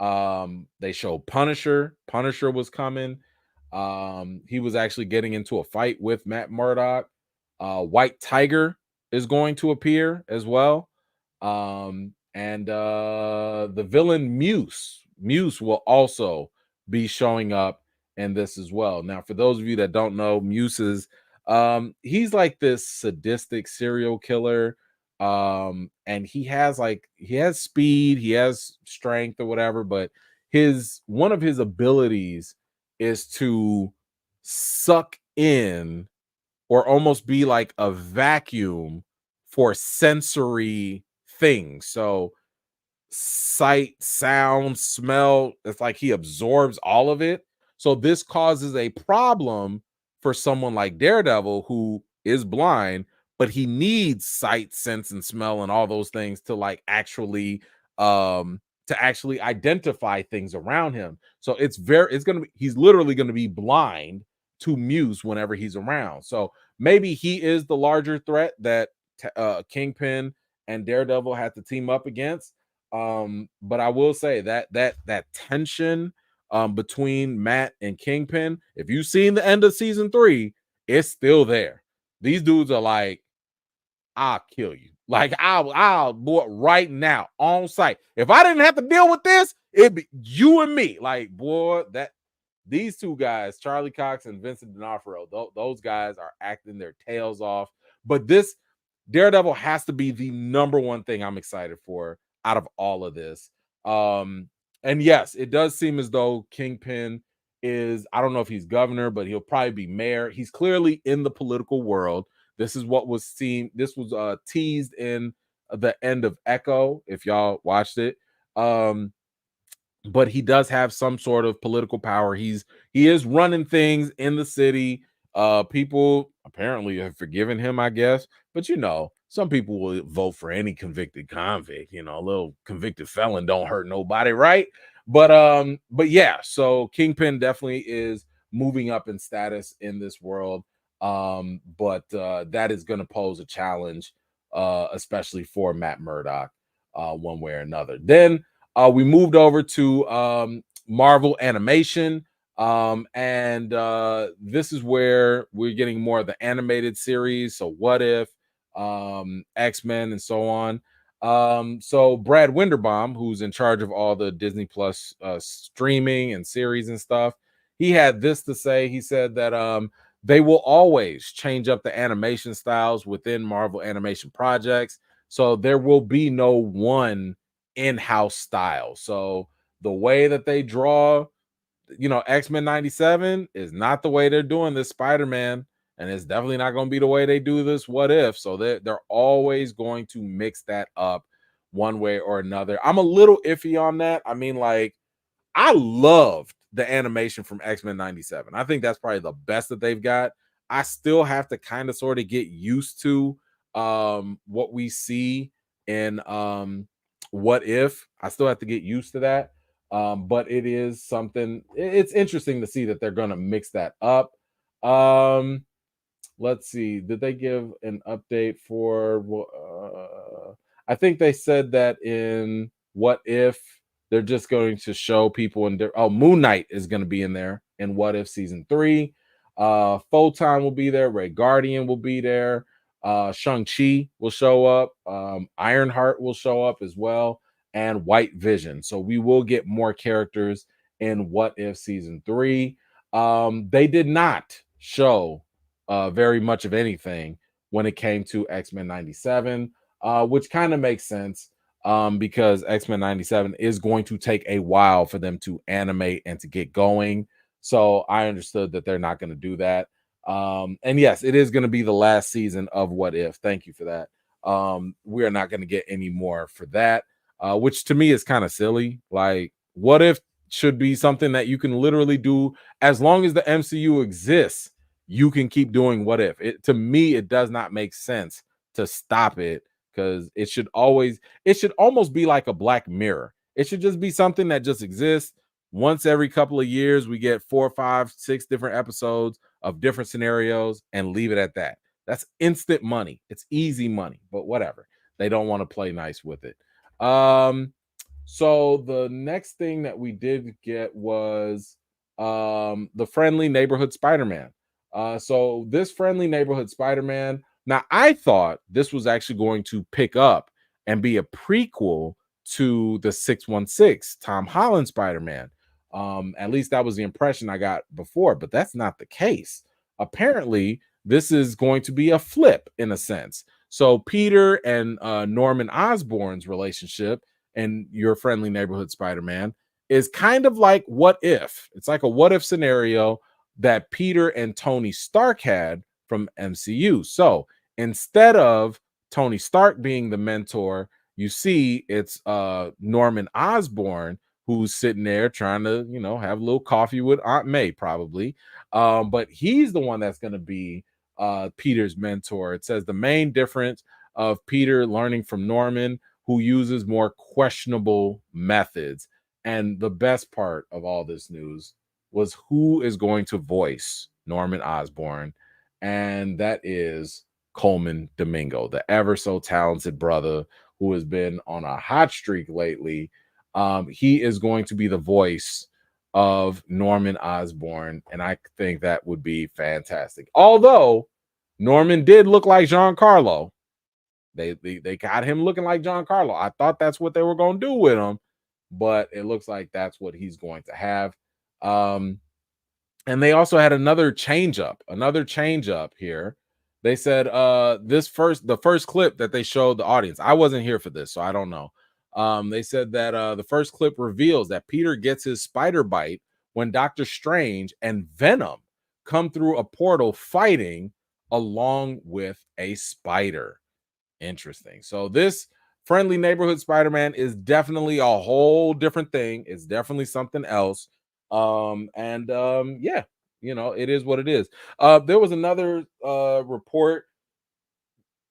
They showed Punisher. Punisher was coming. He was actually getting into a fight with Matt Murdock. White Tiger is going to appear as well. And the villain Muse will also be showing up in this as well. Now, for those of you that don't know, Muse is he's like this sadistic serial killer. And he has speed, he has strength or whatever, but one of his abilities is to suck in or almost be like a vacuum for sensory things. So sight, sound, smell, it's like he absorbs all of it. So this causes a problem for someone like Daredevil who is blind, but he needs sight, sense, and smell and all those things to actually identify things around him. So he's literally gonna be blind to Muse whenever he's around. So maybe he is the larger threat that Kingpin and Daredevil had to team up against. But I will say that tension between Matt and Kingpin, if you've seen the end of season 3, it's still there. These dudes are like, I'll kill you. Like, I'll boy, right now on site. If I didn't have to deal with this, it'd be you and me. Like, boy, these two guys, Charlie Cox and Vincent D'Onofrio, those guys are acting their tails off. But this Daredevil has to be the number one thing I'm excited for out of all of this. And yes, it does seem as though Kingpin is, I don't know if he's governor, but he'll probably be mayor. He's clearly in the political world. This is what was seen. This was teased in the end of Echo, if y'all watched it. But he does have some sort of political power. He is running things in the city. People apparently have forgiven him, I guess. But you know, some people will vote for any convicted convict. You know, a little convicted felon don't hurt nobody, right? But yeah, so Kingpin definitely is moving up in status in this world. But that is going to pose a challenge, especially for Matt Murdock, one way or another. Then we moved over to Marvel Animation. And this is where we're getting more of the animated series. So What If, X-Men, and so on. So Brad Winderbaum, who's in charge of all the Disney Plus streaming and series and stuff, he had this to say. He said that they will always change up the animation styles within Marvel animation projects. So there will be no one in-house style. So the way that they draw, you know, X-Men 97 is not the way they're doing this Spider-Man, and it's definitely not going to be the way they do this What If. So they're always going to mix that up one way or another. I'm a little iffy on that. I mean, like, I loved the animation from X-Men 97. I think that's probably the best that they've got. I still have to kind of sort of get used to what we see in What If. I still have to get used to that. But it is something, it's interesting to see that they're going to mix that up. Let's see. Did they give an update for I think they said that in What If they're just going to show people in Moon Knight is going to be in there in What If season 3. Photon will be there, Red Guardian will be there, Shang-Chi will show up, Ironheart will show up as well, and White Vision. So we will get more characters in What If season 3. They did not show very much of anything when it came to X-Men 97, which kind of makes sense because X-Men 97 is going to take a while for them to animate and to get going. So I understood that they're not going to do that. And yes, it is going to be the last season of What If. Thank you for that. We are not going to get any more for that, which to me is kind of silly. Like, What If should be something that you can literally do as long as the MCU exists. You can keep doing What If. To me, it does not make sense to stop it, because it should almost be like a Black Mirror. It should just be something that just exists. Once every couple of years, we get 4, 5, 6 different episodes of different scenarios and leave it at that. That's instant money. It's easy money, but whatever. They don't want to play nice with it. So the next thing that we did get was the Friendly Neighborhood Spider-Man. So this Friendly Neighborhood Spider-Man, now I thought this was actually going to pick up and be a prequel to the 616 Tom Holland Spider-Man. At least that was the impression I got before, but that's not the case. Apparently, this is going to be a flip in a sense. So Peter and Norman Osborn's relationship and Your Friendly Neighborhood Spider-Man is kind of like What If. It's like a what if scenario that Peter and Tony Stark had from MCU. So instead of Tony Stark being the mentor, you see it's Norman Osborn who's sitting there trying to, have a little coffee with Aunt May, probably. But he's the one that's going to be Peter's mentor. It says the main difference of Peter learning from Norman, who uses more questionable methods. And the best part of all this news was who is going to voice Norman Osborn, and that is Coleman Domingo, the ever so talented brother who has been on a hot streak lately. He is going to be the voice of Norman Osborn, and I think that would be fantastic. Although Norman did look like Giancarlo. They got him looking like Giancarlo. I thought that's what they were going to do with him, but it looks like that's what he's going to have. And they also had another change up here. They said the first clip that they showed the audience. I wasn't here for this, so I don't know. They said that the first clip reveals that Peter gets his spider bite when Doctor Strange and Venom come through a portal fighting along with a spider. Interesting. So this Friendly Neighborhood Spider-Man is definitely a whole different thing. It's definitely something else. Yeah, it is what it is. There was another report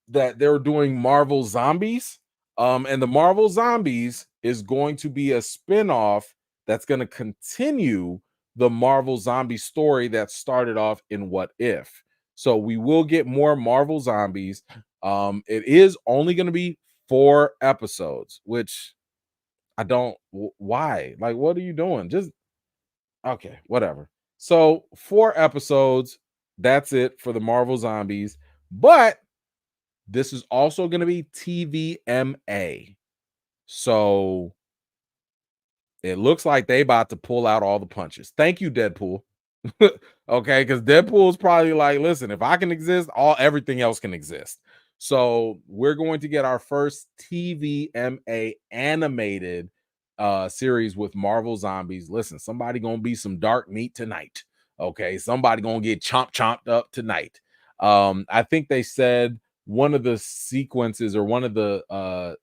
that they're doing Marvel Zombies. And the Marvel Zombies is going to be a spin-off that's going to continue the Marvel Zombie story that started off in What If. So we will get more Marvel Zombies. It is only going to be 4 episodes, which I don't why? Like, what are you doing? Just okay, whatever. So 4 episodes, that's it for the Marvel Zombies. But this is also going to be TVMA. So it looks like they about to pull out all the punches. Thank you, Deadpool. Okay, because Deadpool is probably like, listen, if I can exist, everything else can exist. So we're going to get our first TVMA animated series with Marvel Zombies. Listen, somebody gonna be some dark meat tonight. Okay, somebody gonna get chomped up tonight. I think they said one of the sequences or one of the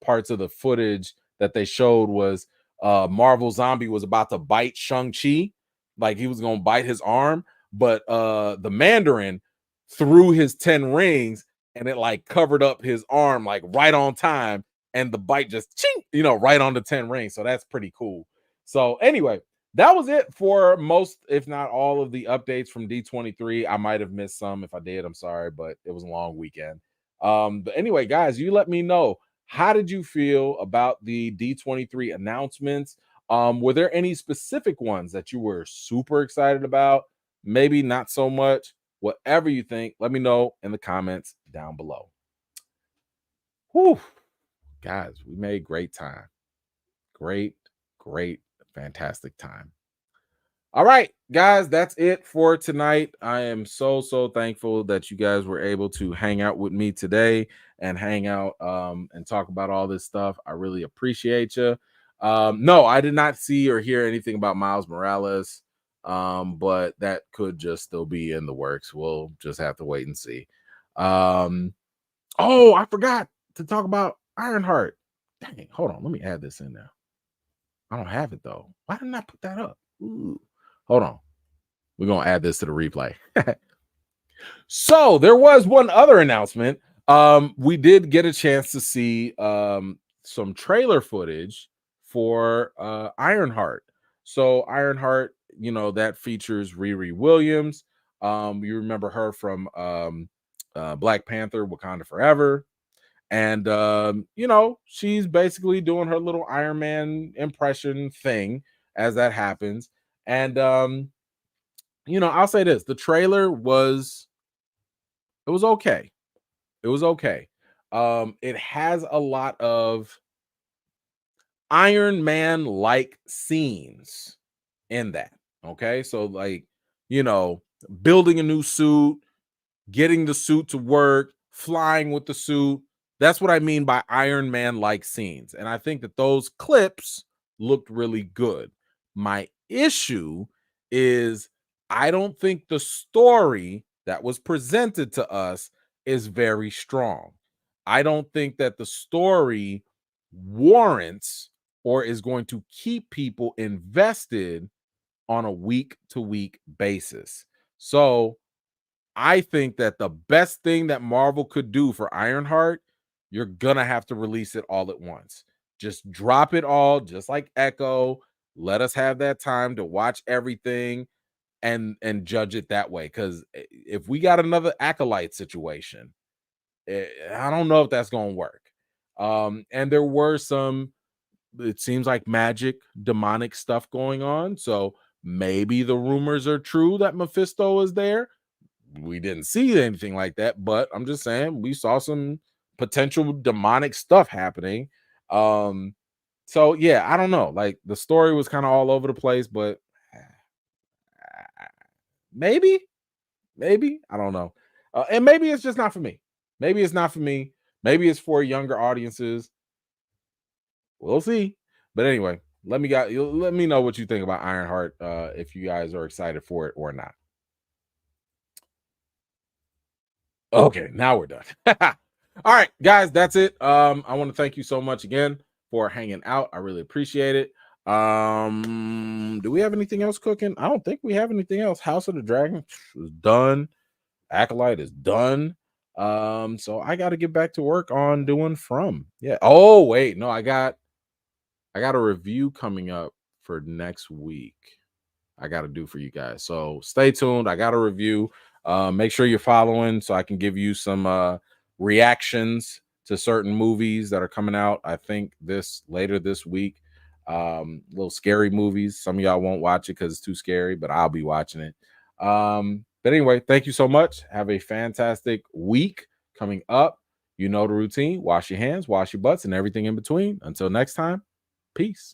parts of the footage that they showed was Marvel Zombie was about to bite Shang-Chi, like he was gonna bite his arm, but the Mandarin threw his 10 rings and it like covered up his arm like right on time, and the bite just ching, right on the 10 rings. So that's pretty cool. So anyway, that was it for most, if not all, of the updates from D23. I might have missed some. If I did, I'm sorry, but it was a long weekend. But anyway, guys, you let me know. How did you feel about the D23 announcements? Were there any specific ones that you were super excited about? Maybe not so much. Whatever you think, let me know in the comments down below. Whew, guys, we made great time. Great, great, fantastic time. All right, guys, that's it for tonight. I am so thankful that you guys were able to hang out with me today and hang out and talk about all this stuff. I really appreciate you. No, I did not see or hear anything about Miles Morales, but that could just still be in the works. We'll just have to wait and see. Oh, I forgot to talk about Ironheart. Dang, hold on, let me add this in there. I don't have it though. Why didn't I put that up? Ooh. Hold on. We're going to add this to the replay. So there was one other announcement. We did get a chance to see some trailer footage for Ironheart. So Ironheart, that features Riri Williams. You remember her from Black Panther, Wakanda Forever. And she's basically doing her little Iron Man impression thing as that happens. And I'll say this: the trailer was okay. It was okay. It has a lot of Iron Man like scenes in that. Okay, so like building a new suit, getting the suit to work, flying with the suit. That's what I mean by Iron Man like scenes. And I think that those clips looked really good. My issue is I don't think the story that was presented to us is very strong. I don't think that the story warrants or is going to keep people invested on a week to week basis. So I think that the best thing that Marvel could do for Ironheart, you're gonna have to release it all at once. Just drop it all, just like Echo. Let us have that time to watch everything and judge it that way. Because if we got another Acolyte situation, I don't know if that's gonna work. And there were some, it seems like magic, demonic stuff going on. So maybe the rumors are true that Mephisto is there. We didn't see anything like that, but I'm just saying we saw some potential demonic stuff happening. So yeah, I don't know. Like the story was kind of all over the place, but maybe, I don't know. And maybe it's just not for me. Maybe it's not for me. Maybe it's for younger audiences. We'll see. But anyway, let me know what you think about Ironheart, if you guys are excited for it or not. Okay, now we're done. All right, guys, that's it. I want to thank you so much again for hanging out. I really appreciate it. Do we have anything else cooking? I don't think we have anything else. House of the Dragon is done. Acolyte is done. So I got to get back to work on doing From. Yeah. Oh, wait, no, I got a review coming up for next week. I got to do for you guys. So stay tuned. I got a review. Make sure you're following so I can give you some reactions to certain movies that are coming out. I think later this week. Little scary movies. Some of y'all won't watch it because it's too scary, but I'll be watching it. But anyway, thank you so much. Have a fantastic week coming up. You know the routine. Wash your hands, wash your butts, and everything in between. Until next time, peace.